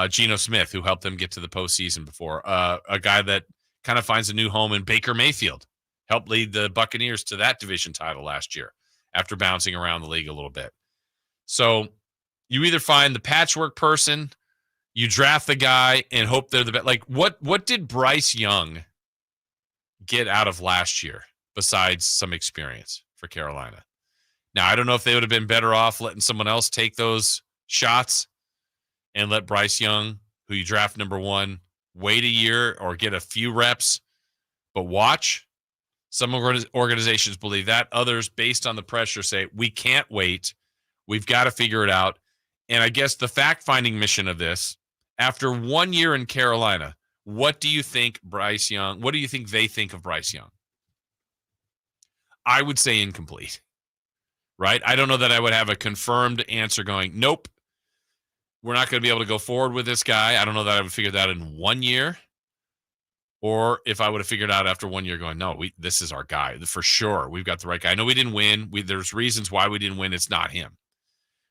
Geno Smith, who helped them get to the postseason before, a guy that kind of finds a new home in Baker Mayfield, helped lead the Buccaneers to that division title last year after bouncing around the league a little bit. So you either find the patchwork person, you draft the guy and hope they're the best. Like what did Bryce Young get out of last year besides some experience for Carolina? Now, I don't know if they would have been better off letting someone else take those shots and let Bryce Young, who you draft number one, wait a year or get a few reps, but watch. Some organizations believe that. Others, based on the pressure, say, we can't wait. We've got to figure it out. And I guess the fact-finding mission of this, after 1 year in Carolina, what do you think Bryce Young, what do you think they think of Bryce Young? I would say incomplete, right? I don't know that I would have a confirmed answer going, nope, we're not going to be able to go forward with this guy. I don't know that I would figure that in 1 year. Or if I would have figured out after 1 year going, no, this is our guy. For sure, we've got the right guy. I know we didn't win. There's reasons why we didn't win. It's not him.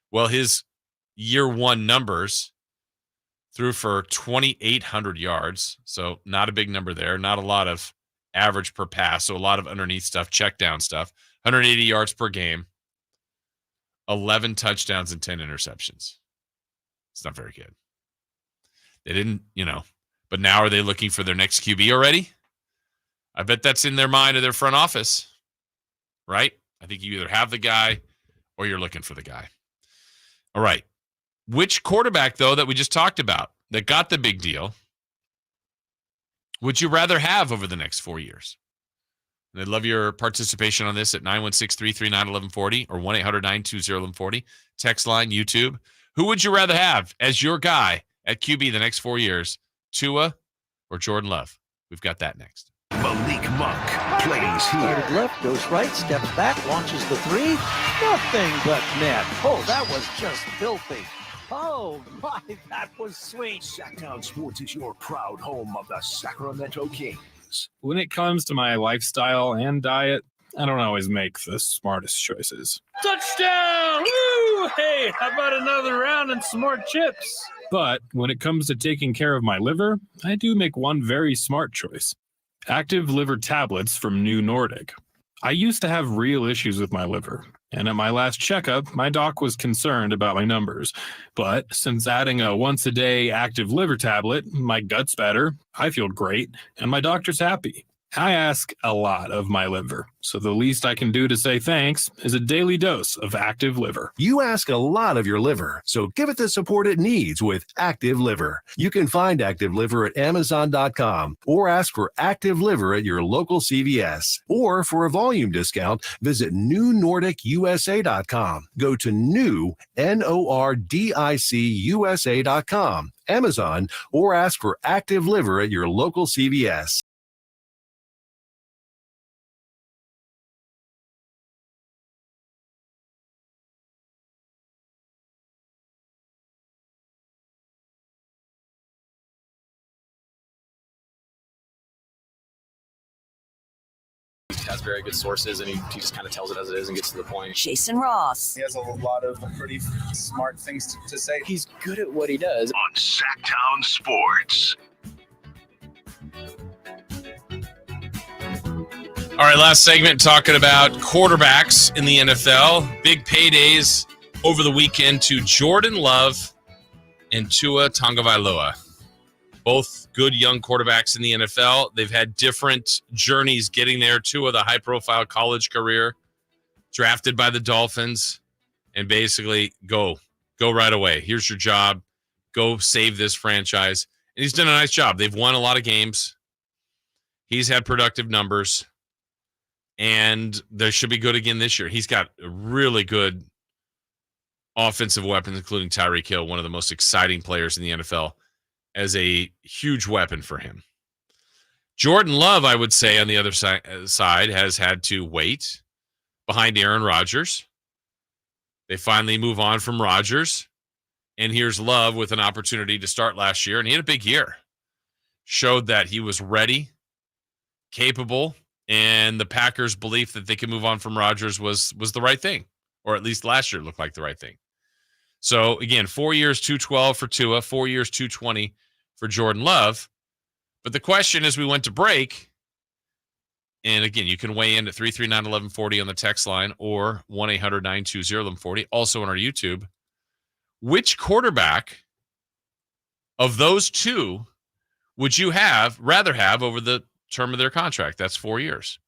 Well, his year one numbers threw for 2,800 yards. So not a big number there. Not a lot of average per pass. So a lot of underneath stuff, check down stuff. 180 yards per game. 11 touchdowns and 10 interceptions. It's not very good. They didn't, but now are they looking for their next QB already? I bet that's in their mind or their front office, right? I think you either have the guy or you're looking for the guy. All right. Which quarterback, though, that we just talked about that got the big deal would you rather have over the next 4 years? And I'd love your participation on this at 916-339-1140 or 1-800-920-1140. Text line, YouTube. Who would you rather have as your guy at QB the next 4 years? Tua or Jordan Love? We've got that next. Malik Monk plays here. Started left, goes right, steps back, launches the three. Nothing but net. Oh, that was just filthy. Oh, my, that was sweet. Sacktown Sports is your proud home of the Sacramento Kings. When it comes to my lifestyle and diet, I don't always make the smartest choices. Touchdown! Woo! Hey, how about another round and some more chips? But when it comes to taking care of my liver, I do make one very smart choice. Active liver tablets from New Nordic. I used to have real issues with my liver, and at my last checkup, my doc was concerned about my numbers. But since adding a once-a-day active liver tablet, my gut's better, I feel great, and my doctor's happy. I ask a lot of my liver, so the least I can do to say thanks is a daily dose of Active Liver. You ask a lot of your liver, so give it the support it needs with Active Liver. You can find Active Liver at Amazon.com or ask for Active Liver at your local CVS. Or for a volume discount, visit NewNordicUSA.com. Go to new, NORDICUSA.com, Amazon, or ask for Active Liver at your local CVS. has very good sources, and he just kind of tells it as it is and gets to the point. Jason Ross. He has a lot of pretty smart things to say. He's good at what he does. On Sacktown Sports. All right, last segment talking about quarterbacks in the NFL. Big paydays over the weekend to Jordan Love and Tua Tagovailoa. Both good young quarterbacks in the NFL. They've had different journeys getting there. Tua, the high-profile college career, drafted by the Dolphins, and basically go right away. Here's your job. Go save this franchise. And he's done a nice job. They've won a lot of games. He's had productive numbers. And they should be good again this year. He's got really good offensive weapons, including Tyreek Hill, one of the most exciting players in the NFL, as a huge weapon for him. Jordan Love, I would say, on the other side, has had to wait behind Aaron Rodgers. They finally move on from Rodgers. And here's Love with an opportunity to start last year, and he had a big year. Showed that he was ready, capable, and the Packers' belief that they could move on from Rodgers was the right thing, or at least last year looked like the right thing. So, again, 4 years, $212 for Tua, 4 years, $220 for Jordan Love. But the question as we went to break, and again, you can weigh in at 339-1140 on the text line or 1-800-920-1140, also on our YouTube. Which quarterback of those two would you rather have over the term of their contract? That's 4 years.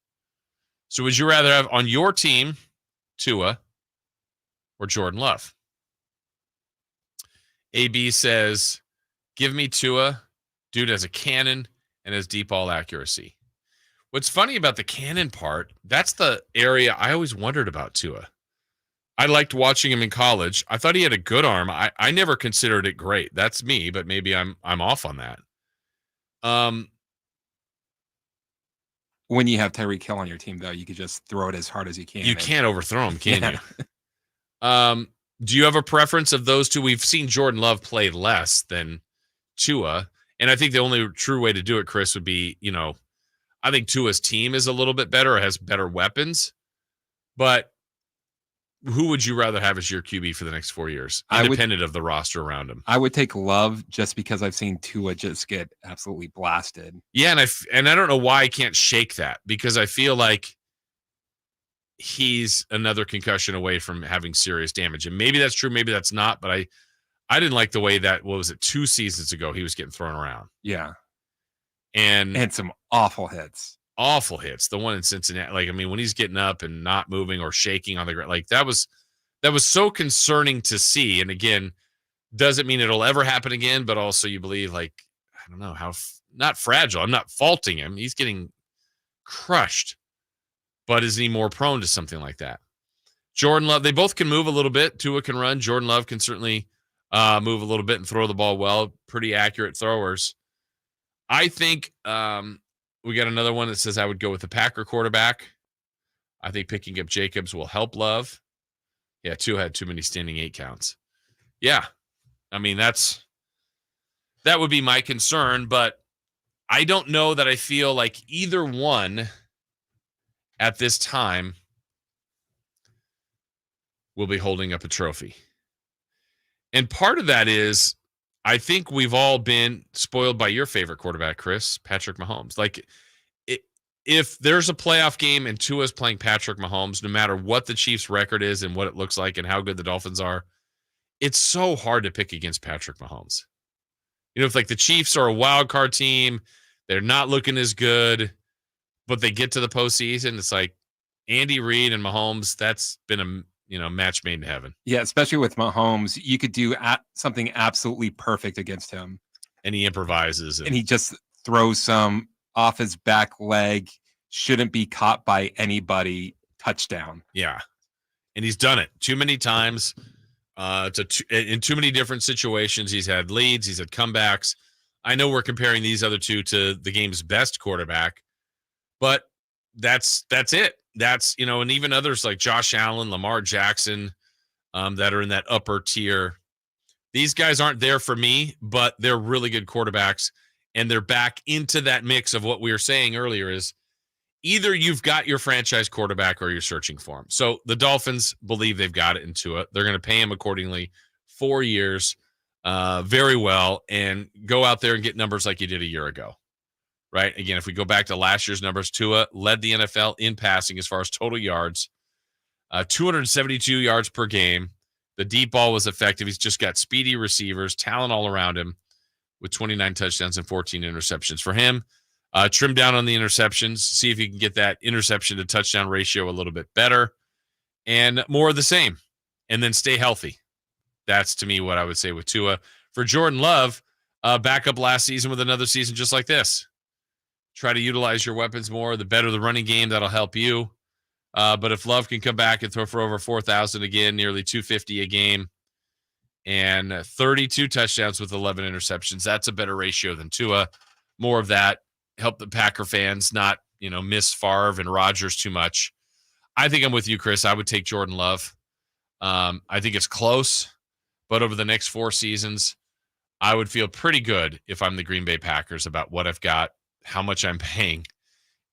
So would you rather have on your team Tua or Jordan Love? AB says, give me Tua. Dude has a cannon and has deep ball accuracy. What's funny about the cannon part, that's the area I always wondered about Tua. I liked watching him in college. I thought he had a good arm. I never considered it great. That's me, but maybe I'm off on that. When you have Tyreek Hill on your team, though, you could just throw it as hard as you can. You can't overthrow him, can you? Do you have a preference of those two? We've seen Jordan Love play less than Tua, and I think the only true way to do it, Chris, would be, I think Tua's team is a little bit better, has better weapons, but who would you rather have as your QB for the next 4 years, independent of the roster around him? I would take Love just because I've seen Tua just get absolutely blasted. Yeah, and I don't know why I can't shake that, because I feel like he's another concussion away from having serious damage. And maybe that's true, maybe that's not, but I didn't like the way that, 2 seasons ago, he was getting thrown around. Yeah. And some awful hits. Awful hits. The one in Cincinnati, when he's getting up and not moving or shaking on the ground, that was so concerning to see. And again, doesn't mean it'll ever happen again, but also you believe, I don't know how, not fragile. I'm not faulting him. He's getting crushed, but is he more prone to something like that? Jordan Love, they both can move a little bit. Tua can run. Jordan Love can certainly move a little bit and throw the ball well. Pretty accurate throwers. I think we got another one that says I would go with the Packer quarterback. I think picking up Jacobs will help Love. Yeah, Tua had too many standing 8 counts. Yeah, that would be my concern, but I don't know that I feel like either one at this time will be holding up a trophy. And part of that is, I think we've all been spoiled by your favorite quarterback, Chris, Patrick Mahomes. If there's a playoff game and Tua's playing Patrick Mahomes, no matter what the Chiefs' record is and what it looks like and how good the Dolphins are, it's so hard to pick against Patrick Mahomes. If the Chiefs are a wild card team, they're not looking as good, but they get to the postseason, it's like Andy Reid and Mahomes, that's been a match made in heaven. Yeah, especially with Mahomes, you could do something absolutely perfect against him. And he improvises. And he just throws some off his back leg, shouldn't be caught by anybody, touchdown. Yeah. And he's done it too many times, in too many different situations. He's had leads, he's had comebacks. I know we're comparing these other two to the game's best quarterback, but that's it. That's, and even others like Josh Allen, Lamar Jackson, that are in that upper tier. These guys aren't there for me, but they're really good quarterbacks, and they're back into that mix of what we were saying earlier is either you've got your franchise quarterback or you're searching for him. So the Dolphins believe they've got it in Tua. They're going to pay him accordingly, 4 years, very well, and go out there and get numbers like you did a year ago, right? Again, if we go back to last year's numbers, Tua led the NFL in passing as far as total yards, 272 yards per game. The deep ball was effective. He's just got speedy receivers, talent all around him with 29 touchdowns and 14 interceptions. For him, trim down on the interceptions, see if you can get that interception to touchdown ratio a little bit better, and more of the same, and then stay healthy. That's, to me, what I would say with Tua. For Jordan Love, back up last season with another season just like this. Try to utilize your weapons more. The better the running game, that'll help you. But if Love can come back and throw for over 4,000 again, nearly 250 a game, and 32 touchdowns with 11 interceptions, that's a better ratio than Tua. More of that. Help the Packer fans not, miss Favre and Rodgers too much. I think I'm with you, Chris. I would take Jordan Love. I think it's close, but over the next 4 seasons, I would feel pretty good if I'm the Green Bay Packers about what I've got, how much I'm paying,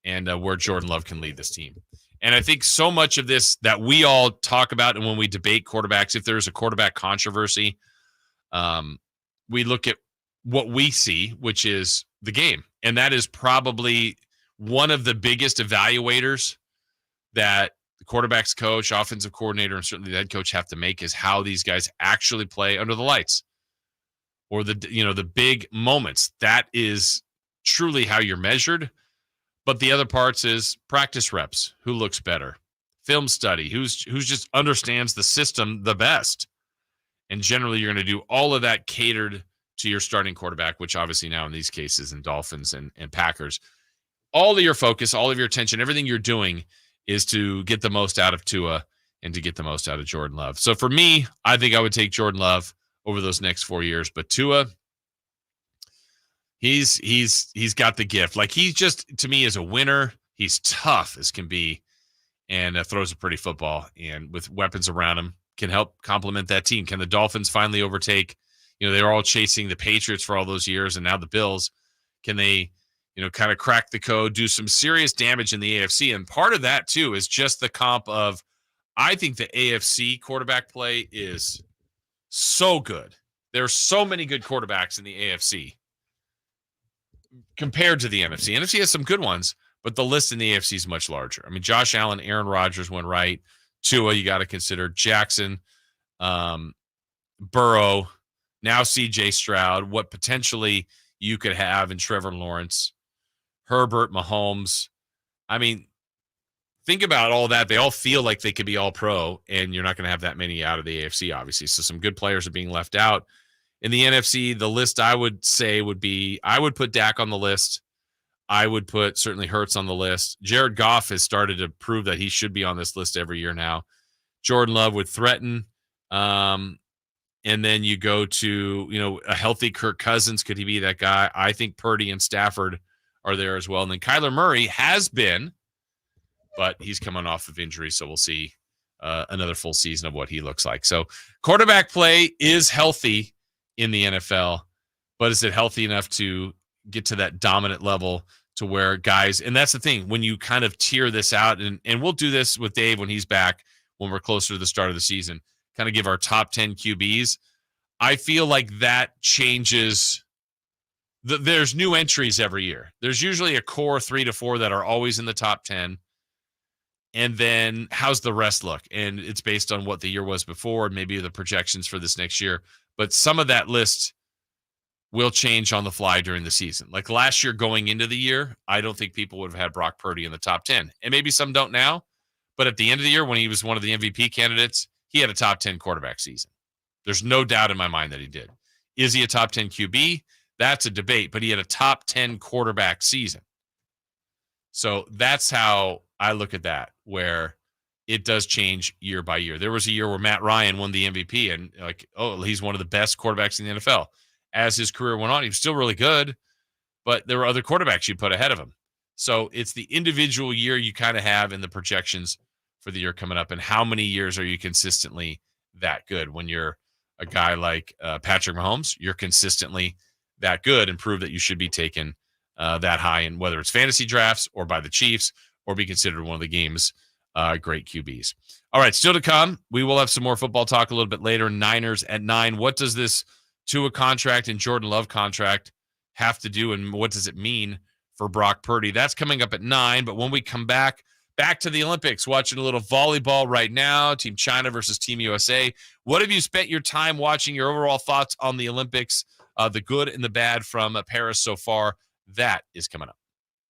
and where Jordan Love can lead this team. And I think so much of this that we all talk about, and when we debate quarterbacks, if there's a quarterback controversy, we look at what we see, which is the game. And that is probably one of the biggest evaluators that the quarterback's coach, offensive coordinator, and certainly the head coach have to make, is how these guys actually play under the lights, or the big moments. That is truly how you're measured. But the other parts is practice reps, who looks better, film study, who's just understands the system the best. And generally you're going to do all of that catered to your starting quarterback, which obviously now in these cases in Dolphins and Packers, all of your focus, all of your attention, everything you're doing is to get the most out of Tua and to get the most out of Jordan Love. So for me, I think I would take Jordan Love over those next 4 years. But Tua, he's got the gift. Like, he just, to me, is a winner. He's tough as can be, and throws a pretty football, and with weapons around him can help complement that team. Can the Dolphins finally overtake? They were all chasing the Patriots for all those years, and now the Bills. Can they, kind of crack the code, do some serious damage in the AFC? And part of that, too, is just the comp of, I think the AFC quarterback play is so good. There are so many good quarterbacks in the AFC compared to the NFC. NFC has some good ones, but the list in the AFC is much larger. I mean, Josh Allen, Aaron Rodgers went right. Tua, you got to consider. Jackson, Burrow, now CJ Stroud, what potentially you could have in Trevor Lawrence, Herbert, Mahomes. I mean, think about all that. They all feel like they could be all pro, and you're not going to have that many out of the AFC, obviously. So some good players are being left out. In the NFC, the list I would say would be, I would put Dak on the list. I would put certainly Hurts on the list. Jared Goff has started to prove that he should be on this list every year now. Jordan Love would threaten. And then you go to, a healthy Kirk Cousins. Could he be that guy? I think Purdy and Stafford are there as well. And then Kyler Murray has been, but he's coming off of injury. So we'll see another full season of what he looks like. So quarterback play is healthy in the NFL, but is it healthy enough to get to that dominant level to where guys, and that's the thing, when you kind of tier this out, and we'll do this with Dave when he's back, when we're closer to the start of the season, kind of give our top 10 QBs. I feel like that changes. There's new entries every year. There's usually a core 3 to 4 that are always in the top 10. And then how's the rest look? And it's based on what the year was before, and maybe the projections for this next year. But some of that list will change on the fly during the season. Like last year going into the year, I don't think people would have had Brock Purdy in the top 10. And maybe some don't now. But at the end of the year, when he was one of the MVP candidates, he had a top 10 quarterback season. There's no doubt in my mind that he did. Is he a top 10 QB? That's a debate, but he had a top 10 quarterback season. So that's how I look at that, where it does change year by year. There was a year where Matt Ryan won the MVP, and he's one of the best quarterbacks in the NFL. As his career went on, he was still really good, but there were other quarterbacks you put ahead of him. So it's the individual year you kind of have in the projections for the year coming up, and how many years are you consistently that good? When you're a guy like Patrick Mahomes, you're consistently that good and prove that you should be taken that high, in whether it's fantasy drafts or by the Chiefs or be considered one of the game's great QBs. All right, still to come, we will have some more football talk a little bit later. Niners at 9. What does this Tua contract and Jordan Love contract have to do, and what does it mean for Brock Purdy? That's coming up at 9. But when we come back to the Olympics, watching a little volleyball right now, Team China versus Team USA. What have you spent your time watching? Your overall thoughts on the Olympics, the good and the bad from Paris so far? That is coming up.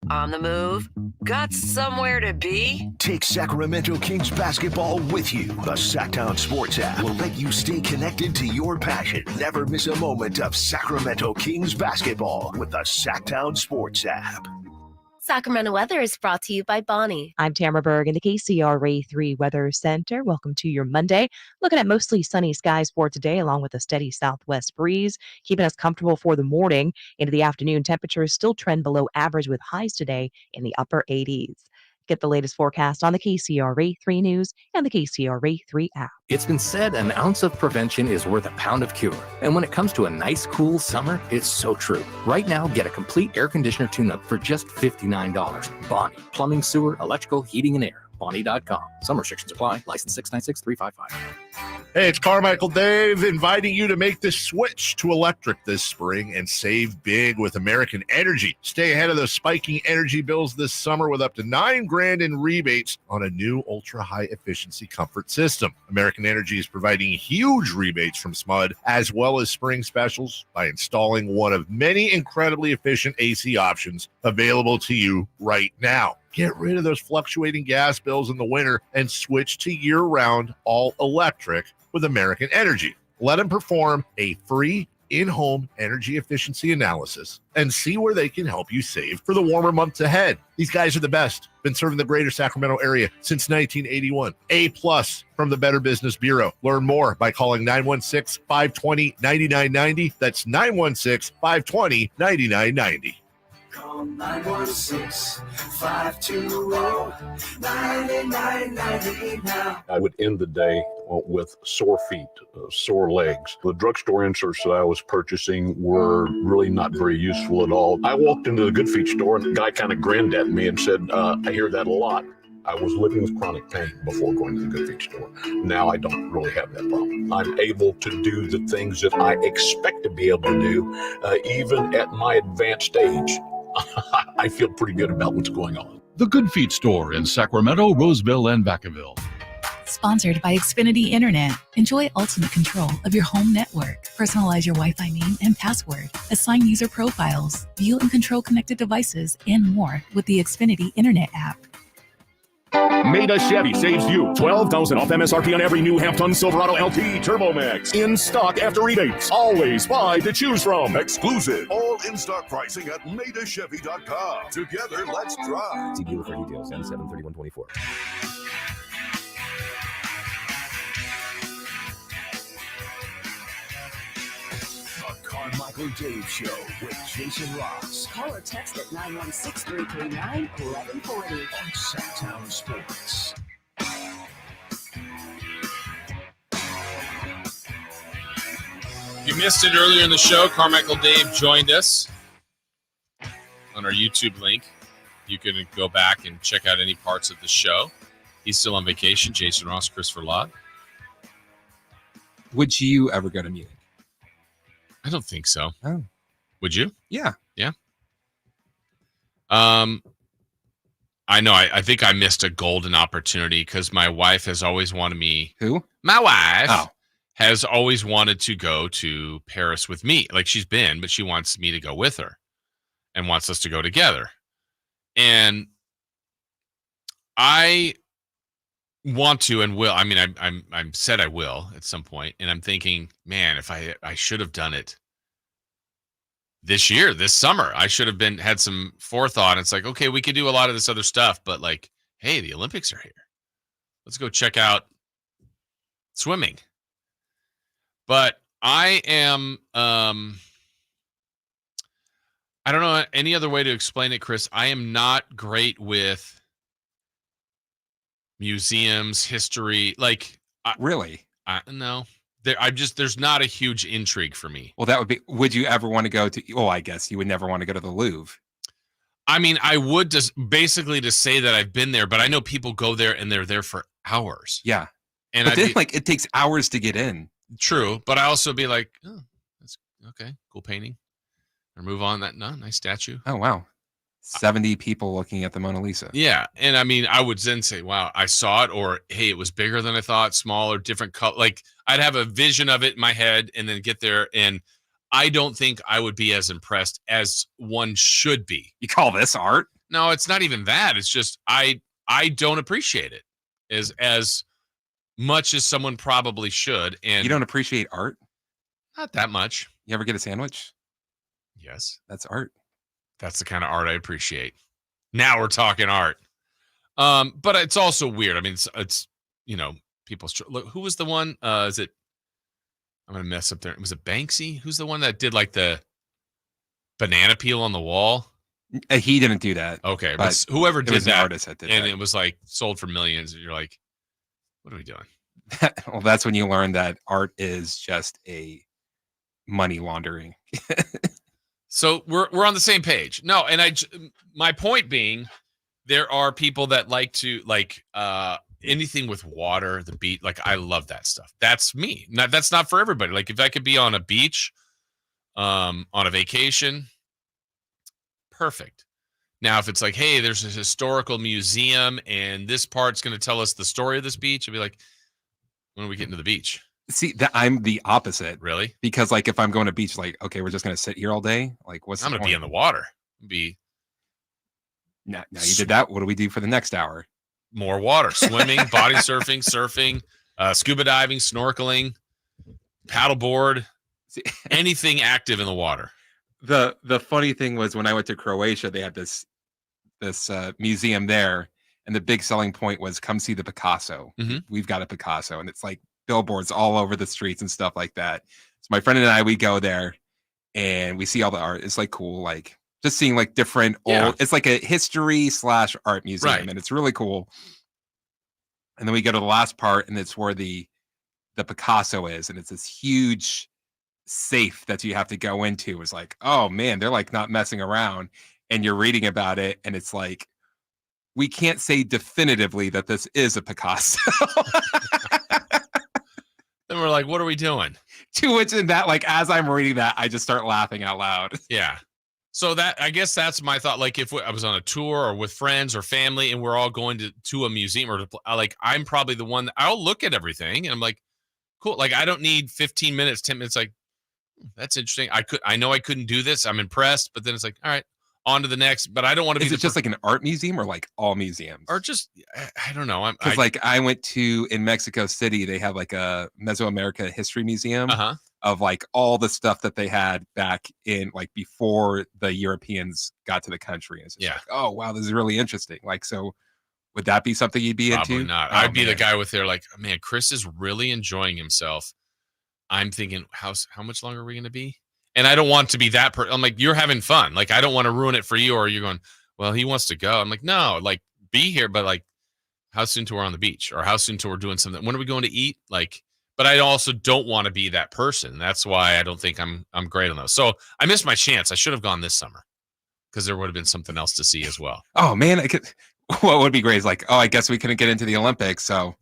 On the move? Got somewhere to be? Take Sacramento Kings basketball with you. The Sacktown Sports app will let you stay connected to your passion. Never miss a moment of Sacramento Kings basketball with the Sacktown Sports app. Sacramento weather is brought to you by Bonnie. I'm Tamara Berg in the KCRA 3 Weather Center. Welcome to your Monday. Looking at mostly sunny skies for today, along with a steady southwest breeze, keeping us comfortable for the morning. Into the afternoon, temperatures still trend below average with highs today in the upper 80s. Get the latest forecast on the KCRA 3 News and the KCRA 3 app. It's been said an ounce of prevention is worth a pound of cure. And when it comes to a nice, cool summer, it's so true. Right now, get a complete air conditioner tune-up for just $59. Bonnie. Plumbing, sewer, electrical, heating, and air. Bonnie.com. Some restrictions apply. License 696-355. Hey, it's Carmichael Dave inviting you to make the switch to electric this spring and save big with American Energy. Stay ahead of those spiking energy bills this summer with up to $9,000 in rebates on a new ultra-high efficiency comfort system. American Energy is providing huge rebates from SMUD as well as spring specials by installing one of many incredibly efficient AC options available to you right now. Get rid of those fluctuating gas bills in the winter and switch to year-round all-electric with American Energy. Let them perform a free in-home energy efficiency analysis and see where they can help you save for the warmer months ahead. These guys are the best. Been serving the greater Sacramento area since 1981. A+ from the Better Business Bureau. Learn more by calling 916-520-9990. That's 916-520-9990. Call 916-520-9990 now. I would end the day with sore feet, sore legs. The drugstore inserts that I was purchasing were really not very useful at all. I walked into the Good Feet store and the guy kind of grinned at me and said, I hear that a lot. I was living with chronic pain before going to the Good Feet store. Now I don't really have that problem. I'm able to do the things that I expect to be able to do, even at my advanced age. I feel pretty good about what's going on. The Good Feet store in Sacramento, Roseville, and Vacaville. Sponsored by Xfinity Internet. Enjoy ultimate control of your home network. Personalize your Wi-Fi name and password. Assign user profiles. View and control connected devices and more with the Xfinity Internet app. Maida Chevy saves you $12,000 off MSRP on every new half-ton Silverado LT Turbo Max. In stock after rebates. Always 5 to choose from. Exclusive. All in-stock pricing at MaidaChevy.com. Together, let's drive. See dealer for details. N73124. The Carmichael Dave Show with Jason Ross. Call or text at 916-339-1140. On Sacktown Sports. You missed it earlier in the show. Carmichael Dave joined us on our YouTube link. You can go back and check out any parts of the show. He's still on vacation. Jason Ross, Christopher Lott. Would you ever go to Munich? I don't think so. Oh. Would you? Yeah. Yeah. I know. I think I missed a golden opportunity because my wife has always wanted me. Who? My wife. Oh. Has always wanted to go to Paris with me. Like she's been, but she wants me to go with her and wants us to go together. And I want to and will. I mean, I'm said I will at some point, and I'm thinking, man, if I should have done it this year, this summer. I should have had some forethought. It's like, okay, we could do a lot of this other stuff, but like, hey, the Olympics are here. Let's go check out swimming. But I am, I don't know any other way to explain it, Chris. I am not great with museums, history. Like, really? No. There's not a huge intrigue for me. Well, that would be, would you ever want to go to, I guess you would never want to go to the Louvre. I mean, I would just basically to say that I've been there, but I know people go there and they're there for hours. Yeah. And but then, like, it takes hours to get in. True. But I also be like, oh, that's okay. Cool painting. Or move on. Nice statue. Oh, wow. 70 people looking at the Mona Lisa. Yeah. And I mean, I would then say, wow, I saw it, or hey, it was bigger than I thought, smaller, different color. Like, I'd have a vision of it in my head and then get there. And I don't think I would be as impressed as one should be. You call this art? No, it's not even that. It's just I don't appreciate it as much as someone probably should. And you don't appreciate art? Not that much. You ever get a sandwich? Yes. That's art. That's the kind of art I appreciate. Now we're talking art. But it's also weird. I mean, it's people's look. Who was the one? Is it? I'm gonna mess up there. Was it Banksy? Who's the one that did like the banana peel on the wall? He didn't do that. Okay, but whoever did that, artist that did and that. it was like sold for millions. And you're like, what are we doing? Well, that's when you learn that art is just a money laundering. So we're on the same page. No, and my point being, there are people that like to anything with water, the beach. Like, I love that stuff. That's me. That's not for everybody. Like, if I could be on a beach, on a vacation, perfect. Now, if it's like, hey, there's a historical museum and this part's going to tell us the story of this beach, I'd be like, when are we getting to the beach? See, I'm the opposite. Really? Because like, if I'm going to beach, like, okay, we're just going to sit here all day. Like, what's I'm the going to be in the water. Now you did that. What do we do for the next hour? More water, swimming, body surfing, scuba diving, snorkeling, paddleboard, anything active in the water. The funny thing was, when I went to Croatia, they had this museum there, and the big selling point was, come see the Picasso. Mm-hmm. We've got a Picasso, and it's like billboards all over the streets and stuff like that. So my friend and I, we go there and we see all the art. It's like cool, like just seeing like different old, it's like a history / art museum, right. And it's really cool. And then we go to the last part, and it's where the Picasso is, and it's this huge safe that you have to go into. It's like, oh man, they're like not messing around. And you're reading about it, and it's like, we can't say definitively that this is a Picasso. Then we're like, what are we doing? To which, in that, like, as I'm reading that, I just start laughing out loud. Yeah. So I guess that's my thought. Like, if I was on a tour or with friends or family, and we're all going to a museum, or like, I'm probably the one that I'll look at everything, and I'm like, cool. Like, I don't need 15 minutes, 10 minutes. Like, that's interesting. I know I couldn't do this. I'm impressed, but then it's like, all right, on to the next. But I don't want to be. Is it just like an art museum, or like all museums? Or just, I don't know. Because like, I went to, in Mexico City, they have like a Mesoamerica history museum of like all the stuff that they had back in, like, before the Europeans got to the country. It's just like, oh wow, this is really interesting. Like, so would that be something you'd be Probably into? Not. Oh, I'd be the guy with there, like, man, Chris is really enjoying himself. I'm thinking, how much longer are we going to be? And I don't want to be that person. I'm like, you're having fun. Like, I don't want to ruin it for you. Or you're going, well, he wants to go. I'm like, no, like, be here. But like, how soon till we're on the beach, or how soon till we're doing something? When are we going to eat? Like, but I also don't want to be that person. That's why I don't think I'm great on those. So I missed my chance. I should have gone this summer, because there would have been something else to see as well. Oh man, what would be great is like, oh, I guess we couldn't get into the Olympics, so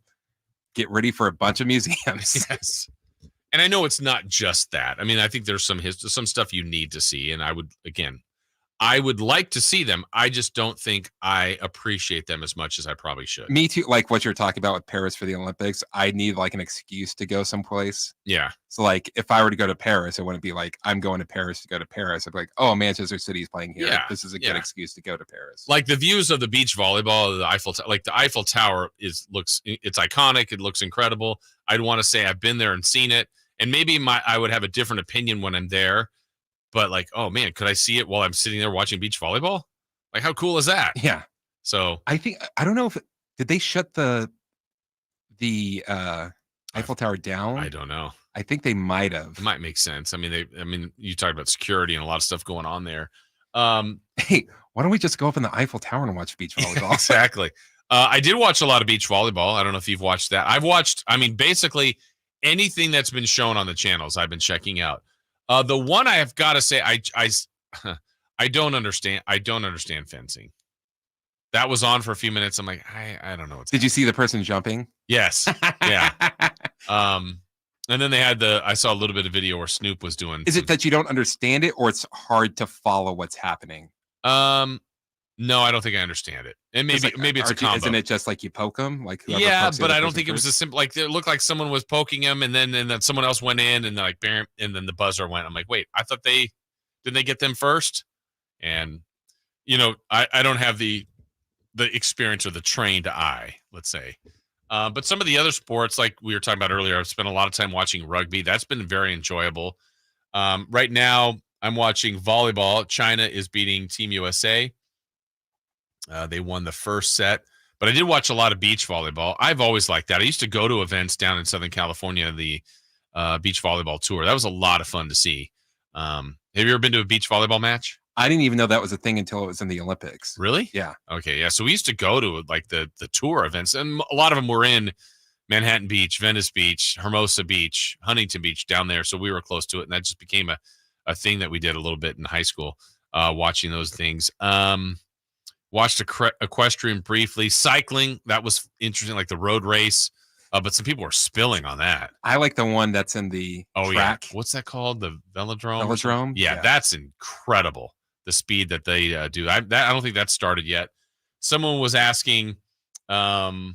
get ready for a bunch of museums. Yes. And I know it's not just that. I mean, I think there's some stuff you need to see. And I would like to see them. I just don't think I appreciate them as much as I probably should. Me too. Like what you're talking about with Paris for the Olympics, I need like an excuse to go someplace. Yeah. So like, if I were to go to Paris, it wouldn't be like, I'm going to Paris to go to Paris. I'd be like, oh, Manchester City's playing here. Yeah. This is a good excuse to go to Paris. Like the views of the beach volleyball, the Eiffel Tower it's iconic. It looks incredible. I'd want to say I've been there and seen it. And maybe I would have a different opinion when I'm there. But like, oh man, could I see it while I'm sitting there watching beach volleyball? Like, how cool is that? Yeah. So I don't know did they shut the Eiffel Tower down? I don't know. I think they might have. It might make sense. I mean, you talked about security and a lot of stuff going on there. Hey, why don't we just go up in the Eiffel Tower and watch beach volleyball? Exactly. I did watch a lot of beach volleyball. I don't know if you've watched that. I've watched, basically anything that's been shown on the channels I've been checking out. The one I have got to say, I I don't understand fencing. That was on for a few minutes. I'm like, I don't know what's Did you see the person jumping? Yes. Yeah. And then they had I saw a little bit of video where Snoop was doing. Is it that you don't understand it, or it's hard to follow what's happening? No, I don't think I understand it. And maybe it's a combo. Isn't it just like you poke them? Like yeah, but I don't think it was a simple. Like it looked like someone was poking him, and then someone else went in, and like bam, and then the buzzer went. I'm like, wait, I thought didn't they get them first? And I don't have the experience or the trained eye, let's say. But some of the other sports, like we were talking about earlier, I've spent a lot of time watching rugby. That's been very enjoyable. Right now, I'm watching volleyball. China is beating Team USA. They won the first set. But I did watch a lot of beach volleyball. I've always liked that. I used to go to events down in Southern California, the beach volleyball tour. That was a lot of fun to see. Have you ever been to a beach volleyball match? I didn't even know that was a thing until it was in the Olympics. Really? Yeah. Okay. Yeah. So we used to go to like the tour events, and a lot of them were in Manhattan Beach, Venice Beach, Hermosa Beach, Huntington Beach down there. So we were close to it, and that just became a thing that we did a little bit in high school, watching those things. Watched equestrian briefly. Cycling, that was interesting, like the road race. But some people were spilling on that. I like the one that's in the track. Yeah. What's that called? The velodrome? Velodrome? Yeah, that's incredible. The speed that they do. I don't think that's started yet. Someone was asking I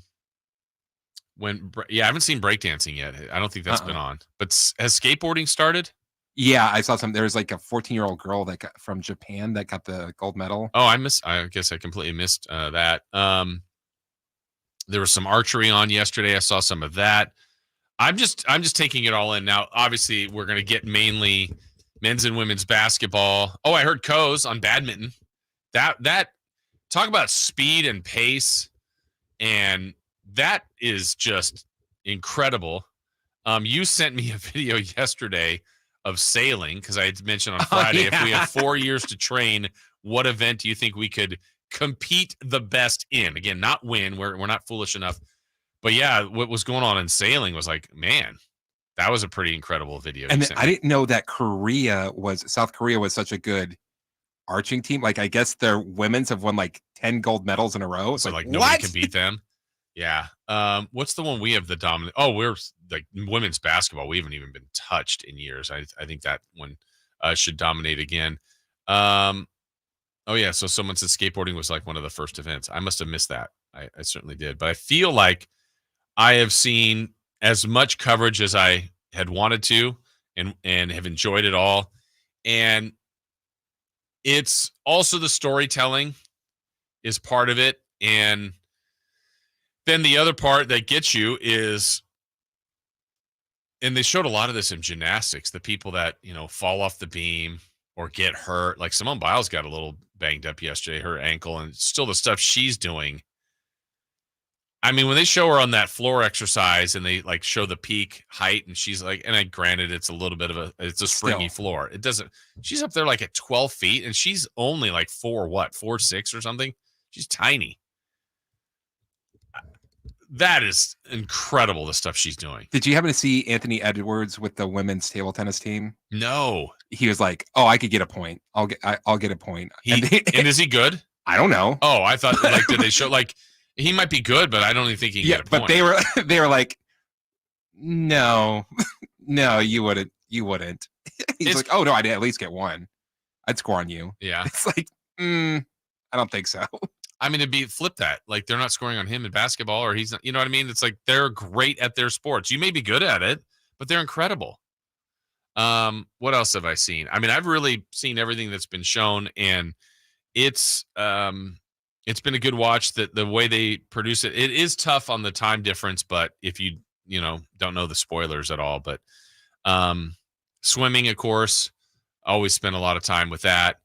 haven't seen breakdancing yet. I don't think that's been on. But has skateboarding started? Yeah, I saw there was like a 14-year-old girl from Japan that got the gold medal. Oh, I guess I completely missed that. There was some archery on yesterday. I saw some of that. I'm just taking it all in. Now, obviously, we're going to get mainly men's and women's basketball. Oh, I heard Coes on badminton. That talk about speed and pace, and that is just incredible. You sent me a video yesterday of sailing, because I had mentioned on Friday, if we have 4 years to train, what event do you think we could compete the best in? Again, not win. We're not foolish enough. But yeah, what was going on in sailing was like, man, that was a pretty incredible video. And I didn't know that South Korea was such a good arching team. Like, I guess their women's have won like 10 gold medals in a row. So like nobody can beat them. Yeah. What's the one we have the dominant? Oh, we're like women's basketball. We haven't even been touched in years. I think that one should dominate again. Oh yeah. So someone said skateboarding was like one of the first events. I must have missed that. I certainly did. But I feel like I have seen as much coverage as I had wanted to, and have enjoyed it all. And it's also the storytelling is part of it. And then the other part that gets you is, and they showed a lot of this in gymnastics, the people that, fall off the beam or get hurt. Like Simone Biles got a little banged up yesterday, her ankle, and still the stuff she's doing. I mean, when they show her on that floor exercise and they like show the peak height, and she's like, and granted, it's a little bit of it's a springy floor. It doesn't, she's up there like at 12 feet, and she's only like 4'6" or something. She's tiny. That is incredible, the stuff she's doing. Did you happen to see Anthony Edwards with the women's table tennis team? No. He was like, "Oh, I could get a point. I'll get a point." And is he good? I don't know. Oh, I thought like did they show like he might be good, but I don't even think he can get a point. But they were like, "No, no, you wouldn't. He's like, "Oh no, I'd at least get one. I'd score on you." Yeah. It's like, I don't think so. I mean, flip that. Like, they're not scoring on him in basketball, or he's not, you know what I mean? It's like they're great at their sports. You may be good at it, but they're incredible. What else have I seen? I mean, I've really seen everything that's been shown, and it's been a good watch. That the way they produce it, it is tough on the time difference, but if you don't know the spoilers at all, but swimming, of course, always spend a lot of time with that.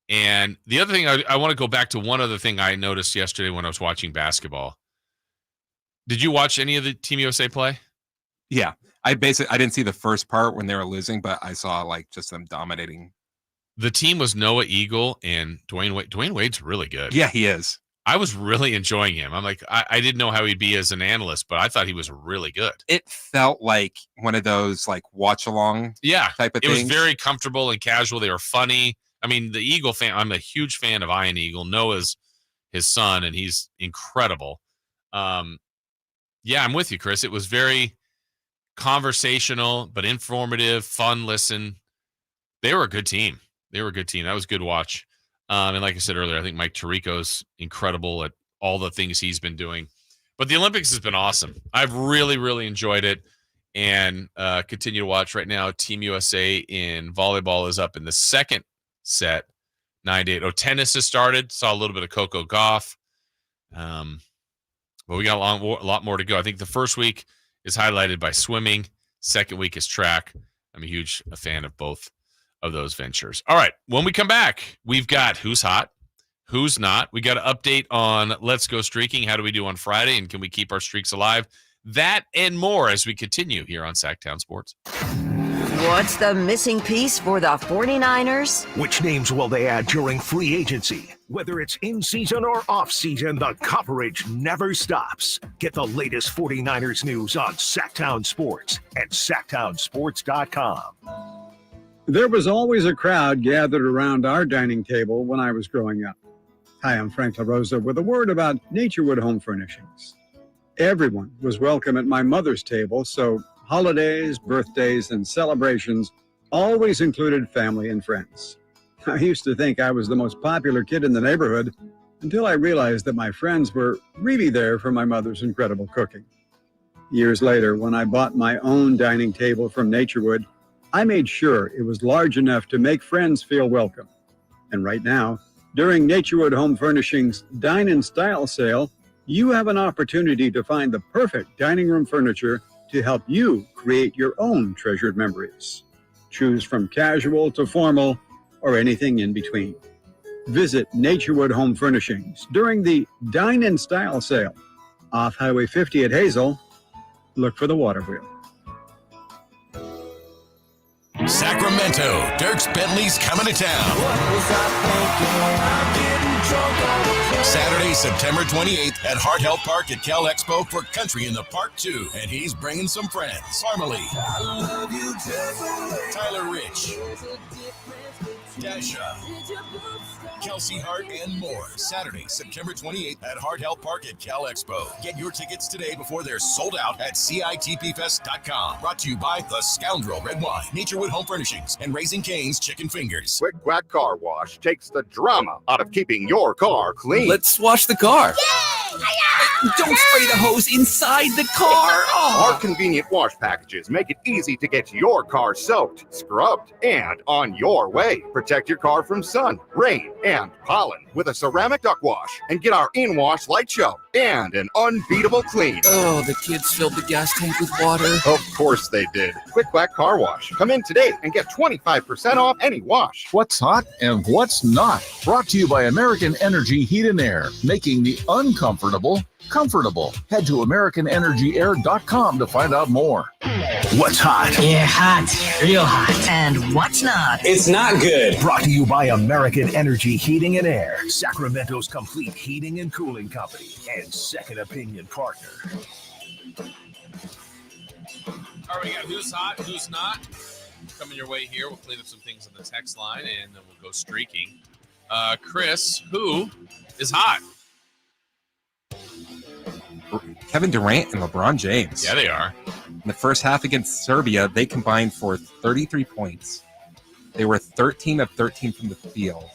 And the other thing, I want to go back to one other thing I noticed yesterday when I was watching basketball. Did you watch any of the Team USA play? Yeah. I didn't see the first part when they were losing, but I saw like just them dominating. The team was Noah Eagle and Dwayne Wade. Dwayne Wade's really good. Yeah, he is. I was really enjoying him. I'm like, I didn't know how he'd be as an analyst, but I thought he was really good. It felt like one of those like watch along type of things. It was very comfortable and casual. They were funny. I mean, the Eagle fan, I'm a huge fan of Ian Eagle. Noah's his son, and he's incredible. Yeah, I'm with you, Chris. It was very conversational, but informative, fun listen. They were a good team. That was a good watch. And like I said earlier, I think Mike Tirico's incredible at all the things he's been doing. But the Olympics has been awesome. I've really, really enjoyed it, and continue to watch right now. Team USA in volleyball is up in the second set, 9-8. Oh, tennis has started. Saw a little bit of Coco Gauff. But we got a lot more to go. I think the first week is highlighted by swimming. Second week is track. I'm a huge fan of both of those ventures. All right, when we come back, we've got who's hot, who's not. We got an update on Let's Go Streaking. How do we do on Friday, and can we keep our streaks alive? That and more as we continue here on Sacktown Sports. What's the missing piece for the 49ers? Which names will they add during free agency? Whether it's in season or off season, the coverage never stops. Get the latest 49ers news on Sacktown Sports at sacktownsports.com. There was always a crowd gathered around our dining table when I was growing up. Hi, I'm Frank LaRosa with a word about Naturewood Home Furnishings. Everyone was welcome at my mother's table, so holidays, birthdays, and celebrations always included family and friends. I used to think I was the most popular kid in the neighborhood until I realized that my friends were really there for my mother's incredible cooking. Years later, when I bought my own dining table from Naturewood, I made sure it was large enough to make friends feel welcome. And right now, during Naturewood Home Furnishings Dine in Style sale, you have an opportunity to find the perfect dining room furniture to help you create your own treasured memories. Choose from casual to formal or anything in between. Visit Naturewood Home Furnishings during the Dine in Style sale off Highway 50 at Hazel. Look for the water wheel. Sacramento, Dierks Bentley's coming to town. Saturday, September 28th at Hart Health Park at Cal Expo for Country in the Park 2. And he's bringing some friends. Farmerly, Tyler Rich, Dasha, Kelsey Hart, and more. Saturday, September 28th at Hart Health Park at Cal Expo. Get your tickets today before they're sold out at CITPFest.com. Brought to you by The Scoundrel Red Wine, Naturewood Home Furnishings, and Raising Cane's Chicken Fingers. Quick Quack Car Wash takes the drama out of keeping your car clean. Let's wash the car. Don't spray the hose inside the car. Our convenient wash packages make it easy to get your car soaked, scrubbed, and on your way. Protect your car from sun, rain, and pollen with a ceramic duct wash, and get our in-wash light show and an unbeatable clean. Oh, the kids filled the gas tank with water. Of course they did. Quick Quack Car Wash. Come in today and get 25% off any wash. What's hot and what's not. Brought to you by American Energy Heat and Air, making the uncomfortable comfortable. Head to AmericanEnergyAir.com to find out more. What's hot? Yeah, hot. Real hot. And what's not? It's not good. Brought to you by American Energy Heating and Air, Sacramento's complete heating and cooling company, and second opinion partner. All right, we got who's hot, who's not. Coming your way here. We'll clean up some things on the text line, and then we'll go streaking. Chris, who is hot? Kevin Durant and LeBron James. Yeah, they are. In the first half against Serbia, they combined for 33 points. They were 13 of 13 from the field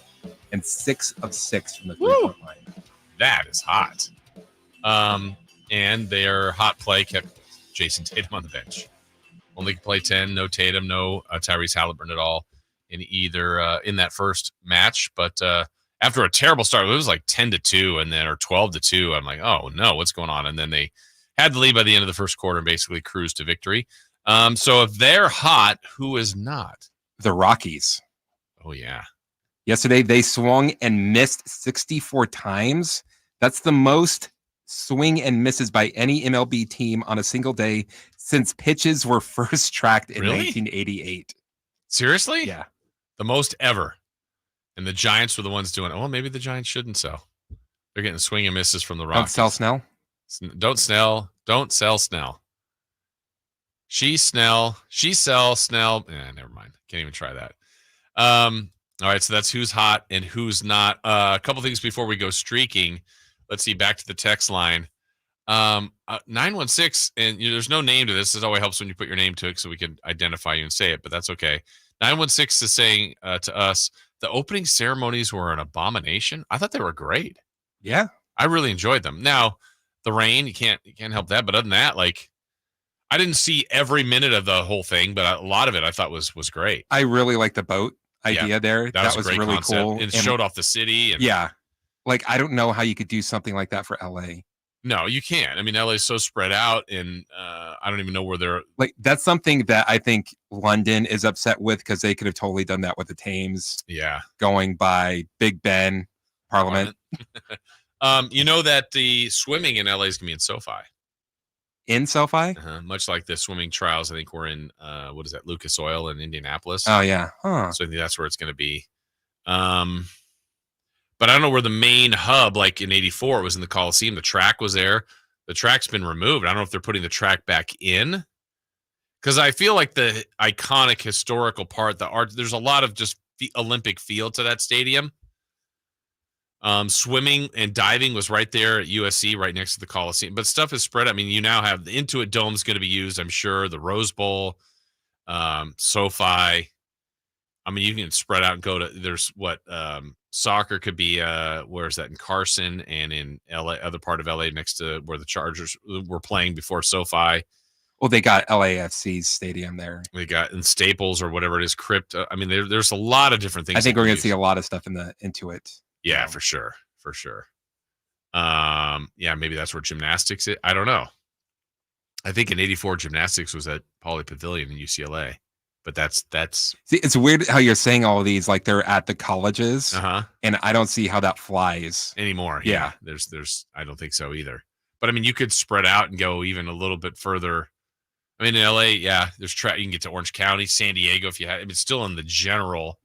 and 6 of 6 from the three-point line. That is hot. And their hot play kept Jason Tatum on the bench. Only could play 10, no Tatum, no Tyrese Halliburton at all in either in that first match. But after a terrible start, it was like 10-2 and then or 12-2. I'm like, oh no, what's going on? And then they had the lead by the end of the first quarter and basically cruised to victory. So if they're hot, who is not? The Rockies. Oh yeah. Yesterday they swung and missed 64 times. That's the most swing and misses by any MLB team on a single day since pitches were first tracked in 1988. Seriously? Yeah. The most ever. And the Giants were the ones doing it. Well, maybe the Giants shouldn't sell. They're getting swing and misses from the Rockies. Don't sell Snell. Don't sell Snell. She sell Snell. Never mind. Can't even try that. All right, so that's who's hot and who's not. A couple things before we go streaking. Let's see, back to the text line. 916, and there's no name to this. It always helps when you put your name to it so we can identify you and say it, but that's okay. 916 is saying to us, the opening ceremonies were an abomination. I thought they were great. Yeah. I really enjoyed them. Now, the rain, you can't help that, but other than that, like, I didn't see every minute of the whole thing, but a lot of it I thought was great. I really like the boat idea there. That was really concept. cool. It showed off the city. And yeah. Like, I don't know how you could do something like that for LA. No, you can't. I mean, LA is so spread out, and I don't even know where they're. Like, that's something that I think London is upset with, because they could have totally done that with the Thames. Yeah. Going by Big Ben, Parliament. You know that the swimming in LA is going to be in SoFi. In SoFi? Much like the swimming trials, I think we're in, what is that, Lucas Oil in Indianapolis. Oh, yeah. Huh. So I think that's where it's going to be. But I don't know where the main hub, like in 84, was in the Coliseum. The track was there. The track's been removed. I don't know if they're putting the track back in. Because I feel like the iconic historical part, the art, there's a lot of just the Olympic feel to that stadium. Swimming and diving was right there at USC, right next to the Coliseum. But stuff is spread. I mean, you now have the Intuit Dome's going to be used, I'm sure. The Rose Bowl, SoFi. I mean, you can spread out and go to, there's what, soccer could be, where is that, in Carson and in LA, other part of LA next to where the Chargers were playing before SoFi. Well, they got LAFC's stadium there. They got in Staples or whatever it is, Crypt. I mean, there's a lot of different things. I think we're going to see a lot of stuff in the Intuit. Yeah, for sure. For sure. Yeah, maybe that's where gymnastics is. I don't know. I think in 84 gymnastics was at Pauley Pavilion in UCLA. But that's see, it's weird how you're saying all of these like they're at the colleges. And I don't see how that flies anymore. Yeah. There's I don't think so either. But I mean, you could spread out and go even a little bit further. I mean, in LA, yeah, there's you can get to Orange County, San Diego if you had. I mean, it's still in the general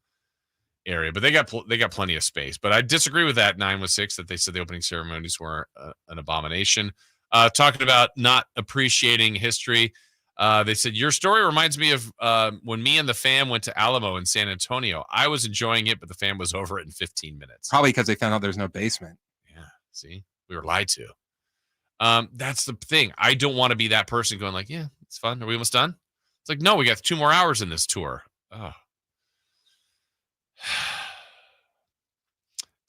area, but they got plenty of space. But I disagree with that 916 that they said the opening ceremonies were an abomination. Talking about not appreciating history. They said, your story reminds me of when me and the fam went to Alamo in San Antonio. I was enjoying it, but the fam was over it in 15 minutes. Probably because they found out there's no basement. Yeah, see? We were lied to. That's the thing. I don't want to be that person going like, yeah, it's fun. Are we almost done? It's like, no, we got 2 more hours in this tour. Oh.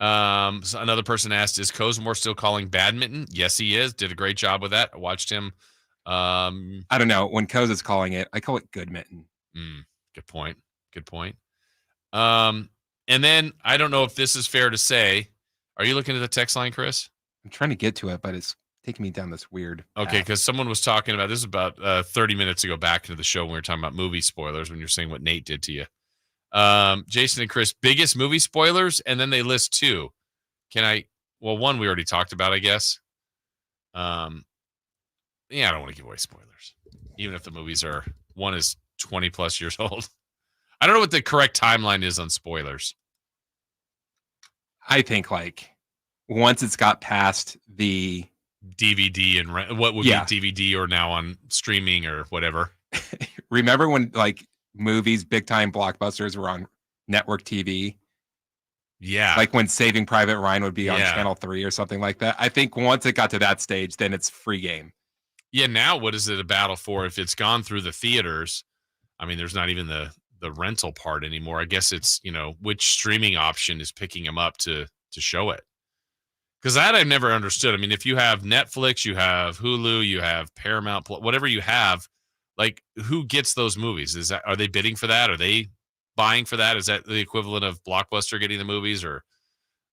So another person asked, is Cosmore still calling badminton? Yes, he is. Did a great job with that. I watched him. I don't know. When Coz is calling it, I call it good mitten. Good point. And then I don't know if this is fair to say. Are you looking at the text line, Chris? I'm trying to get to it, but it's taking me down this weird path. Okay, because someone was talking about this is about 30 minutes ago back into the show when we were talking about movie spoilers when you're saying what Nate did to you. Jason and Chris, biggest movie spoilers, and then they list 2. Well, one we already talked about, I guess. Yeah, I don't want to give away spoilers, even if the movies one is 20 plus years old. I don't know what the correct timeline is on spoilers. I think like once it's got past the DVD and what would be DVD or now on streaming or whatever. Remember when like movies, big time blockbusters were on network TV? Yeah. Like when Saving Private Ryan would be on Channel 3 or something like that. I think once it got to that stage, then it's free game. Yeah, now what is it a battle for? If it's gone through the theaters, I mean, there's not even the rental part anymore. I guess it's, which streaming option is picking them up to show it. Because that I've never understood. I mean, if you have Netflix, you have Hulu, you have Paramount, whatever you have, like who gets those movies? Are they bidding for that? Are they buying for that? Is that the equivalent of Blockbuster getting the movies or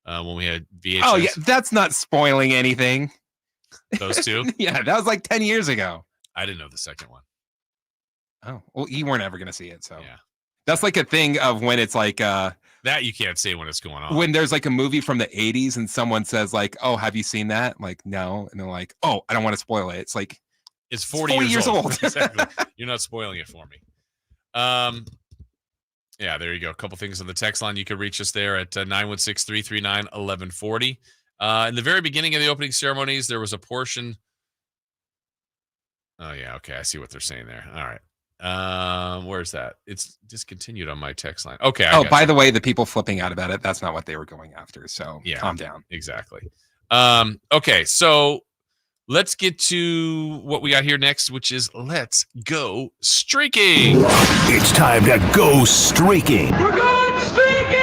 when we had VHS? Oh, yeah, that's not spoiling anything. Those 2? Yeah, that was like 10 years ago. I didn't know the second one. Oh, well, you weren't ever going to see it. So yeah, that's like a thing of when it's like that you can't say when it's going on. When there's like a movie from the 80s and someone says like, oh, have you seen that? I'm like, no. And they're like, oh, I don't want to spoil it. It's like, it's 40 years old. Exactly. You're not spoiling it for me. Yeah, there you go. A couple things on the text line. You can reach us there at 916-339-1140. In the very beginning of the opening ceremonies, there was a portion. Oh, yeah. Okay. I see what they're saying there. All right. Where's that? It's discontinued on my text line. Okay. By the way, the people flipping out about it, that's not what they were going after. So calm down. Exactly. Okay. So let's get to what we got here next, which is let's go streaking. It's time to go streaking. We're going streaking!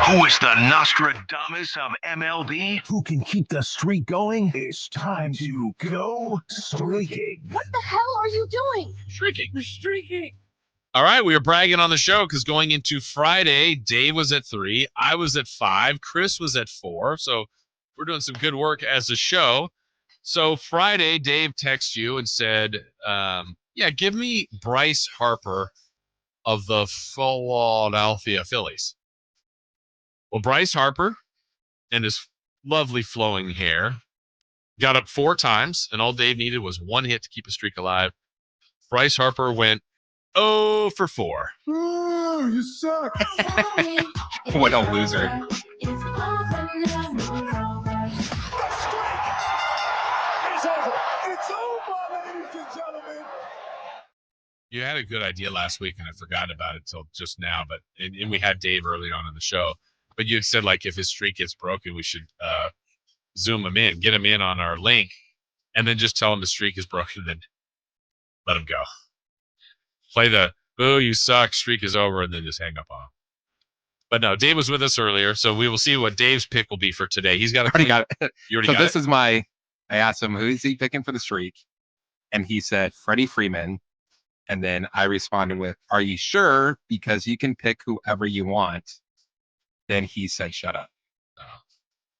Who is the Nostradamus of MLB? Who can keep the streak going? It's time to go streaking. What the hell are you doing? Streaking. We're streaking. All right, we were bragging on the show because going into Friday, Dave was at 3, I was at 5, Chris was at 4. So we're doing some good work as a show. So Friday, Dave texted you and said, give me Bryce Harper of the Philadelphia Phillies. Well, Bryce Harper and his lovely flowing hair got up 4 times, and all Dave needed was 1 hit to keep a streak alive. Bryce Harper went 0 for 4. Oh, you suck. What a loser. It's over. It's over, ladies and gentlemen. You had a good idea last week, and I forgot about it till just now. But and we had Dave early on in the show. But you said, like, if his streak gets broken, we should zoom him in, get him in on our link, and then just tell him the streak is broken, then let him go. Play the, boo, you suck, streak is over, and then just hang up on him. But no, Dave was with us earlier, so we will see what Dave's pick will be for today. He's got a... already got it. You already got this it? is I asked him, who is he picking for the streak? And he said, Freddie Freeman. And then I responded with, are you sure? Because you can pick whoever you want. Then he said, shut up. Oh.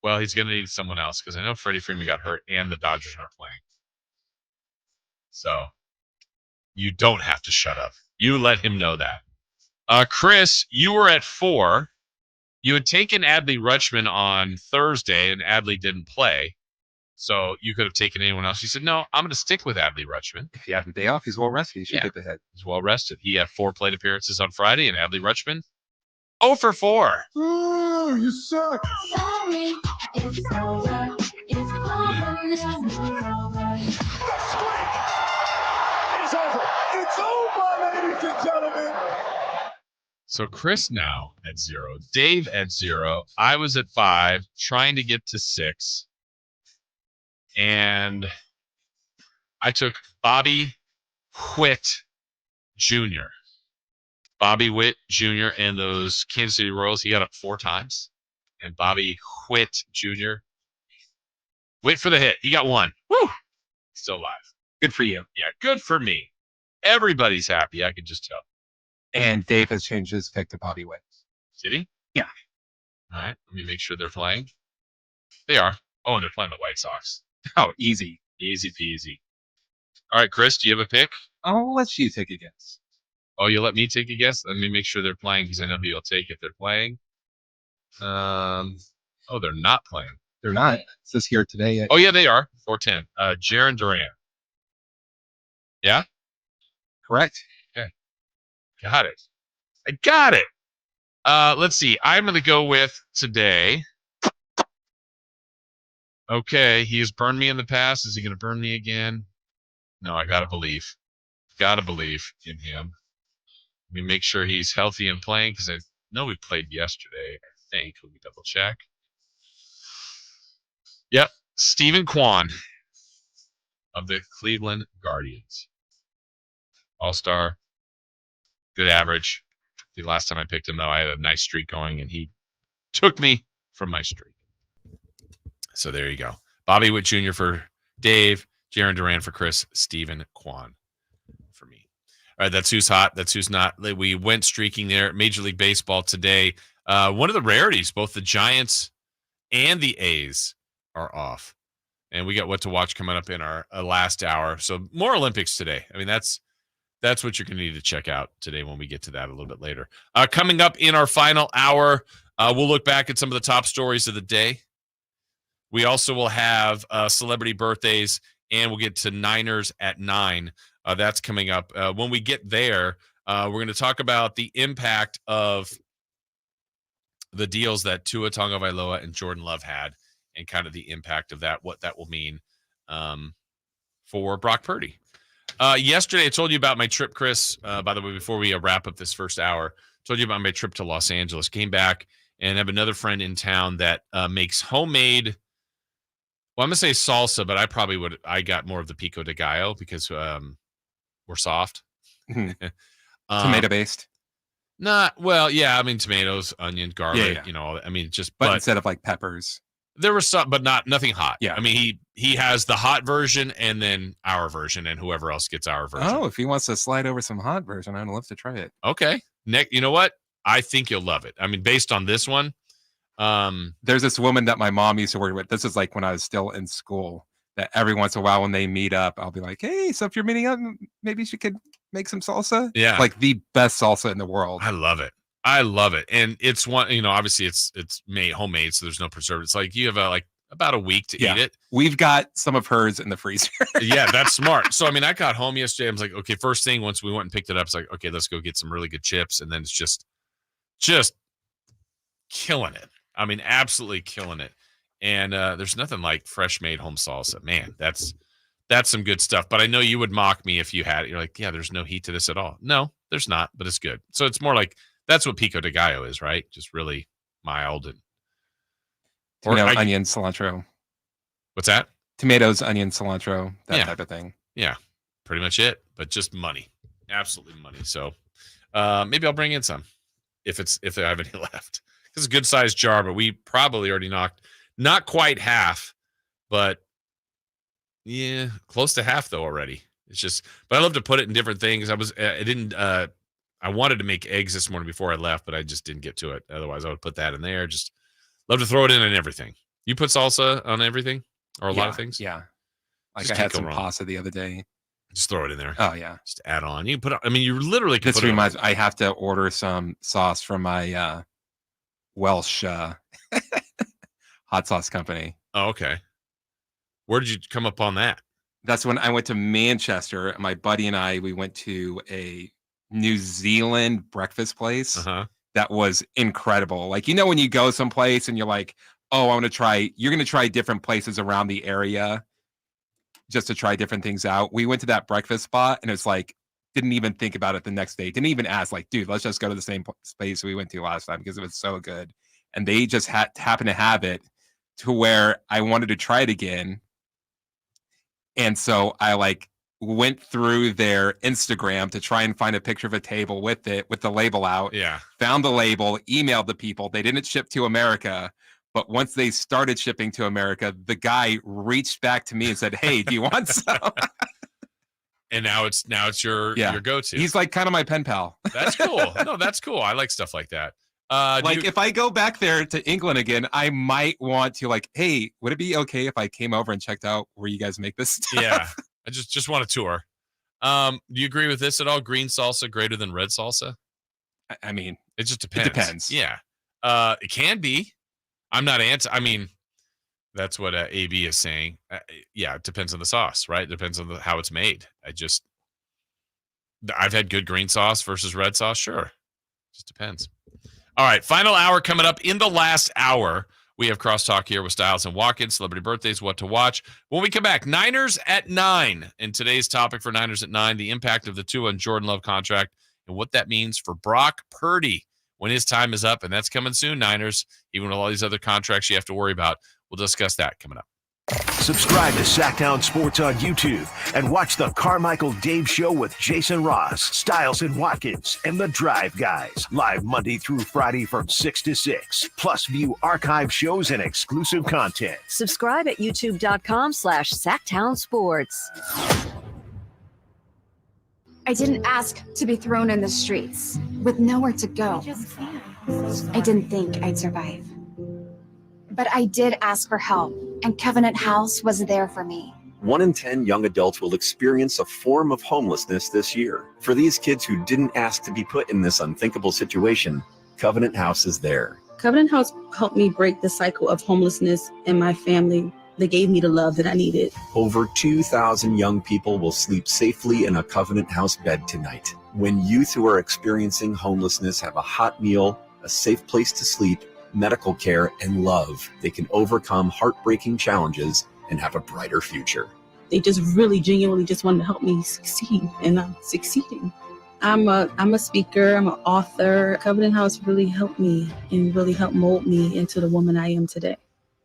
Well, he's going to need someone else because I know Freddie Freeman got hurt and the Dodgers aren't playing. So you don't have to shut up. You let him know that. Chris, you were at 4. You had taken Adley Rutschman on Thursday, and Adley didn't play. So you could have taken anyone else. You said, no, I'm going to stick with Adley Rutschman. If he had a day off, he's well rested. He should take the hit. He's well rested. He had 4 plate appearances on Friday, and Adley Rutschman, 0 for 4. Oh, you suck. Sorry, it's over. It's over. It's over, ladies and gentlemen. So Chris now at 0, Dave at 0. I was at 5, trying to get to 6. And I took Bobby Witt Jr. Bobby Witt Jr. and those Kansas City Royals. He got up 4 times. And Bobby Witt Jr. Wait for the hit. He got 1. Woo! Still alive. Good for you. Yeah, good for me. Everybody's happy. I can just tell. And Dave has changed his pick to Bobby Witt. Did he? Yeah. All right. Let me make sure they're playing. They are. Oh, and they're playing the White Sox. Oh, easy. Easy peasy. All right, Chris, do you have a pick? I'll let you take a guess. Oh, you'll let me take a guess? Let me make sure they're playing because I know who you'll take if they're playing. Oh, they're not playing. They're not. It says here today. Oh, yeah, they are. 4:10. Jaron Duran. Yeah? Correct. Okay. Got it. I got it. Let's see. I'm going to go with today. Okay, he has burned me in the past. Is he going to burn me again? No, I got to believe. Got to believe in him. Let me make sure he's healthy and playing because I know we played yesterday, I think. Let me double check. Yep, Stephen Kwan of the Cleveland Guardians. All-star. Good average. The last time I picked him, though, I had a nice streak going, and he took me from my streak. So there you go. Bobby Witt Jr. for Dave, Jaron Duran for Chris, Stephen Kwan for me. All right, that's who's hot. That's who's not. We went streaking there. Major League Baseball today. One of the rarities, both the Giants and the A's are off. And we got what to watch coming up in our last hour. So more Olympics today. I mean, that's what you're going to need to check out today when we get to that a little bit later. Coming up in our final hour, we'll look back at some of the top stories of the day. We also will have celebrity birthdays, and we'll get to Niners at 9. That's coming up. When we get there, we're going to talk about the impact of the deals that Tua Tagovailoa and Jordan Love had and kind of the impact of that, what that will mean for Brock Purdy. Yesterday, I told you about my trip, Chris. By the way, before we wrap up this first hour, told you about my trip to Los Angeles. Came back and have another friend in town that makes homemade. Well, I'm gonna say salsa, but I got more of the pico de gallo because we're soft. Tomato based. Well, yeah. I mean, tomatoes, onion, garlic. Yeah. I mean, but instead of like peppers. There was some, but nothing hot. Yeah. I mean, he has the hot version and then our version and whoever else gets our version. Oh, if he wants to slide over some hot version, I'd love to try it. Okay. Nick, you know what? I think you'll love it. I mean, based on this one. There's this woman that my mom used to work with. This is like when I was still in school, that every once in a while when they meet up, I'll be like, hey, so if you're meeting up, maybe she could make some salsa. Yeah. Like the best salsa in the world. I love it. And it's one, obviously it's made homemade, so there's no preservatives. It's like you have about a week to eat it. We've got some of hers in the freezer. Yeah, that's smart. So, I mean, I got home yesterday. I was like, okay, first thing, once we went and picked it up, it's like, okay, let's go get some really good chips. And then it's just killing it. I mean, absolutely killing it. And there's nothing like fresh made home salsa. Man, that's some good stuff. But I know you would mock me if you had it. You're like, yeah, there's no heat to this at all. No, there's not, but it's good. So it's more like, that's what pico de gallo is, right? Just really mild and onion, cilantro. What's that? Tomatoes, onion, cilantro, that type of thing. Yeah, pretty much it. But just money, absolutely money. So maybe I'll bring in some if I have any left. It's a good sized jar, but we probably already knocked not quite half, but yeah, close to half though already. It's just, but I love to put it in different things. I wanted to make eggs this morning before I left, but I just didn't get to it. Otherwise, I would put that in there. Just love to throw it in and everything. You put salsa on everything or a lot of things? Yeah. Like Just I had can't some go wrong. pasta the other day. Just throw it in there. Oh, yeah. Just add on. You can put. I mean, you literally can This put it on. reminds me, I have to order some sauce from my Welsh hot sauce company. Oh, okay. Where did you come upon that? That's when I went to Manchester. My buddy and I, we went to a New Zealand breakfast place that was incredible. Like, when you go someplace and you're like, oh, you're going to try different places around the area just to try different things out. We went to that breakfast spot and it's like, didn't even think about it the next day. Didn't even ask, like, dude, let's just go to the same space we went to last time because it was so good. And they just happened to have it to where I wanted to try it again. And so I went through their Instagram to try and find a picture of a table with the label out. Yeah. Found the label, emailed the people. They didn't ship to America. But once they started shipping to America, the guy reached back to me and said, hey, do you want some? And now it's your go-to. He's like kind of my pen pal. That's cool. No, that's cool. I like stuff like that. If I go back there to England again, I might want to hey, would it be okay if I came over and checked out where you guys make this stuff? Yeah. I just want a tour. Do you agree with this at all? Green salsa greater than red salsa? I mean, it just depends. It depends. Yeah. It can be. I'm not I mean, that's what AB is saying. Yeah, it depends on the sauce, right? It depends on how it's made. I've had good green sauce versus red sauce. Sure. Just depends. All right. Final hour coming up. In the last hour, we have crosstalk here with Styles and Watkins, celebrity birthdays, what to watch. When we come back, Niners at 9. And today's topic for Niners at 9, the impact of the Tua and Jordan Love contract and what that means for Brock Purdy when his time is up. And that's coming soon, Niners, even with all these other contracts you have to worry about. We'll discuss that coming up. Subscribe to Sacktown Sports on YouTube and watch the Carmichael Dave Show with Jason Ross, Styles and Watkins, and the Drive Guys. Live Monday through Friday from 6 to 6. Plus view archive shows and exclusive content. Subscribe at youtube.com/Sacktown Sports. I didn't ask to be thrown in the streets with nowhere to go. I didn't think I'd survive. But I did ask for help, and Covenant House was there for me. 1 in 10 young adults will experience a form of homelessness this year. For these kids who didn't ask to be put in this unthinkable situation, Covenant House is there. Covenant House helped me break the cycle of homelessness in my family. They gave me the love that I needed. Over 2,000 young people will sleep safely in a Covenant House bed tonight. When youth who are experiencing homelessness have a hot meal, a safe place to sleep, medical care, and love, they can overcome heartbreaking challenges and have a brighter future. They just really genuinely just wanted to help me succeed, and I'm succeeding. I'm a speaker, I'm an author. Covenant House really helped me and really helped mold me into the woman I am today.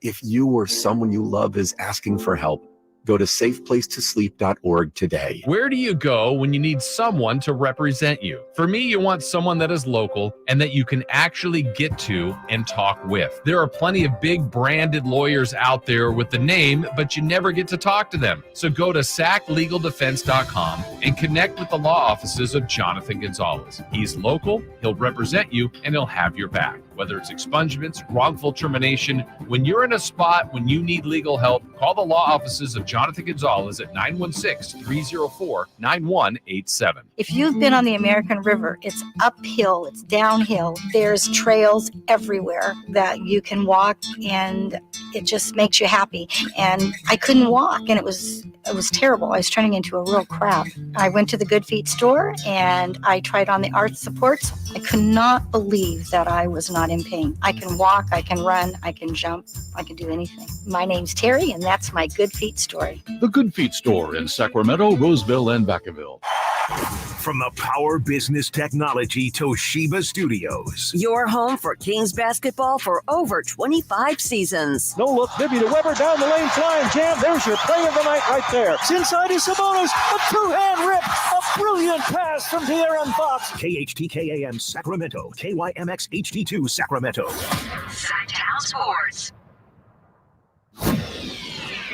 If you or someone you love is asking for help, go to safeplacetosleep.org today. Where do you go when you need someone to represent you? For me, you want someone that is local and that you can actually get to and talk with. There are plenty of big branded lawyers out there with the name, but you never get to talk to them. So go to saclegaldefense.com and connect with the law offices of Jonathan Gonzalez. He's local, he'll represent you, and he'll have your back. Whether it's expungements, wrongful termination, when you're in a spot when you need legal help, call the law offices of Jonathan Gonzalez at 916-304-9187. If you've been on the American River, it's uphill, it's downhill. There's trails everywhere that you can walk, and it just makes you happy. And I couldn't walk, and it was terrible. I was turning into a real crab. I went to the Good Feet store and I tried on the arch supports. I could not believe that I was not in pain. I can walk, I can run, I can jump, I can do anything. My name's Terry, and that's my Good Feet story. The Good Feet store in Sacramento, Roseville, and Vacaville. From the Power Business Technology Toshiba Studios. Your home for Kings basketball for over 25 seasons. No look, Bibby to Weber, down the lane, flying jam. There's your play of the night right there. It's inside is Sabonis, a two-hand rip, a brilliant pass from De'Aaron Fox. KHTKAM Sacramento, KYMX HD2 Sacramento. Sacktown Sports.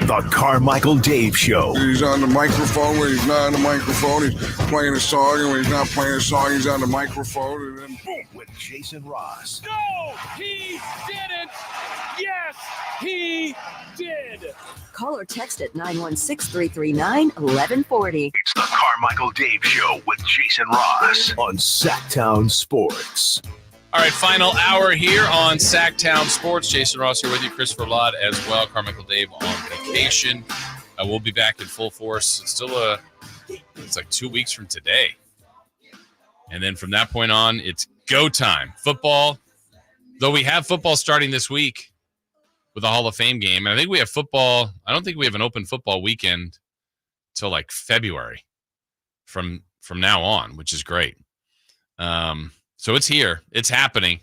The Carmichael Dave Show. He's on the microphone when he's not on the microphone. He's playing a song, and when he's not playing a song, he's on the microphone. And then boom, with Jason Ross. No, he didn't. Yes, he did. Call or text at 916-339-1140. It's the Carmichael Dave Show with Jason Ross on Sacktown Sports. All right, final hour here on Sacktown Sports. Jason Ross here with you, Christopher Ladd as well. Carmichael Dave on vacation. We'll be back in full force. It's still it's like 2 weeks from today. And then from that point on, it's go time. Football, though we have football starting this week with the Hall of Fame game. And I think we have football. I don't think we have an open football weekend till like February from now on, which is great. So it's here. It's happening.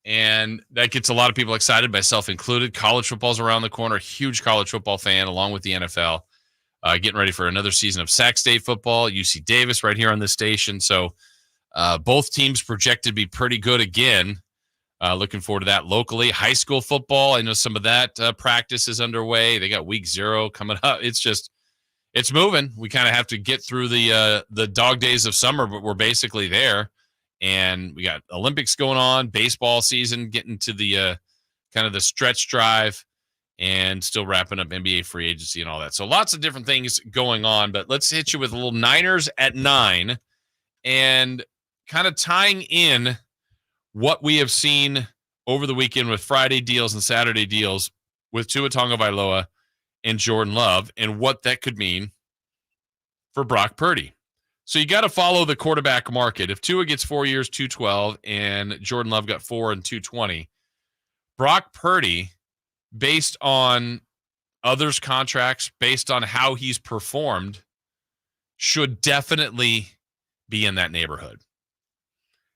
And that gets a lot of people excited, myself included. College football's around the corner. Huge college football fan, along with the NFL. Getting ready for another season of Sac State football. UC Davis right here on this station. So both teams projected to be pretty good again. Looking forward to that locally. High school football, I know some of that practice is underway. They got week 0 coming up. It's moving. We kind of have to get through the dog days of summer, but we're basically there. And we got Olympics going on, baseball season, getting to the kind of the stretch drive, and still wrapping up NBA free agency and all that. So lots of different things going on, but let's hit you with a little Niners at 9 and kind of tying in what we have seen over the weekend with Friday deals and Saturday deals with Tua Tagovailoa and Jordan Love and what that could mean for Brock Purdy. So you got to follow the quarterback market. If Tua gets 4 years, $212, and Jordan Love got 4 and $220, Brock Purdy, based on others' contracts, based on how he's performed, should definitely be in that neighborhood.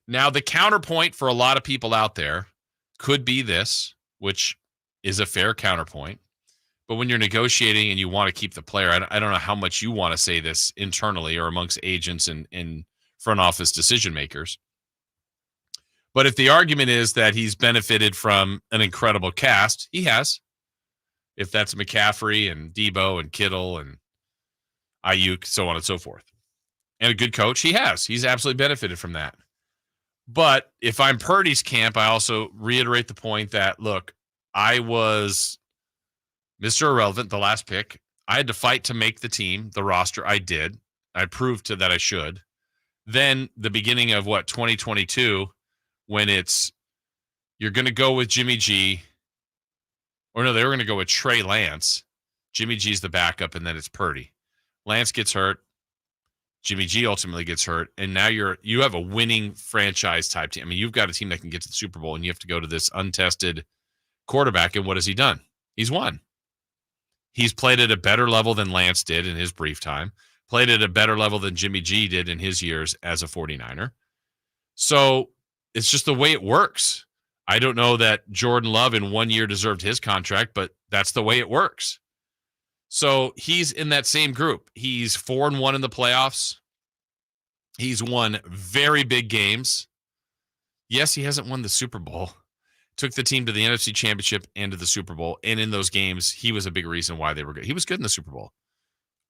Now, the counterpoint for a lot of people out there could be this, which is a fair counterpoint. But when you're negotiating and you want to keep the player, I don't know how much you want to say this internally or amongst agents and front office decision makers. But if the argument is that he's benefited from an incredible cast, he has. If that's McCaffrey and Debo and Kittle and Ayuk, so on and so forth. And a good coach, he has. He's absolutely benefited from that. But if I'm Purdy's camp, I also reiterate the point that, look, I was Mr. Irrelevant, the last pick. I had to fight to make the team, the roster. I did. I proved that I should. Then the beginning of 2022, when you're going to go with Jimmy G, or no, they were going to go with Trey Lance. Jimmy G's the backup, and then it's Purdy. Lance gets hurt. Jimmy G ultimately gets hurt, and now you have a winning franchise type team. I mean, you've got a team that can get to the Super Bowl, and you have to go to this untested quarterback, and what has he done? He's won. He's played at a better level than Lance did in his brief time, played at a better level than Jimmy G did in his years as a 49er. So it's just the way it works. I don't know that Jordan Love in 1 year deserved his contract, but that's the way it works. So he's in that same group. He's 4-1 in the playoffs. He's won very big games. Yes, he hasn't won the Super Bowl. Took the team to the NFC Championship and to the Super Bowl. And in those games, he was a big reason why they were good. He was good in the Super Bowl.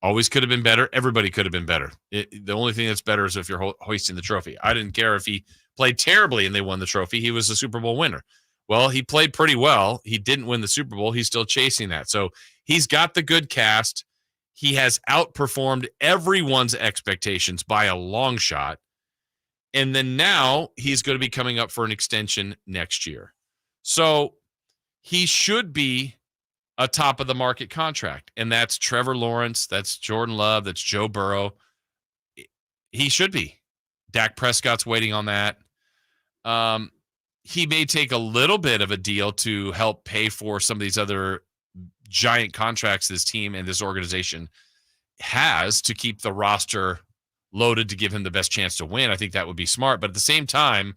Always could have been better. Everybody could have been better. The only thing that's better is if you're hoisting the trophy. I didn't care if he played terribly and they won the trophy. He was a Super Bowl winner. Well, he played pretty well. He didn't win the Super Bowl. He's still chasing that. So he's got the good cast. He has outperformed everyone's expectations by a long shot. And then now he's going to be coming up for an extension next year. So he should be a top of the market contract. And that's Trevor Lawrence. That's Jordan Love. That's Joe Burrow. He should be. Dak Prescott's waiting on that. He may take a little bit of a deal to help pay for some of these other giant contracts this team and this organization has to keep the roster loaded to give him the best chance to win. I think that would be smart. But at the same time,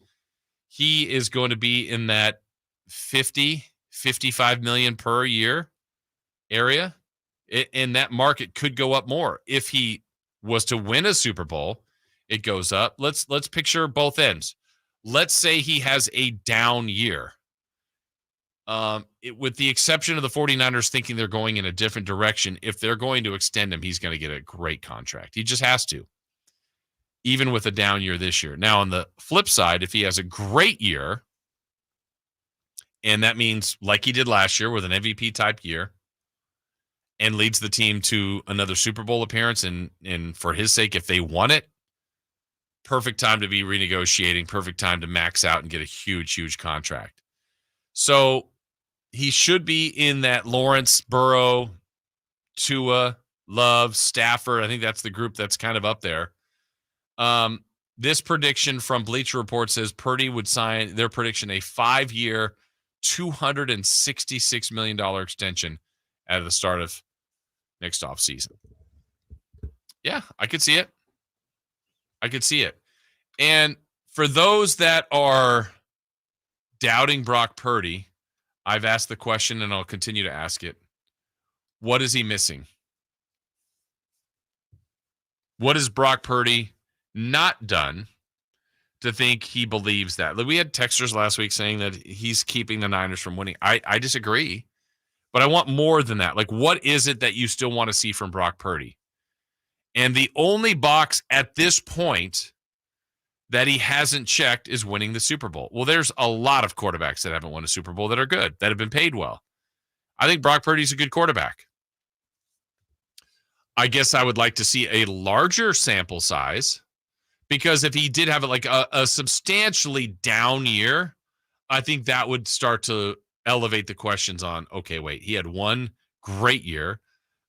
he is going to be in that 55 million per year area. And that market could go up more. If he was to win a Super Bowl, it goes up. Let's picture both ends. Let's say he has a down year. With the exception of the 49ers thinking they're going in a different direction, if they're going to extend him, he's going to get a great contract. He just has to, even with a down year this year. Now, on the flip side, if he has a great year, and that means like he did last year with an MVP type year and leads the team to another Super Bowl appearance, and for his sake, if they won it, perfect time to be renegotiating, perfect time to max out and get a huge, huge contract. So he should be in that Lawrence, Burrow, Tua, Love, Stafford. I think that's the group that's kind of up there. This prediction from Bleacher Report says Purdy would sign, their prediction, a 5-year, $266 million extension at the start of next offseason. Yeah, I could see it. And for those that are doubting Brock Purdy, I've asked the question and I'll continue to ask it. What is he missing? What has Brock Purdy not done to think he believes that? Like, we had texters last week saying that he's keeping the Niners from winning. I disagree, but I want more than that. Like, what is it that you still want to see from Brock Purdy? And the only box at this point that he hasn't checked is winning the Super Bowl. Well, there's a lot of quarterbacks that haven't won a Super Bowl that are good, that have been paid well. I think Brock Purdy's a good quarterback. I guess I would like to see a larger sample size, because if he did have like a substantially down year, I think that would start to elevate the questions on, okay, wait, he had one great year.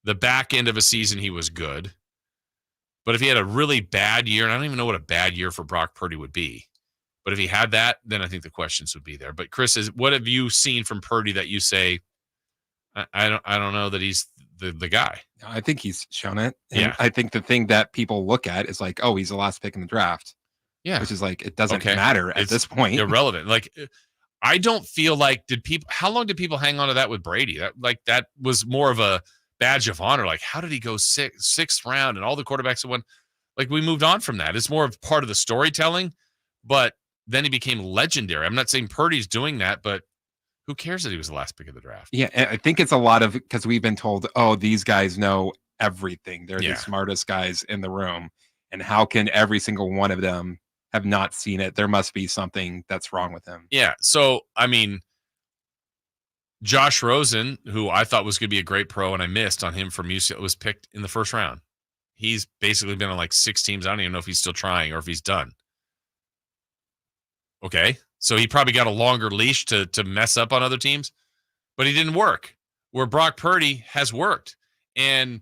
The back end of a season, he was good. But if he had a really bad year, and I don't even know what a bad year for Brock Purdy would be, but if he had that, then I think the questions would be there. But Chris, what have you seen from Purdy that you say, I don't know that he's the guy? I think he's shown it. And yeah. I think the thing that people look at is like, oh, he's the last pick in the draft. Yeah. Which is like, it doesn't matter at this point. Irrelevant. Like, I don't feel like how long did people hang on to that with Brady? That was more of a badge of honor. Like, how did he go sixth round and all the quarterbacks that won? Like, we moved on from that. It's more of part of the storytelling, but then he became legendary. I'm not saying Purdy's doing that, but who cares that he was the last pick of the draft? Yeah, I think it's a lot of, because we've been told, oh, these guys know everything. They're the smartest guys in the room. And how can every single one of them have not seen it? There must be something that's wrong with him. Yeah. So, I mean, Josh Rosen, who I thought was going to be a great pro and I missed on him from UCLA, was picked in the first round. He's basically been on like 6 teams. I don't even know if he's still trying or if he's done. Okay. So he probably got a longer leash to mess up on other teams, but he didn't work. Where Brock Purdy has worked. And,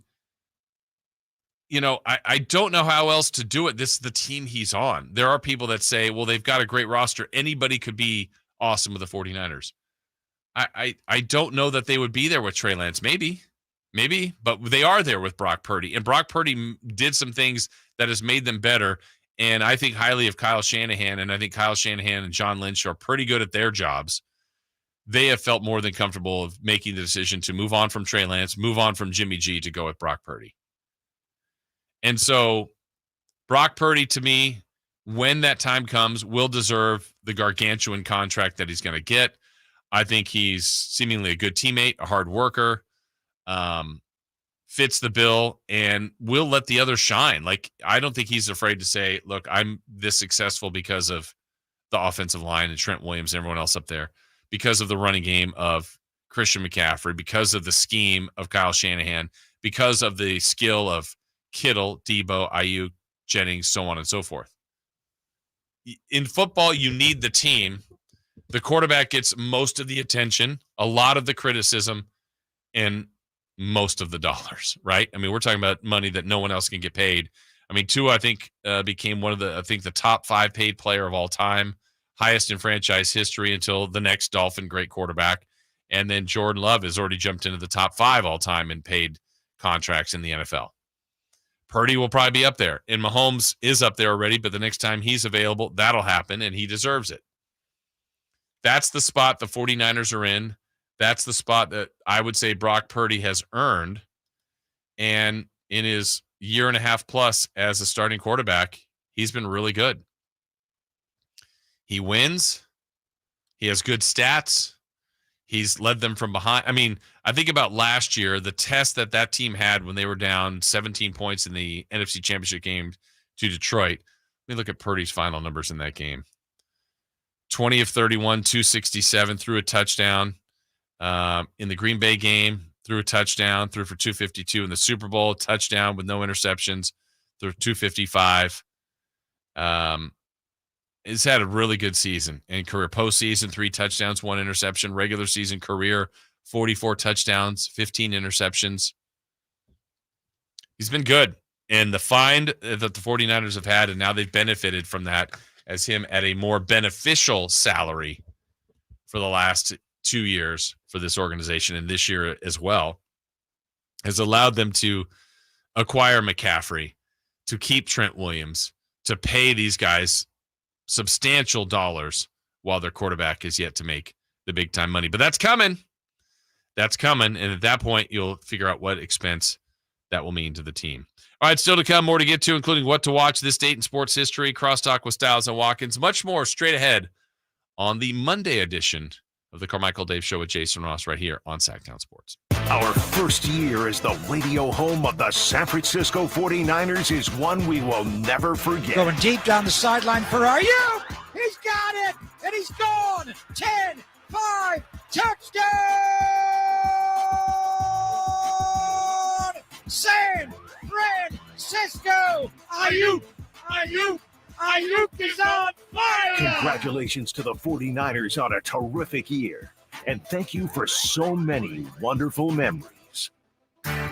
you know, I don't know how else to do it. This is the team he's on. There are people that say, well, they've got a great roster. Anybody could be awesome with the 49ers. I don't know that they would be there with Trey Lance. Maybe Maybe, but they are there with Brock Purdy. And Brock Purdy did some things that has made them better. And I think highly of Kyle Shanahan. And I think Kyle Shanahan and John Lynch are pretty good at their jobs. They have felt more than comfortable of making the decision to move on from Trey Lance, move on from Jimmy G to go with Brock Purdy. And so Brock Purdy, to me, when that time comes, will deserve the gargantuan contract that he's going to get. I think he's seemingly a good teammate, a hard worker, fits the bill, and will let the others shine. Like, I don't think he's afraid to say, look, I'm this successful because of the offensive line and Trent Williams and everyone else up there, because of the running game of Christian McCaffrey, because of the scheme of Kyle Shanahan, because of the skill of Kittle, Debo, Ayuk, Jennings, so on and so forth. In football, you need the team. The quarterback gets most of the attention, a lot of the criticism, and most of the dollars, right? I mean, we're talking about money that no one else can get paid. I mean, Tua, I think, became the top 5 paid player of all time, highest in franchise history until the next Dolphin great quarterback. And then Jordan Love has already jumped into the top 5 all time in paid contracts in the NFL. Purdy will probably be up there, and Mahomes is up there already, but the next time he's available, that'll happen, and he deserves it. That's the spot the 49ers are in. That's the spot that I would say Brock Purdy has earned. And in his year and a half plus as a starting quarterback, he's been really good. He wins. He has good stats. He's led them from behind. I mean, I think about last year, the test that team had when they were down 17 points in the NFC Championship game to Detroit. Let me look at Purdy's final numbers in that game. 20 of 31, 267, threw a touchdown. In the Green Bay game, threw a touchdown, threw for 252 in the Super Bowl, touchdown with no interceptions, threw 255. He's had a really good season and career. Postseason, 3 touchdowns, 1 interception. Regular season career, 44 touchdowns, 15 interceptions. He's been good. And the find that the 49ers have had, and now they've benefited from that as him at a more beneficial salary for the last 2 years for this organization, and this year as well, has allowed them to acquire McCaffrey, to keep Trent Williams, to pay these guys substantial dollars while their quarterback is yet to make the big time money. But that's coming. That's coming. And at that point, you'll figure out what expense that will mean to the team. All right, still to come, more to get to, including what to watch this date in sports history, crosstalk with Styles and Watkins, much more straight ahead on the Monday edition of the Carmichael Dave Show with Jason Ross right here on Sacktown Sports. Our first year as the radio home of the San Francisco 49ers is one we will never forget. Going deep down the sideline for Ayuk. He's got it, and he's gone. 10, 5, touchdown! San Francisco! Ayuk is on fire! Congratulations to the 49ers on a terrific year. And thank you for so many wonderful memories.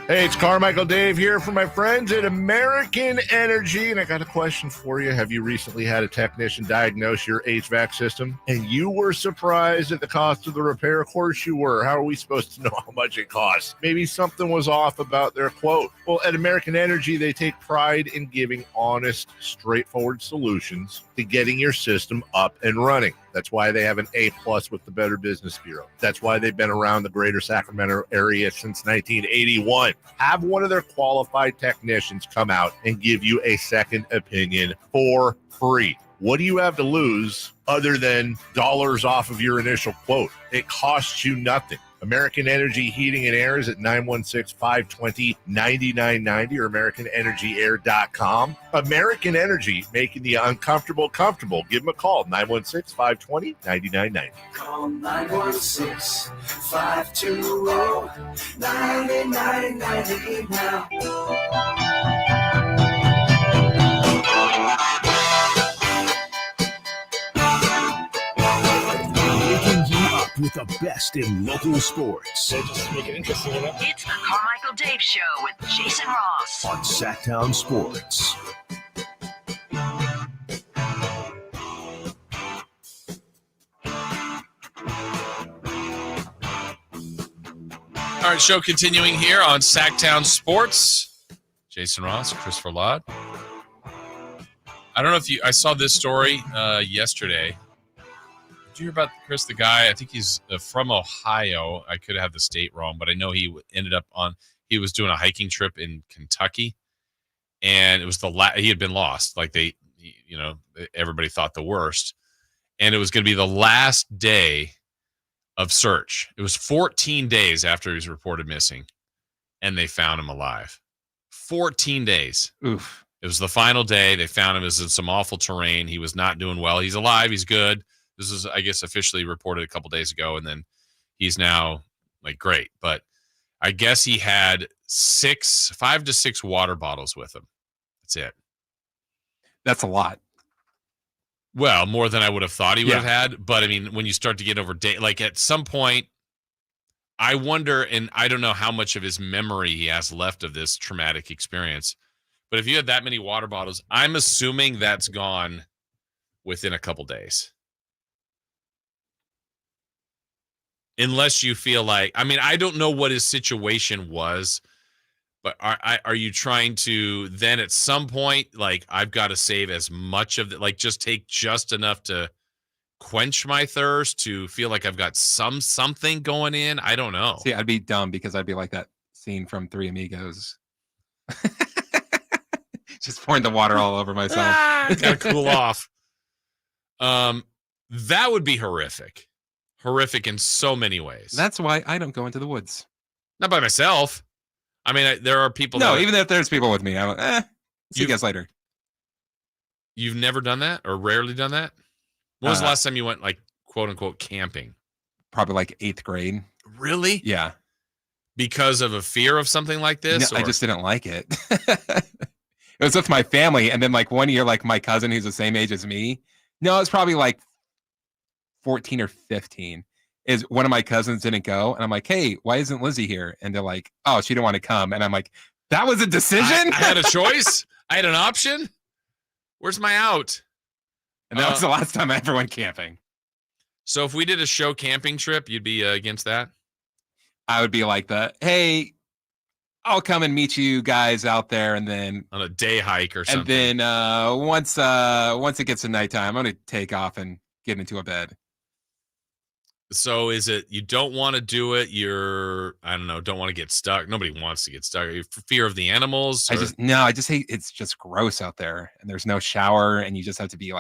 Hey, it's Carmichael Dave here for my friends at American Energy, and I got a question for you. Have you recently had a technician diagnose your HVAC system, and you were surprised at the cost of the repair? Of course you were. How are we supposed to know how much it costs? Maybe something was off about their quote. Well, at American Energy, they take pride in giving honest, straightforward solutions to getting your system up and running. That's why they have an A+ with the Better Business Bureau. That's why they've been around the greater Sacramento area since 1981. Have one of their qualified technicians come out and give you a second opinion for free. What do you have to lose other than dollars off of your initial quote? It costs you nothing. American Energy Heating and Air is at 916-520-9990 or AmericanEnergyAir.com. American Energy, making the uncomfortable comfortable. Give them a call, 916-520-9990. Call 916-520-9990 now. With the best in local sports. Just make it interesting, you know? It's the Carmichael Dave Show with Jason Ross on Sacktown Sports. All right, show continuing here on Sacktown Sports. Jason Ross, Christopher Laud. I don't know if I saw this story yesterday. Did you hear about Chris, the guy? I think he's from Ohio. I could have the state wrong, but I know he he was doing a hiking trip in Kentucky, and it was he had been lost. Like everybody thought the worst, and it was going to be the last day of search. It was 14 days after he was reported missing, and they found him alive. 14 days. Oof. It was the final day. They found him. It was in some awful terrain. He was not doing well. He's alive. He's good. This is, I guess, officially reported a couple days ago, and then he's now great. But I guess he had 5 to 6 water bottles with him. That's it. That's a lot. Well, more than I would have thought he would have had. But I mean, when you start to get over at some point, I wonder, and I don't know how much of his memory he has left of this traumatic experience. But if you had that many water bottles, I'm assuming that's gone within a couple days. Unless you feel like, I mean, I don't know what his situation was, but are you trying to then at some point, I've got to save as much of it, just take just enough to quench my thirst, to feel like I've got something going in? I don't know. See, I'd be dumb because I'd be like that scene from Three Amigos. Just pouring the water all over myself. Gotta cool off. That would be horrific. Horrific in so many ways. That's why I don't go into the woods. Not by myself. I mean, there are people. No, even if there's people with me, I'm see you guys later. You've never done that, or rarely done that? When was the last time you went, quote unquote, camping? Probably 8th grade. Really? Yeah. Because of a fear of something like this? No, I just didn't like it. It was with my family, and then 1 year, my cousin who's the same age as me. No, it's probably 14 or 15, is one of my cousins didn't go. And I'm like, hey, why isn't Lizzie here? And they're like, oh, she didn't want to come. And I'm like, that was a decision? I had a choice? I had an option? Where's my out? And that was the last time I ever went camping. So if we did a show camping trip, you'd be against that? I would be like hey, I'll come and meet you guys out there, and then on a day hike or something. And then once it gets to nighttime, I'm going to take off and get into a bed. So is it you don't want to do it? I don't know, don't want to get stuck. Nobody wants to get stuck. Are you for fear of the animals? I just hate, it's just gross out there, and there's no shower, and you just have to be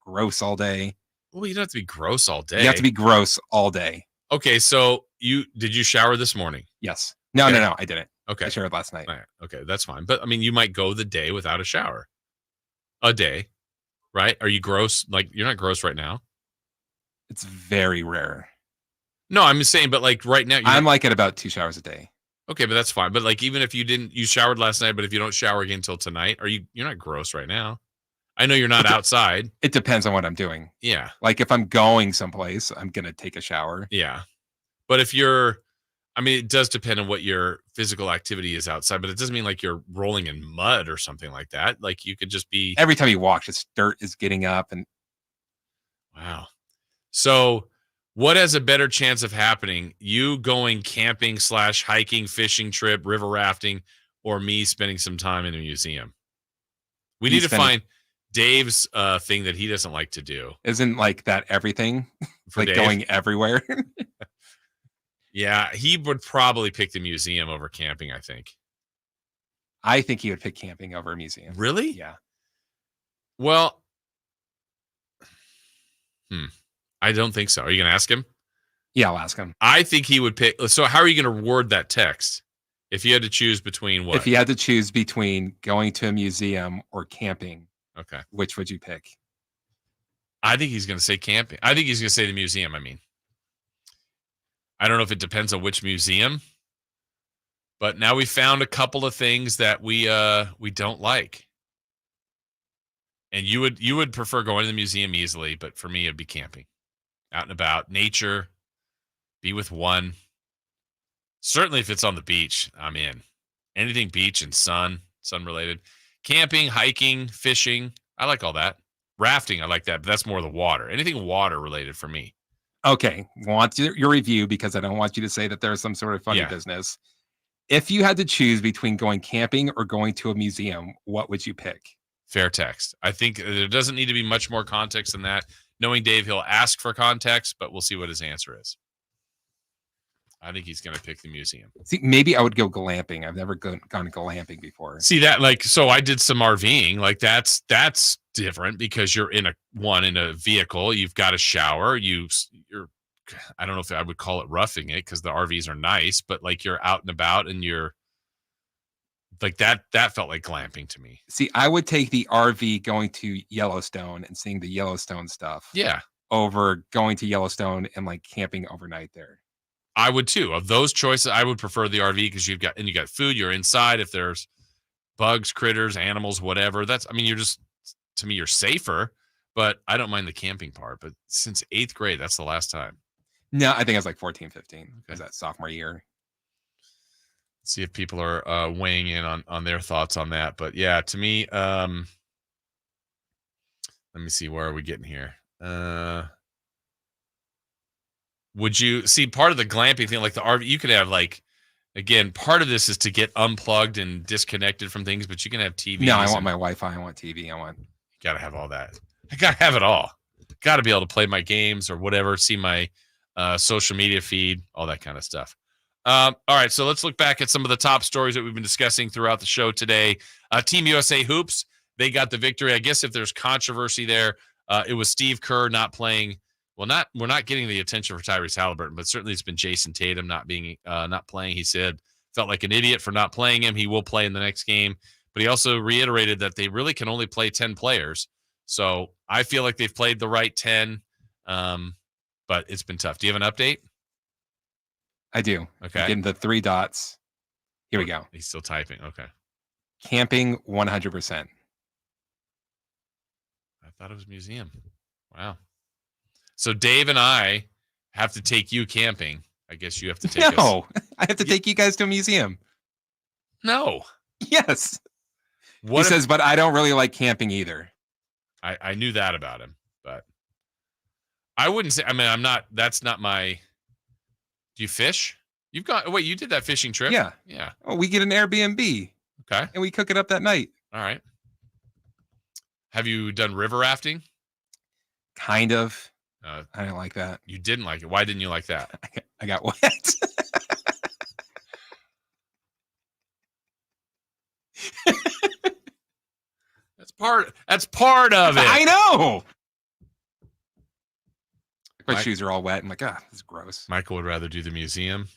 gross all day. Well, you don't have to be gross all day. You have to be gross all day. Okay, so did you shower this morning? Yes. No, I didn't. Okay. I showered last night. All right. Okay, that's fine. But I mean, you might go the day without a shower. A day, right? Are you gross? You're not gross right now? It's very rare. No, I'm just saying, but right now, I'm at about 2 showers a day. Okay, but that's fine. But even if you showered last night, but if you don't shower again until tonight, you're not gross right now? I know you're not outside. It depends on what I'm doing. Yeah. If I'm going someplace, I'm going to take a shower. Yeah. But if it does depend on what your physical activity is outside, but it doesn't mean you're rolling in mud or something like that. You could just be. Every time you walk, just dirt is getting up. And wow. So what has a better chance of happening? You going camping / hiking, fishing trip, river rafting, or me spending some time in a museum? We need to find Dave's thing that he doesn't like to do. Isn't that everything? For Dave? Going everywhere. Yeah, he would probably pick the museum over camping, I think. I think he would pick camping over a museum. Really? Yeah. Well, I don't think so. Are you going to ask him? Yeah, I'll ask him. I think he would pick. So how are you going to word that text? If you had to choose between what? If you had to choose between going to a museum or camping, okay, which would you pick? I think he's going to say camping. I think he's going to say the museum. I don't know if it depends on which museum, but now we found a couple of things that we don't like. And you would prefer going to the museum easily, but for me, it'd be camping. Out and about, nature, be with one. Certainly if it's on the beach, I'm in. Anything beach and sun related. Camping, hiking, fishing, I like all that. Rafting, I like that, but that's more the water. Anything water related for me. Okay, want your review because I don't want you to say that there's some sort of funny business. If you had to choose between going camping or going to a museum, what would you pick? Fair text. I think there doesn't need to be much more context than that. Knowing Dave, he'll ask for context, but we'll see what his answer is. I think he's going to pick the museum. See, maybe I would go glamping. I've never gone glamping before. See that, like, so I did some RVing. Like that's different because you're in a vehicle. You've got a shower. You're, I don't know if I would call it roughing it because the RVs are nice, but like you're out and about and you're like that felt like glamping to me. See, I would take the RV going to Yellowstone and seeing the Yellowstone stuff. Yeah. Over going to Yellowstone and like camping overnight there. I would too. Of those choices, I would prefer the RV because you got food, you're inside. If there's bugs, critters, animals, whatever, to me, you're safer, but I don't mind the camping part. But since 8th grade, that's the last time. No, I think I was like 14, 15. Okay. Was that sophomore year? Let's see if people are weighing in on their thoughts on that. But yeah, to me, let me see, where are we getting here? Would you see part of the glamping thing, like the RV? You could have again, part of this is to get unplugged and disconnected from things, but you can have TV. No, I want my Wi-Fi. I want TV. You gotta have all that. I gotta have it all. Gotta be able to play my games or whatever, see my social media feed, all that kind of stuff. All right, so let's look back at some of the top stories that we've been discussing throughout the show today. Team USA Hoops, they got the victory. I guess if there's controversy there, it was Steve Kerr not playing. Well, we're not getting the attention for Tyrese Halliburton, but certainly it's been Jason Tatum not playing. He said felt like an idiot for not playing him. He will play in the next game, but he also reiterated that they really can only play 10 players. So I feel like they've played the right 10, but it's been tough. Do you have an update? I do. Okay. Getting the 3 dots. Here we go. He's still typing. Okay. Camping 100%. I thought it was museum. Wow. So Dave and I have to take you camping. I guess you have to take us. No, I have to take you guys to a museum. No. Yes. He says, but I don't really like camping either. I knew that about him, but I wouldn't say, that's not my, do you fish? You did that fishing trip? Yeah. Yeah. Oh, we get an Airbnb. Okay. And we cook it up that night. All right. Have you done river rafting? Kind of. I didn't like that. You didn't like it. Why didn't you like that? I got wet. That's part of it. I know. My shoes are all wet. I'm like, this is gross. Michael would rather do the museum.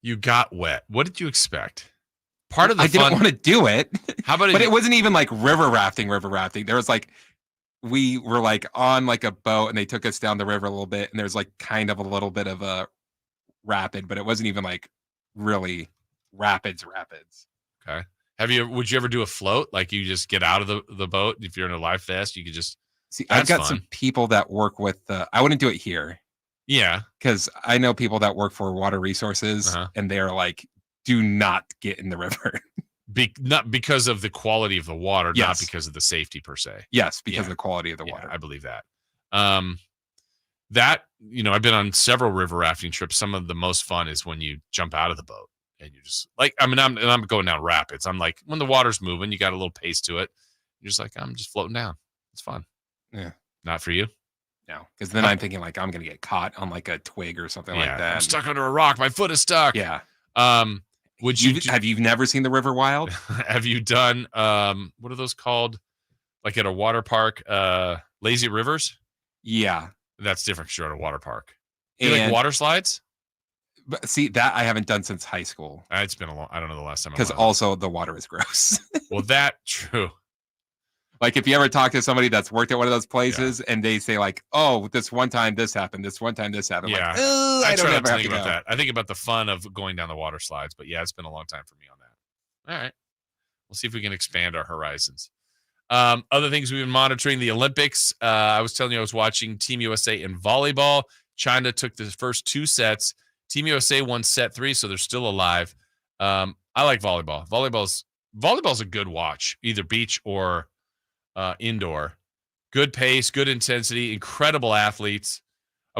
You got wet. What did you expect? Part of the I didn't want to do it. How about it wasn't even like river rafting. There was we were like on like a boat and they took us down the river a little bit and there's like kind of a little bit of a rapid, but it wasn't even like really rapids. Okay. Would you ever do a float? Like you just get out of the boat. If you're in a life vest, you could just see. I've got some people that work with I wouldn't do it here. Yeah. Because I know people that work for water resources and they're like, do not get in the river. Not because of the quality of the water, yes. Not because of the safety per se. Yes, because of the quality of the water. I believe that. I've been on several river rafting trips. Some of the most fun is when you jump out of the boat and you just I'm going down rapids. I'm like, when the water's moving, you got a little pace to it. You're just like, I'm just floating down. It's fun. Yeah. Not for you? No, because then I'm thinking like I'm going to get caught on like a twig or something like that. I'm stuck under a rock. My foot is stuck. Yeah. Have you never seen the River Wild? Have you done what are those called? Like at a water park, lazy rivers? Yeah. That's different because you're at a water park. You like water slides? But see, that I haven't done since high school. It's been I don't know the last time. Because also the water is gross. Well, true. Like if you ever talk to somebody that's worked at one of those places and they say like, oh, this one time this happened, this one time this happened. Yeah. Like, I don't ever think about that. I think about the fun of going down the water slides, but yeah, it's been a long time for me on that. All right. We'll see if we can expand our horizons. Other things we've been monitoring, the Olympics. I was telling you I was watching Team USA in volleyball. China took the first 2 sets. Team USA won set 3, so they're still alive. I like volleyball. Volleyball's a good watch, either beach or indoor. Good pace, good intensity, incredible athletes.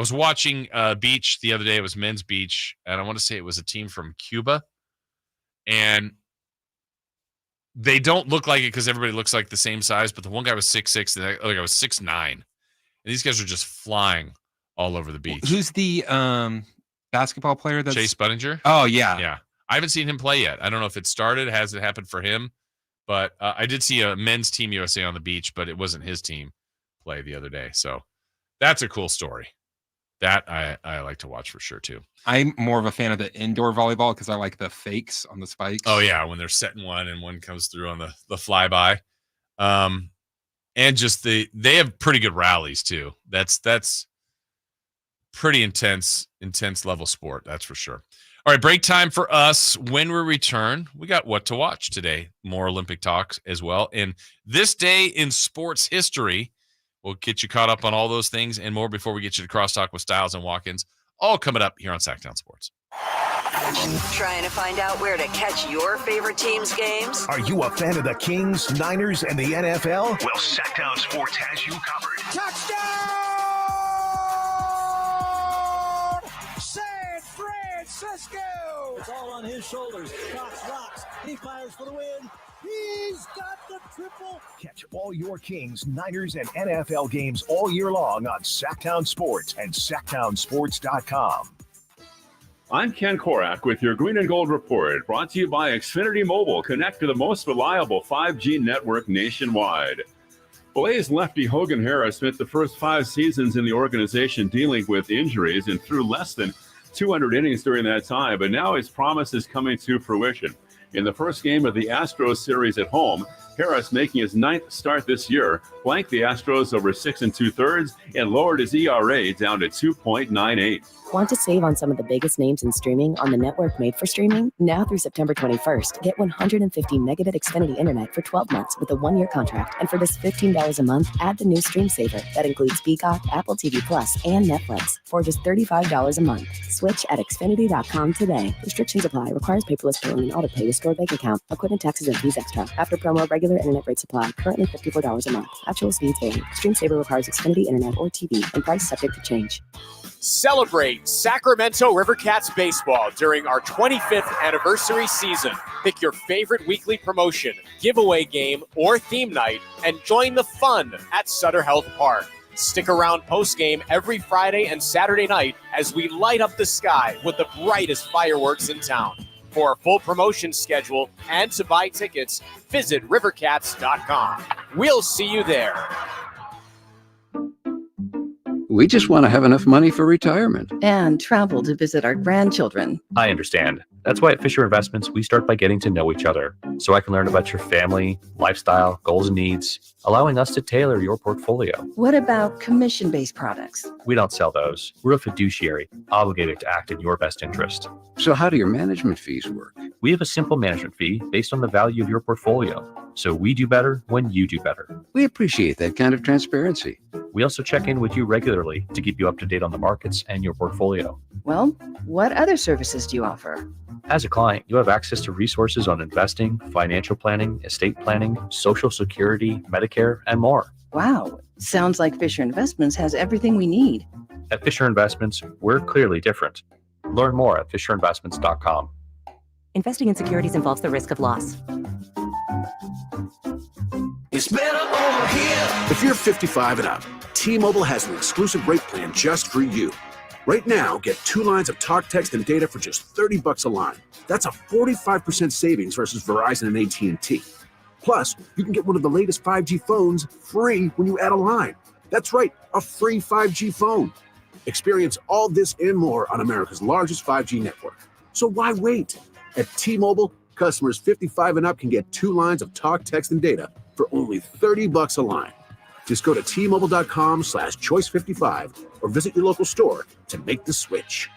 I was watching beach the other day. It was men's beach, and I want to say it was a team from Cuba. And they don't look like it because everybody looks like the same size, but the one guy was 6'6", the other guy was 6'9". And these guys are just flying all over the beach. Who's the basketball player? That's Chase Budinger? Oh, yeah. Yeah. I haven't seen him play yet. I don't know if it started. Has it happened for him? But I did see a men's Team USA on the beach, but it wasn't his team play the other day. So that's a cool story. That I like to watch for sure, too. I'm more of a fan of the indoor volleyball because I like the fakes on the spikes. Oh, yeah, when they're setting one and one comes through on the flyby. And just they have pretty good rallies, too. That's pretty intense level sport, that's for sure. All right, break time for us. When we return, we got what to watch today. More Olympic talks as well. And this day in sports history, we'll get you caught up on all those things and more before we get you to crosstalk with Styles and Watkins. All coming up here on Sacktown Sports. Trying to find out where to catch your favorite team's games? Are you a fan of the Kings, Niners, and the NFL? Well, Sacktown Sports has you covered. Touchdown! San Francisco! It's all on his shoulders. Cox rocks. He fires for the win. He's got the triple. Catch all your Kings, Niners, and NFL games all year long on Sacktown Sports and SacktownSports.com. I'm Ken Korak with your Green and Gold Report, brought to you by Xfinity Mobile. Connect to the most reliable 5G network nationwide. Blaze lefty Hogan Harris spent the first 5 seasons in the organization dealing with injuries and threw less than 200 innings during that time, but now his promise is coming to fruition. In the first game of the Astros series at home, Harris, making his 9th start this year, blanked the Astros over 6 2/3 and lowered his ERA down to 2.98. Want to save on some of the biggest names in streaming on the network made for streaming? Now through September 21st, get 150 megabit Xfinity internet for 12 months with a 1-year contract. And for just $15 a month, add the new Stream Saver that includes Peacock, Apple TV Plus, and Netflix for just $35 a month. Switch at Xfinity.com today. Restrictions apply. Requires paperless billing and auto pay with stored bank account. Equipment taxes and fees extra. After promo, regular internet rates apply. Currently $54 a month. Actual speeds vary. Stream Saver requires Xfinity internet or TV and price subject to change. Celebrate Sacramento Rivercats baseball during our 25th anniversary season. Pick your favorite weekly promotion, giveaway game, or theme night, and join the fun at Sutter Health Park. Stick around post-game every Friday and Saturday night as we light up the sky with the brightest fireworks in town. For a full promotion schedule and to buy tickets, visit rivercats.com. We'll see you there. We just want to have enough money for retirement. And travel to visit our grandchildren. I understand. That's why at Fisher Investments, we start by getting to know each other so I can learn about your family, lifestyle, goals, and needs, allowing us to tailor your portfolio. What about commission-based products? We don't sell those. We're a fiduciary, obligated to act in your best interest. So how do your management fees work? We have a simple management fee based on the value of your portfolio. So we do better when you do better. We appreciate that kind of transparency. We also check in with you regularly to keep you up to date on the markets and your portfolio. Well, what other services do you offer? As a client, you have access to resources on investing, financial planning, estate planning, Social Security, Medicare, and more. Wow, sounds like Fisher Investments has everything we need. At Fisher Investments, we're clearly different. Learn more at FisherInvestments.com. Investing in securities involves the risk of loss. It's better over here. If you're 55 and up, T-Mobile has an exclusive rate plan just for you. Right now, get 2 lines of talk, text, and data for just $30 a line. That's a 45% savings versus Verizon and AT&T. Plus, you can get one of the latest 5G phones free when you add a line. That's right, a free 5G phone. Experience all this and more on America's largest 5G network. So why wait? At T-Mobile, customers 55 and up can get 2 lines of talk, text, and data for only $30 a line. Just go to T-Mobile.com/choice55 or visit your local store to make the switch.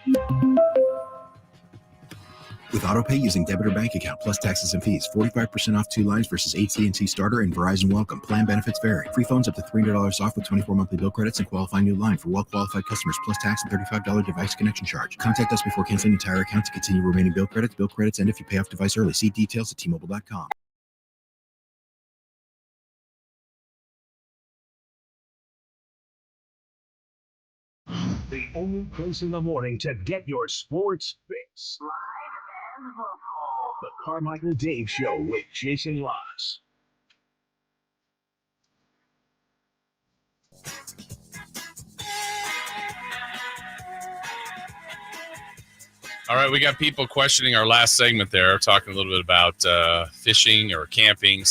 With AutoPay using debit or bank account plus taxes and fees, 45% off 2 lines versus AT&T Starter and Verizon Welcome. Plan benefits vary. Free phones up to $300 off with 24 monthly bill credits and qualifying new line for well-qualified customers plus tax and $35 device connection charge. Contact us before canceling entire account to continue remaining bill credits. Bill credits end if you pay off device early. See details at T-Mobile.com. The only place in the morning to get your sports fix. The Carmichael Dave Show with Jason Ross. All right, we got people questioning our last segment there, talking a little bit about fishing or camping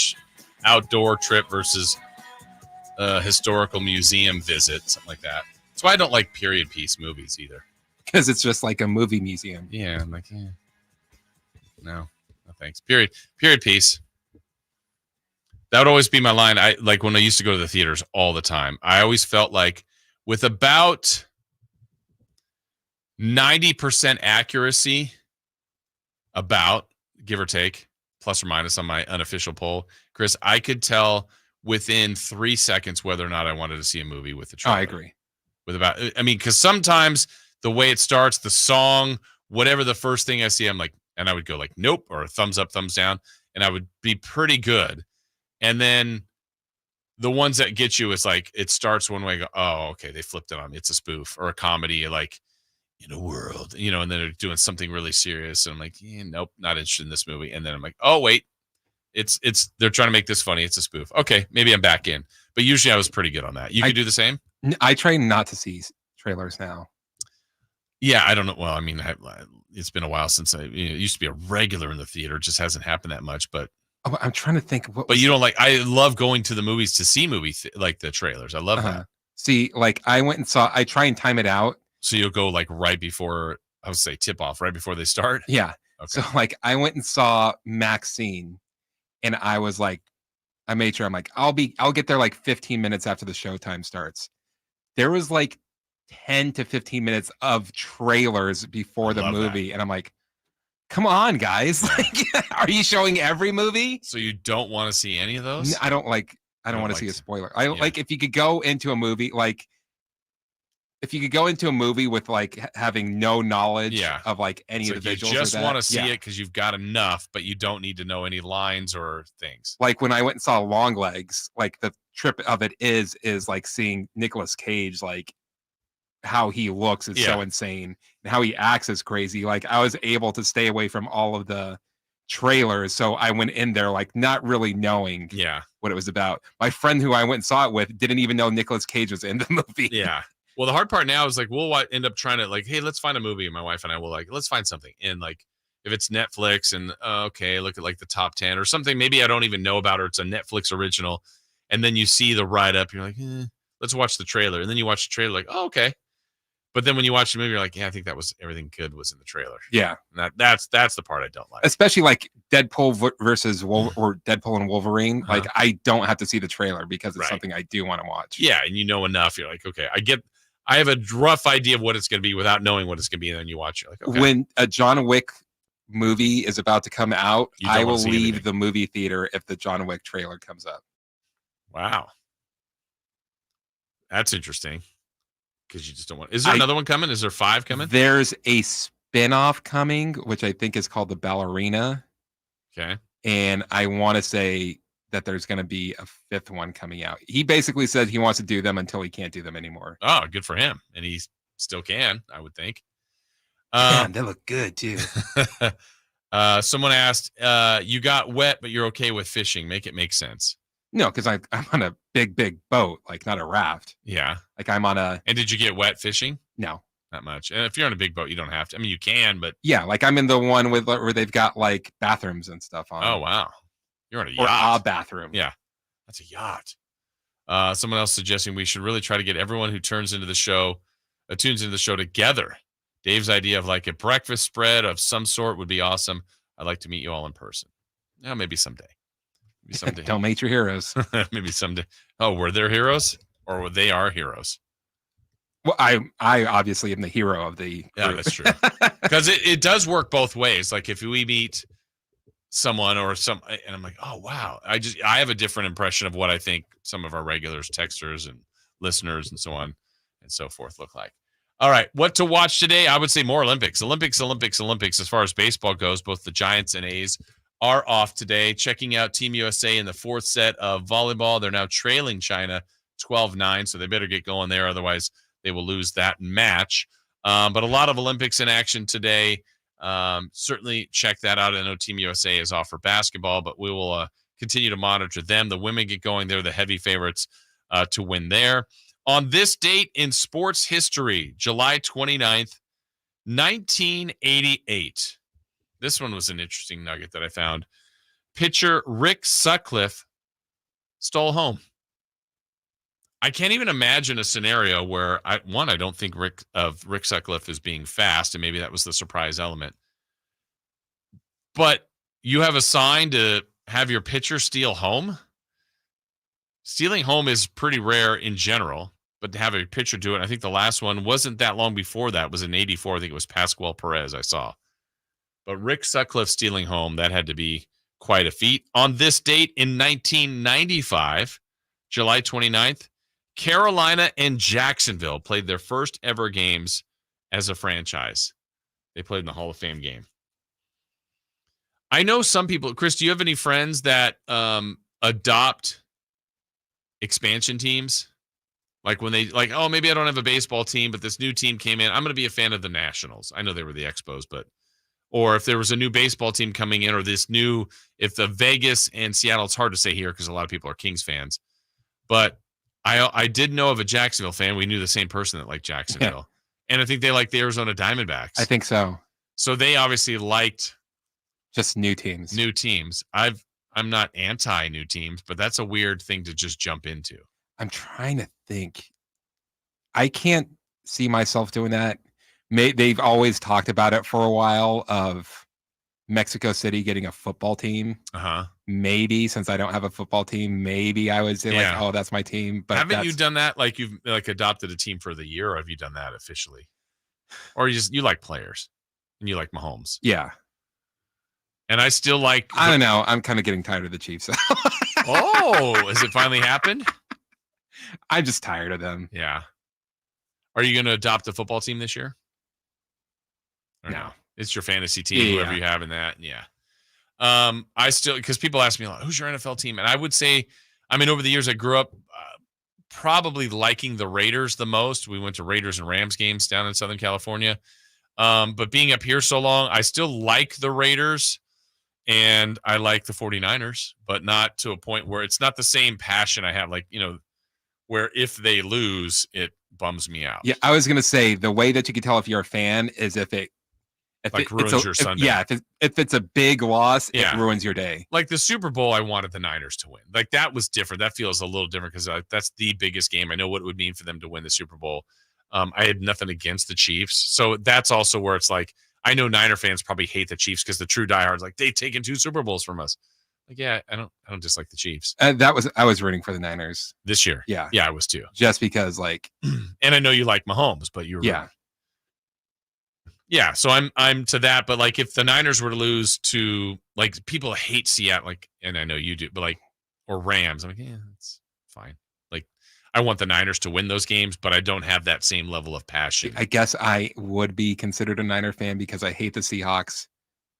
/ outdoor trip versus historical museum visit, something like that. That's why I don't like period piece movies either. Because it's just like a movie museum. Yeah, I'm like, no thanks. Period piece. That would always be my line. I like when I used to go to the theaters all the time. I always felt like with about 90% accuracy, about give or take, plus or minus on my unofficial poll, Chris, I could tell within 3 seconds whether or not I wanted to see a movie with the trailer. I agree. Because sometimes the way it starts, the song, whatever the first thing I see, I'm like, and I would go like, nope, or a thumbs up, thumbs down, and I would be pretty good. And then the ones that get you is like, it starts one way, I go, oh, okay, they flipped it on me. It's a spoof or a comedy, like in a world, and then they're doing something really serious. And I'm like, nope, not interested in this movie. And then I'm like, oh, wait, they're trying to make this funny. It's a spoof. Okay, maybe I'm back in. But usually I was pretty good on that. You could do the same? I try not to see trailers now. Yeah, I don't know. Well, I mean, it's been a while since it used to be a regular in the theater. It just hasn't happened that much. But I'm trying to think. But you don't like? I love going to the movies to see like the trailers. I love that. See, like I went and saw. I try and time it out. So you'll go like right before, I would say tip off, right before they start. Yeah. Okay. So like I went and saw Maxine, and I was like, I made sure I'm like, I'll get there like 15 minutes after the showtime starts. There was like 10 to 15 minutes of trailers before the movie. That. And I'm like, come on, guys. Like, are you showing every movie? So you don't want to see any of those? I don't want to see a spoiler. Like if you could go into a movie, like if you could go into a movie with like having no knowledge of like any of the visuals. You just want to see it because you've got enough, but you don't need to know any lines or things. Like when I went and saw Long Legs, like the trip of it is like seeing Nicolas Cage, like how he looks is so insane and how he acts is crazy. Like I was able to stay away from all of the trailers. So I went in there like not really knowing what it was about. My friend who I went and saw it with didn't even know Nicolas Cage was in the movie. Yeah. Well, the hard part now is like we'll end up trying to like, hey, let's find a movie. And my wife and I will like, let's find something. And like, if it's Netflix and okay, look at like the top 10 or something, maybe I don't even know about, or it's a Netflix original. And then you see the write up, you're like, let's watch the trailer. And then you watch the trailer, like, oh, okay. But then when you watch the movie, you're like, yeah, I think that was everything good was in the trailer. Yeah, and that's the part I don't like. Especially like Deadpool versus or Deadpool and Wolverine. Like I don't have to see the trailer because it's something I do want to watch. Yeah, and you know enough. You're like, okay, I have a rough idea of what it's going to be without knowing what it's going to be, and then you watch it. Like, okay. When a John Wick movie is about to come out, I will leave the movie theater if the John Wick trailer comes up. Wow, that's interesting. Because you just don't want. Is there another one coming? Is there 5 coming? There's a spin-off coming, which I think is called The Ballerina. Okay. And I want to say that there's going to be a 5th one coming out. He basically said he wants to do them until he can't do them anymore. Oh, good for him. And he still can, I would think. Damn, they look good too. Someone asked, you got wet, but you're okay with fishing. Make it make sense. No, because I'm on a big boat, like not a raft. Yeah. Like I'm on a... And did you get wet fishing? No. Not much. And if you're on a big boat, you don't have to. I mean, you can, but... Yeah, like I'm in the one where they've got like bathrooms and stuff on. Oh, wow. You're on a yacht. Or a bathroom. Yeah. That's a yacht. Someone else suggesting we should really try to get everyone who tunes into the show together. Dave's idea of like a breakfast spread of some sort would be awesome. I'd like to meet you all in person. Yeah, maybe someday. Maybe someday. Don't meet your heroes. Maybe someday. Oh, were there heroes or were they our heroes? Well, I obviously am the hero of the group. Yeah, that's true. Because it does work both ways. Like if we meet someone and I'm like, oh wow, I have a different impression of what I think some of our regulars, texters and listeners and so on and so forth look like. All right, what to watch today? I would say more Olympics. As far as baseball goes, both the Giants and A's are off today. Checking out Team USA in the 4th set of volleyball. They're now trailing China 12-9, so they better get going there. Otherwise, they will lose that match. But a lot of Olympics in action today. Certainly check that out. I know Team USA is off for basketball, but we will continue to monitor them. The women get going. They're the heavy favorites to win there. On this date in sports history, July 29th, 1988. This one was an interesting nugget that I found. Pitcher Rick Sutcliffe stole home. I can't even imagine a scenario where I don't think Rick Sutcliffe is being fast, and maybe that was the surprise element. But you have a sign to have your pitcher steal home. Stealing home is pretty rare in general, but to have a pitcher do it, I think the last one wasn't that long before that. It was in 84. I think it was Pascual Perez I saw. But Rick Sutcliffe stealing home, that had to be quite a feat. On this date in 1995, July 29th, Carolina and Jacksonville played their first ever games as a franchise. They played in the Hall of Fame game. I know some people, Chris, do you have any friends that adopt expansion teams? Like when they oh, maybe I don't have a baseball team, but this new team came in. I'm going to be a fan of the Nationals. I know they were the Expos, but or if there was a new baseball team coming in, or if the Vegas and Seattle, it's hard to say here because a lot of people are Kings fans, but I did know of a Jacksonville fan. We knew the same person that liked Jacksonville, and I think they liked the Arizona Diamondbacks. I think so. So they obviously liked just new teams. New teams. I'm not anti new teams, but that's a weird thing to just jump into. I'm trying to think. I can't see myself doing that. They've always talked about it for a while of Mexico City getting a football team. Maybe since I don't have a football team, maybe I would say like, oh, that's my team. But haven't you done that? Like you've adopted a team for the year, or have you done that officially? Or you like players and you like Mahomes? Yeah. And I still like. I don't know. I'm kind of getting tired of the Chiefs. Oh, has it finally happened? I'm just tired of them. Yeah. Are you going to adopt a football team this year? Or no. It's your fantasy team, whoever you have in that. Yeah. I still, because people ask me, who's your NFL team? And I would say, over the years, I grew up probably liking the Raiders the most. We went to Raiders and Rams games down in Southern California. But being up here so long, I still like the Raiders and I like the 49ers, but not to a point where it's not the same passion I have. Like, where if they lose, it bums me out. Yeah, I was going to say the way that you can tell if you're a fan is if it ruins your Sunday. If it's a big loss, it ruins your day. Like the Super Bowl, I wanted the Niners to win. Like that was different. That feels a little different because that's the biggest game. I know what it would mean for them to win the Super Bowl. I had nothing against the Chiefs, so that's also where it's like I know Niner fans probably hate the Chiefs because the true diehards like they've taken 2 Super Bowls from us. Like, I don't dislike the Chiefs. I was rooting for the Niners this year. Yeah, I was too. Just because, like, and I know you like Mahomes, but you were yeah. So I'm to that. But like, if the Niners were to lose to like people hate Seattle, like, and I know you do, but like, or Rams, I'm like, yeah, it's fine. Like, I want the Niners to win those games, but I don't have that same level of passion. I guess I would be considered a Niner fan because I hate the Seahawks,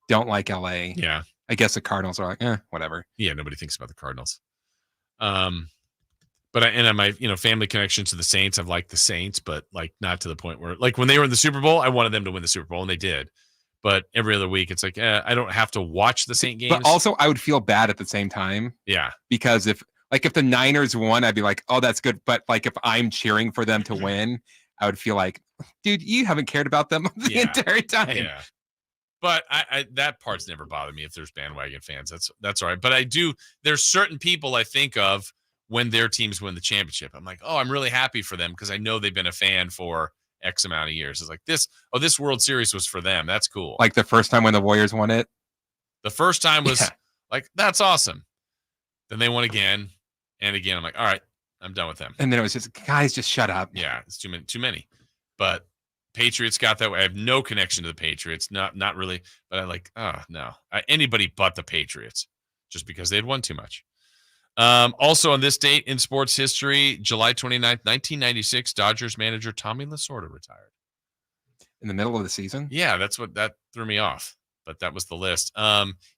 don't like LA. Yeah. I guess the Cardinals are like, whatever. Yeah, nobody thinks about the Cardinals. But I my family connection to the Saints. I've liked the Saints, but like not to the point where like when they were in the Super Bowl, I wanted them to win the Super Bowl, and they did. But every other week, it's like I don't have to watch the Saint games. But also, I would feel bad at the same time. Yeah, because if the Niners won, I'd be like, oh, that's good. But like if I'm cheering for them to win, I would feel like, dude, you haven't cared about them the entire time. Yeah. But I that part's never bothered me if there's bandwagon fans. That's all right. But I do. There's certain people I think of when their teams win the championship. I'm like, oh, I'm really happy for them because I know they've been a fan for X amount of years. It's like this World Series was for them. That's cool. Like the first time when the Warriors won it. The first time was like, that's awesome. Then they won again and again. I'm like, all right, I'm done with them. And then it was just, guys, just shut up. Yeah, it's too many. But Patriots got that way. I have no connection to the Patriots. Not really. But I like, no. Anybody but the Patriots, just because they had won too much. Also on this date in sports history, July 29th, 1996, Dodgers manager Tommy Lasorda retired. In the middle of the season? Yeah, that threw me off. But that was the list.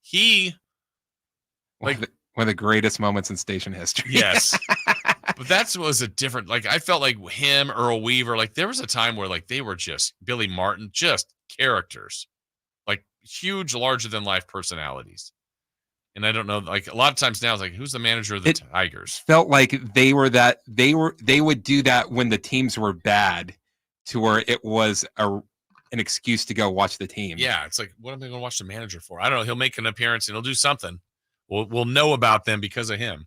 He one of the greatest moments in station history. Yes. But that was a different, like, I felt like him, Earl Weaver, like there was a time where like they were just Billy Martin, just characters, like huge, larger than life personalities. And I don't know, like a lot of times now it's like, who's the manager of the Tigers? Felt like they would do that when the teams were bad, to where it was an excuse to go watch the team. Yeah, it's like, what am I going to watch the manager for? I don't know. He'll make an appearance and he'll do something. We'll know about them because of him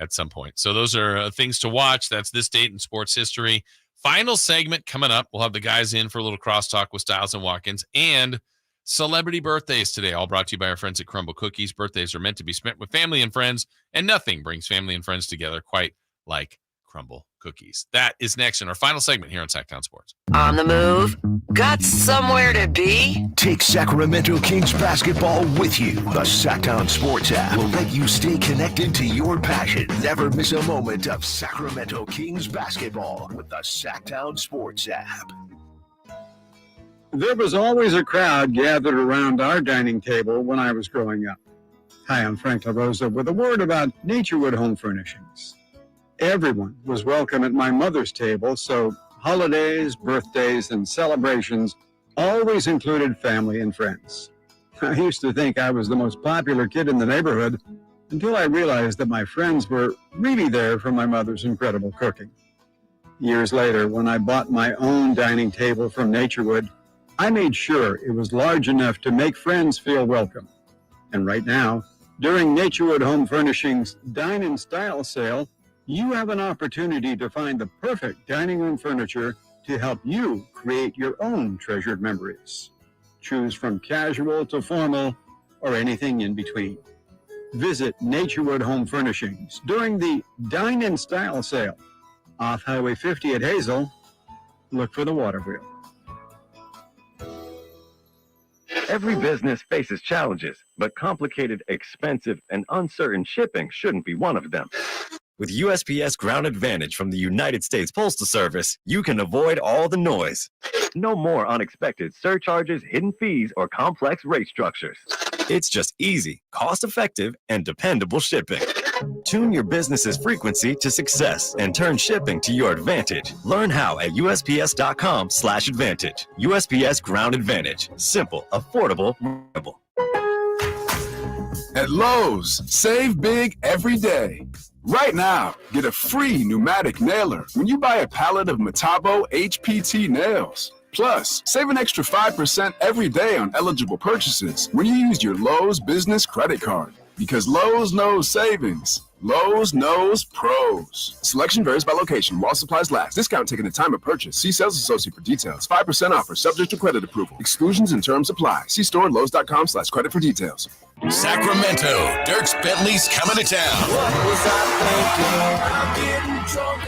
at some point. So those are things to watch. That's this date in sports history. Final segment coming up. We'll have the guys in for a little crosstalk with Styles and Watkins, and celebrity birthdays today, all brought to you by our friends at Crumble Cookies. Birthdays are meant to be spent with family and friends, and nothing brings family and friends together quite like Crumble Cookies. That is next in our final segment here on Sacktown Sports. On the move? Got somewhere to be? Take Sacramento Kings basketball with you. The Sacktown Sports app will let you stay connected to your passion. Never miss a moment of Sacramento Kings basketball with the Sacktown Sports app. There was always a crowd gathered around our dining table when I was growing up. Hi, I'm Frank LaRosa with a word about Naturewood Home Furnishings. Everyone was welcome at my mother's table, so holidays, birthdays, and celebrations always included family and friends. I used to think I was the most popular kid in the neighborhood until I realized that my friends were really there for my mother's incredible cooking. Years later, when I bought my own dining table from Naturewood, I made sure it was large enough to make friends feel welcome. And right now, during Naturewood Home Furnishings Dine in Style sale, you have an opportunity to find the perfect dining room furniture to help you create your own treasured memories. Choose from casual to formal or anything in between. Visit Naturewood Home Furnishings during the Dine in Style sale off Highway 50 at Hazel. Look for the water wheel. Every business faces challenges, but complicated, expensive, and uncertain shipping shouldn't be one of them. With USPS Ground Advantage from the United States Postal Service, you can avoid all the noise. No more unexpected surcharges, hidden fees, or complex rate structures. It's just easy, cost-effective, and dependable shipping. Tune your business's frequency to success and turn shipping to your advantage. Learn how at USPS.com/advantage. USPS Ground Advantage. Simple, affordable, reliable. At Lowe's, save big every day. Right now, get a free pneumatic nailer when you buy a pallet of Metabo HPT nails. Plus, save an extra 5% every day on eligible purchases when you use your Lowe's business credit card. Because Lowe's knows savings. Lowe's knows pros. Selection varies by location while supplies last. Discount taken at time of purchase. See sales associate for details. 5% offer subject to credit approval. Exclusions and terms apply. See store at Lowe's.com/credit for details. Sacramento, Dirks Bentley's coming to town. What was I thinking? I'm getting drunk.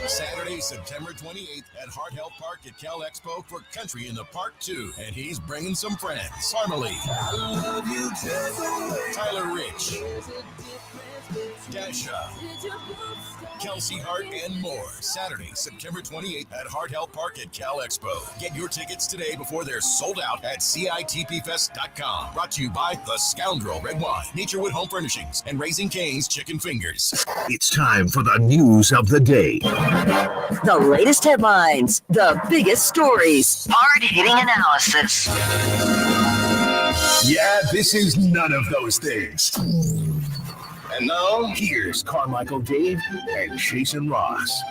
Saturday, September 28th at Hart Health Park at Cal Expo for Country in the Park 2. And he's bringing some friends. Farmerly, Tyler Rich, Dasha, Kelsey Hart, and more. Saturday, September 28th at Hart Health Park at Cal Expo. Get your tickets today before they're sold out at CITPFest.com. Brought to you by The Scoundrel Red Wine, Naturewood Home Furnishings, and Raising Cane's Chicken Fingers. It's time for the news of the day. The latest headlines, the biggest stories, hard-hitting analysis. Yeah, this is none of those things. And now, here's Carmichael Dave and Jason Ross.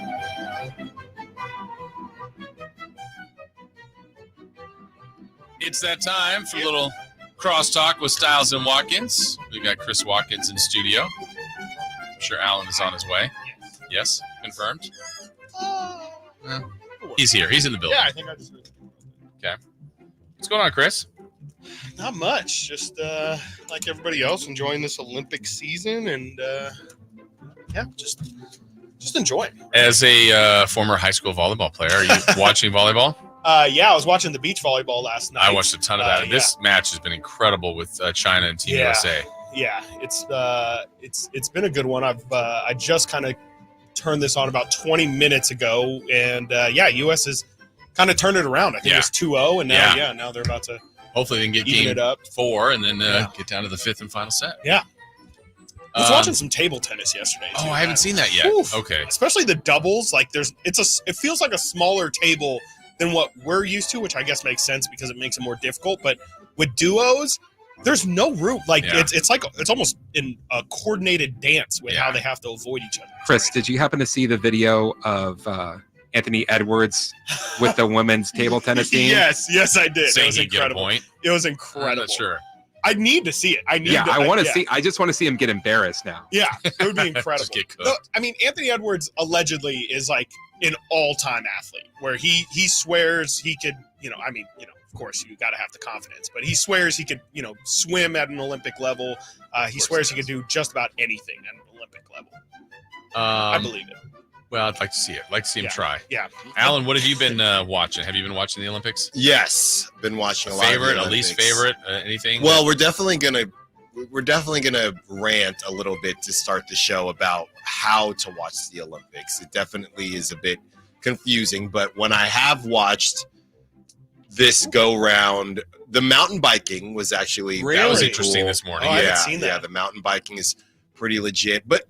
It's that time for a little crosstalk with Styles and Watkins. We've got Chris Watkins in studio. I'm sure Alan is on his way. Yes, confirmed. He's here. He's in the building. Yeah, I think I just. Okay. What's going on, Chris? Not much. Just like everybody else, enjoying this Olympic season, and yeah, just enjoying. As a former high school volleyball player, are you watching volleyball? Yeah, I was watching the beach volleyball last night. I watched a ton of that. And this match has been incredible with China and Team USA. Yeah, it's been a good one. I just kind of turned this on about 20 minutes ago, and US has kind of turned it around. I think it's 2-0, and now they're about to hopefully they can get even game it up. 4 and then get down to the 5th and final set. Yeah. I was watching some table tennis yesterday. Oh, I haven't seen that yet. Oof. Okay. Especially the doubles. Like it feels like a smaller table than what we're used to, which I guess makes sense because it makes it more difficult. But with duos, there's no room. Like it's almost in a coordinated dance with how they have to avoid each other. Chris, did you happen to see the video of Anthony Edwards with the women's table tennis team? Yes, I did. Saying it was he'd get a incredible. point? It was incredible. I'm not sure. I need to see it. I want to see. I just want to see him get embarrassed now. Yeah, it would be incredible. Just get cooked. No, I mean, Anthony Edwards allegedly is like an all-time athlete, where he swears he could. Of course, you got to have the confidence, but he swears he could. Swim at an Olympic level. He swears he could do just about anything at an Olympic level. I believe it. Well, I'd like to see it. I'd like to see him try. Yeah. Alan, what have you been watching? Have you been watching the Olympics? Yes, been watching a lot. Favorite, of the a least favorite, anything? Well, we're definitely gonna rant a little bit to start the show about how to watch the Olympics. It definitely is a bit confusing, but when I have watched this go round, the mountain biking was actually that was really interesting cool. this morning. I haven't seen that. Yeah, the mountain biking is pretty legit. But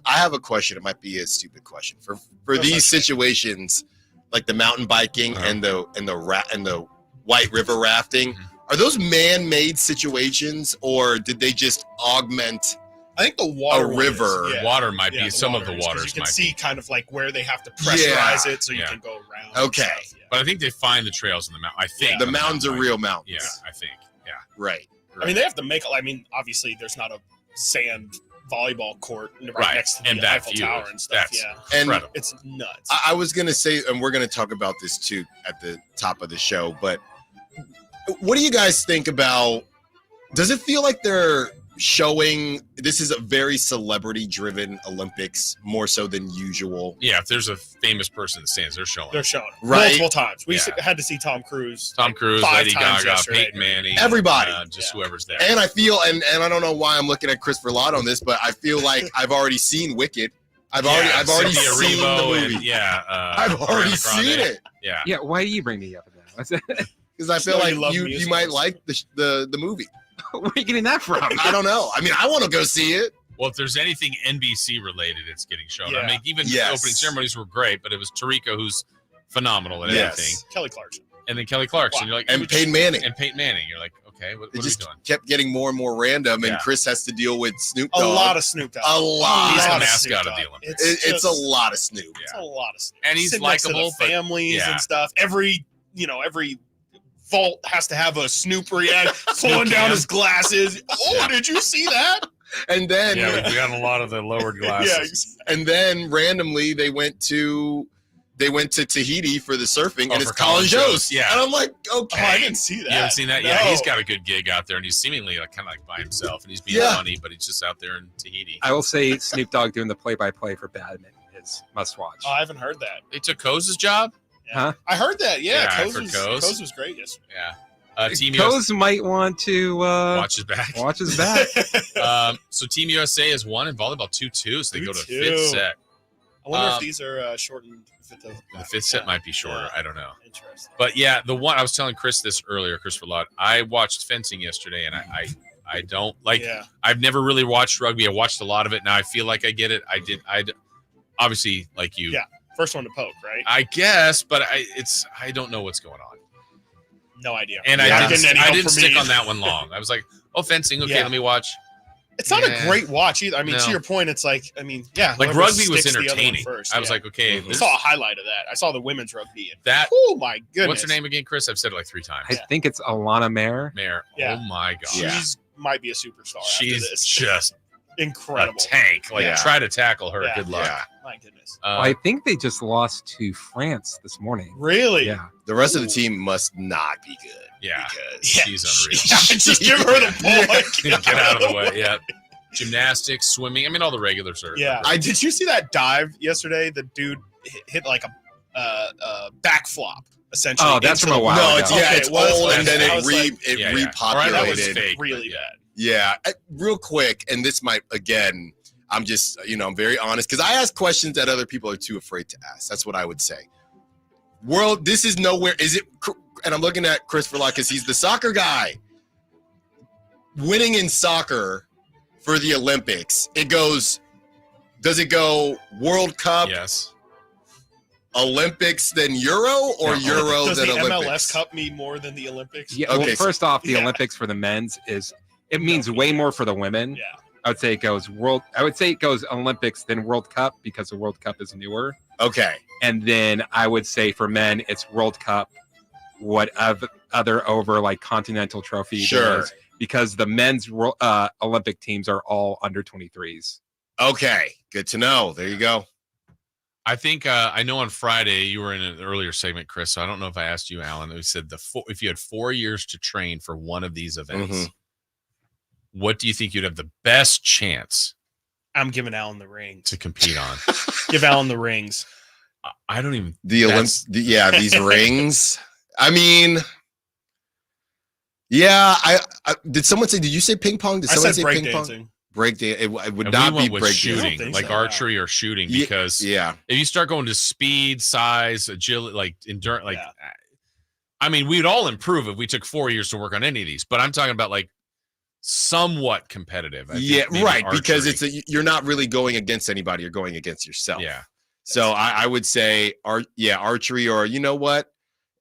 I have a question. It might be a stupid question for these situations, like the mountain biking and the White River rafting. Are those man-made situations, or did they just augment? I think the water river. Water might be some of the waters. You can might see kind of like where they have to pressurize it, so you can go around. Okay, but I think they find the trails in the mountain. I think the mountains are real mountains. Yeah, I think. Yeah, right. I mean, they have to make. I mean, obviously, there's not a sand volleyball court right next to the Eiffel Tower and stuff. And it's nuts. I was gonna say, and we're gonna talk about this too at the top of the show, but what do you guys think about? Does it feel like they're showing this is a very celebrity-driven Olympics more so than usual? Yeah, if there's a famous person in the stands, they're showing right multiple times. We had to see Tom Cruise, Lady Gaga, Peyton Manning, everybody, just whoever's there. And I feel, and I don't know why I'm looking at Christopher Lott on this, but I feel like I've already seen Wicked. I've already seen the movie. I've already seen it. Yeah. Why do you bring me up with that? Because I feel like you might like the movie. Where are you getting that from? I don't know. I mean, I want to go see it. Well, if there's anything NBC related, it's getting shown. Yeah. I mean, even the opening ceremonies were great, but it was Tariqa who's phenomenal at everything. Kelly Clarkson. And then Kelly Clarkson. You're like, and Peyton Manning. You're like, okay, what are we doing? Kept getting more and more random, and Chris has to deal with Snoop Dogg. A lot of Snoop Dogg. A lot. He's the mascot of the Olympics. It's a lot of Snoop. It's a lot of Snoop. And he's likable. Families and stuff. Every vault has to have a Snoop react, pulling down his glasses. Oh, did you see that? And then we got a lot of the lowered glasses. And then randomly they went to Tahiti for the surfing, and it's Colin Jost. Yeah, and I'm like, okay, I didn't see that. You haven't seen that? No. Yeah, he's got a good gig out there, and he's seemingly kind of like by himself, and he's being funny, but he's just out there in Tahiti. I will say Snoop Dogg doing the play-by-play for badminton is must-watch. Oh, I haven't heard that. They took Coze's job. Huh? I heard that. Yeah, Coze was great yesterday. Yeah. Team Coze might want to watch his back. Watch his back. So Team USA has won in volleyball 2-2, so they go to fifth set. I wonder if these are shortened. The fifth set might be shorter. I don't know. Interesting. But yeah, the one I was telling Chris this earlier, Christopher Lott. I watched fencing yesterday, and I don't like. Yeah. I've never really watched rugby. I watched a lot of it. Now I feel like I get it. I obviously like you. Yeah. First one to poke, right? I guess, but I don't know what's going on. No idea. And I didn't stick on that one long. I was like, oh, fencing. Okay, let me watch. It's not a great watch either. I mean, to your point, it's like, like rugby was entertaining. I was like, okay. I saw a highlight of that. I saw the women's rugby. Oh my goodness. What's her name again, Chris? I've said it like 3 times. I think it's Alana Mayer. Oh my God. She's might be a superstar. She's after this. just incredible. A tank. Try to tackle her. Good luck. Yeah. My goodness. I think they just lost to France this morning. Really? Yeah. The rest of the team must not be good. Yeah. Because she's unreal. Just give her the ball. Get out of the way. Yeah. Gymnastics, swimming. I mean, all the regulars are. Yeah. Did you see that dive yesterday? The dude hit like a back flop. Essentially. Oh, that's from a while ago. It's old, and then it repopulated. That was fake, really bad. Yeah. Real quick, and this might, again, I'm just, I'm very honest, because I ask questions that other people are too afraid to ask. That's what I would say. This is nowhere. Is it, and I'm looking at Christopher Lott because he's the soccer guy. Winning in soccer for the Olympics, does it go World Cup? Yes. Olympics then Euro or Euro Does then the Olympics? MLS Cup mean more than the Olympics? Yeah. Okay, well, first off, the Olympics for the men's means way more for the women. Yeah. I would say it goes Olympics then World Cup because the World Cup is newer. Okay. And then I would say for men it's World Cup, other over like Continental Trophy. Sure. Because the men's Olympic teams are all under 23s. Okay, good to know. There you go. I think I know on Friday you were in an earlier segment, Chris. So I don't know if I asked you, Alan. We said if you had 4 years to train for one of these events, what do you think you'd have the best chance? I'm giving Alan the rings to compete on. Give Alan the rings. I don't even these rings. I mean, yeah. I did someone say? Did you say ping pong? Did someone say ping pong? Breakdance. It would not be break shooting, like archery or shooting, because if you start going to speed, size, agility, like endurance, like I mean, we'd all improve if we took 4 years to work on any of these. But I'm talking about like somewhat competitive. I think right. archery. Because you're not really going against anybody. You're going against yourself. Yeah. So I would say archery, or you know what,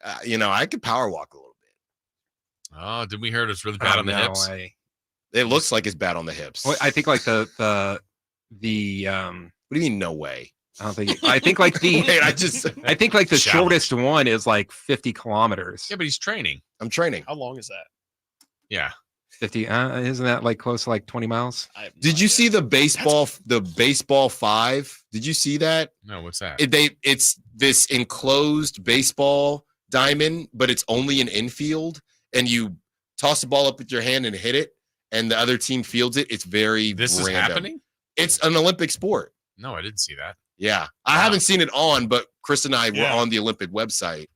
I could power walk a little bit. Oh, did we hear it's really bad on the hips? It looks like it's bad on the hips. Well, I think like the what do you mean no way? I don't think. I think like the. Wait, I think like the shortest one is like 50 kilometers. Yeah, but he's training. I'm training. How long is that? Yeah, 50. Isn't that like close to like 20 miles? Did you see the baseball 5? Did you see that? No, what's that? It's this enclosed baseball diamond, but it's only an infield, and you toss the ball up with your hand and hit it, and the other team fields it. It's very This random. is happening? It's an Olympic sport. No, I didn't see that. Yeah. I haven't seen it on, but Chris and I were on the Olympic website.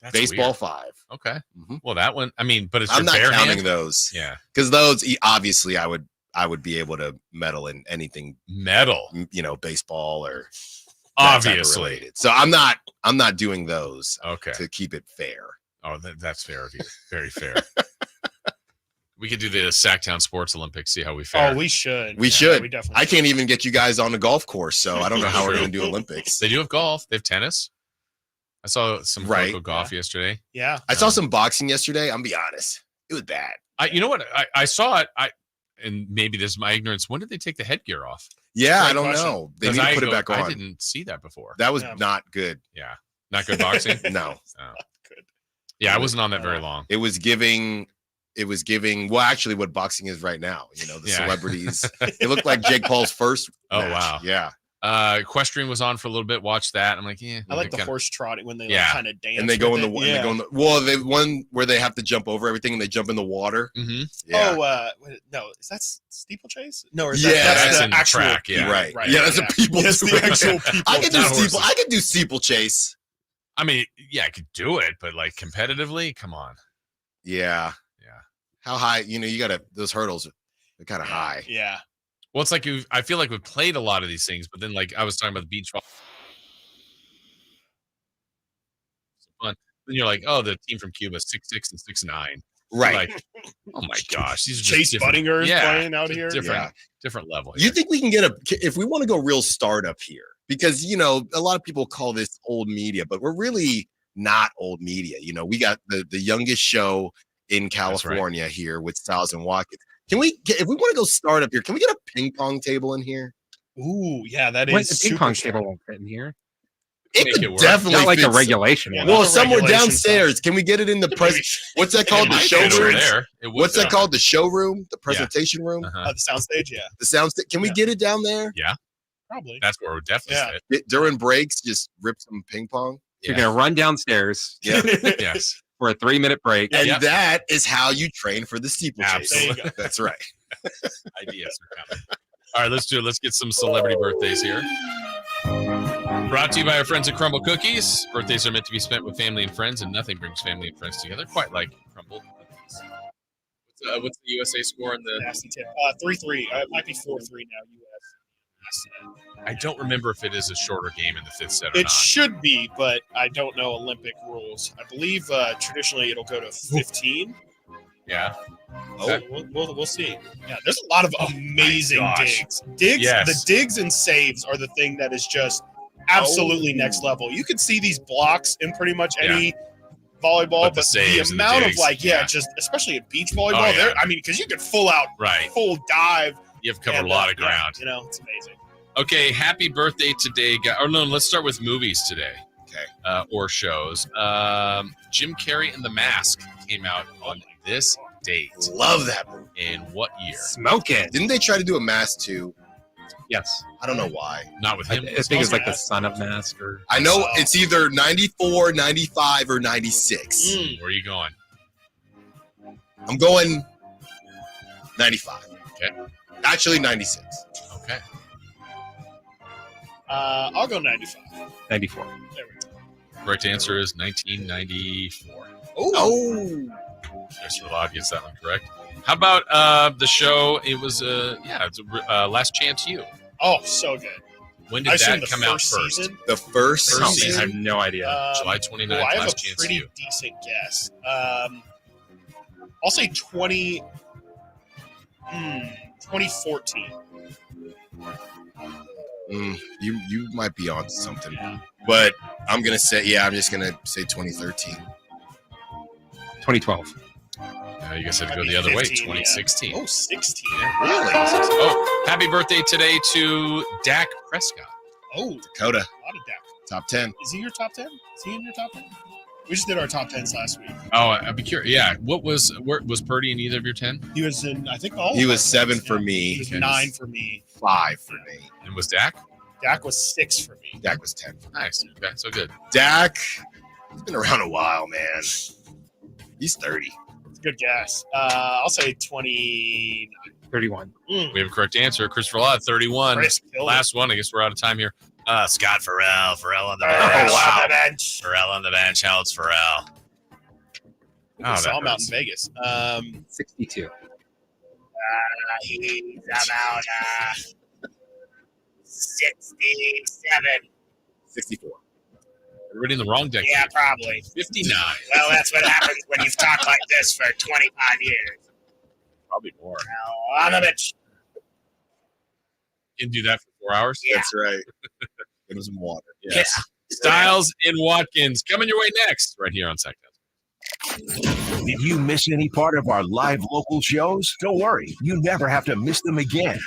That's baseball weird. 5. Okay. Well, that one, I mean, but it's I'm your not bare counting hand? those. Yeah. Because those, obviously, I would be able to medal in anything. Baseball or obviously related. So I'm not doing those. Okay. To keep it fair. Oh, that's fair of you. Very fair. We could do the Sacktown Sports Olympics, see how we fare. Oh, we should. We should. We definitely I can't even get you guys on the golf course, so I don't know how we're going to do Olympics. They do have golf. They have tennis. I saw some local golf yesterday. Yeah. I saw some boxing yesterday. I'm going to be honest. It was bad. You know what? I saw it. And maybe this is my ignorance. When did they take the headgear off? Yeah, I don't know. They need to put it back on. I didn't see that before. That was not good. Yeah. Not good boxing? No. Oh. Good. Yeah, I wasn't on that very long. It was giving, well, actually what boxing is right now, the celebrities. It looked like Jake Paul's first match. Wow. Yeah. Equestrian was on for a little bit. Watched that. I'm like, I like the horse trotting when they kind of dance. And they go in the one where they have to jump over everything and they jump in the water. Mm-hmm. Yeah. No, is that steeplechase? No, or is that's the in actual track. Yeah, right. Yeah, that's a people. Yes, the actual people. I could do steeplechase. I mean, yeah, I could do it, but like competitively, come on. Yeah. How high? You got those hurdles. They're kind of high. Yeah. Well, it's like I feel like we've played a lot of these things, but then like I was talking about the beach volleyball. Fun. Then you're like, oh, the team from Cuba, 6'6" and 6'9". Right. Like, oh my gosh, these are Chase just different. Buttinger playing out here. Different level. You think we can get if we want to go real startup here? Because a lot of people call this old media, but we're really not old media. We got the youngest show in California here with Styles and Watkins. Can we if we want to go start up here, can we get a ping pong table in here? Ooh, yeah, that What, is the ping pong table won't fit in here. It could definitely not like fit a regulation one. Well, somewhere downstairs. Can we get it in the what's that called? The showroom. What's that called? The showroom, the presentation room, the soundstage. Yeah, the soundstage. Can we get it down there? Yeah, probably. That's where we're definitely fit. During breaks, just rip some ping pong. You're gonna run downstairs. Yeah. Yes. For a 3-minute break. And that is how you train for the steeplechase. Absolutely. That's right. Ideas are coming. All right, let's do it. Let's get some celebrity birthdays here. Brought to you by our friends at Crumble Cookies. Birthdays are meant to be spent with family and friends, and nothing brings family and friends together quite like Crumble Cookies. What's the USA score in the nasty tip? 3-3. It might be 4-3 now. US. I don't remember if it is a shorter game in the fifth set or It not. should be, but I don't know Olympic rules. I believe traditionally it'll go to 15. Yeah. Oh, we'll see. Yeah, there's a lot of amazing digs. Yes. The digs and saves are the thing that is just absolutely next level. You can see these blocks in pretty much any volleyball, but the saves and the amount of digs, just especially at beach volleyball, there. I mean, because you could full dive. You have to cover a lot of ground. You know, it's amazing. Okay, happy birthday today, guys. Or no, let's start with movies today. Okay. Or shows. Jim Carrey and The Mask came out on this date. Love that movie. In what year? Smoking. Didn't they try to do a Mask too? Yes. I don't know why. Not with him. I think it's like the son of Mask. Or I know it's either 94, 95, or 96. Where are you going? I'm going 95. Okay. Actually, 96. Okay. I'll go 95. 94. There we go. Correct answer is 1994. Oh. Just for the audience, that one correct. How about the show? It was it's Last Chance U. Oh, so good. When did that come out first? Season? The first season. I have no idea. July 29th. I have Last a Chance pretty U. decent guess. I'll say 2014. You might be on something, but I'm gonna say I'm just gonna say 2013. 2012. You guys had to go the other way. 2016. Oh, 16. Really? Oh, happy birthday today to Dak Prescott. Oh, Dakota. A lot of Dak. Top 10. Is he your top 10? Is he in your top 10? We just did our top 10s last week. Oh, I'd be curious. Yeah, was Purdy in either of your 10? He was in, I think, all. He of was our 7 10s, for yeah. me. He was 9 for me. 5 for me. And was Dak? Dak was 6 for me. Dak was 10. Nice. Okay, so good. Dak, he's been around a while, man. He's 30. It's a good guess. I'll say 29. 31. We have a correct answer. Christopher Law, 31. Chris killed Last one. I guess we're out of time here. Scott Farrell. Farrell on the bench. Oh, wow. Bench. Farrell on the bench. How old's Farrell? I saw him out in Vegas. 62. He's about 67. 64. We're reading the wrong decade. Yeah, probably. 59. Well, that's what happens when you've talked like this for 25 years. Probably more. Well, on the bench. You can do that for 4 hours? Yeah. That's right. Get him some water. Yes. Yeah. Styles and Watkins coming your way next, right here on Second. Did you miss any part of our live local shows? Don't worry, you never have to miss them again.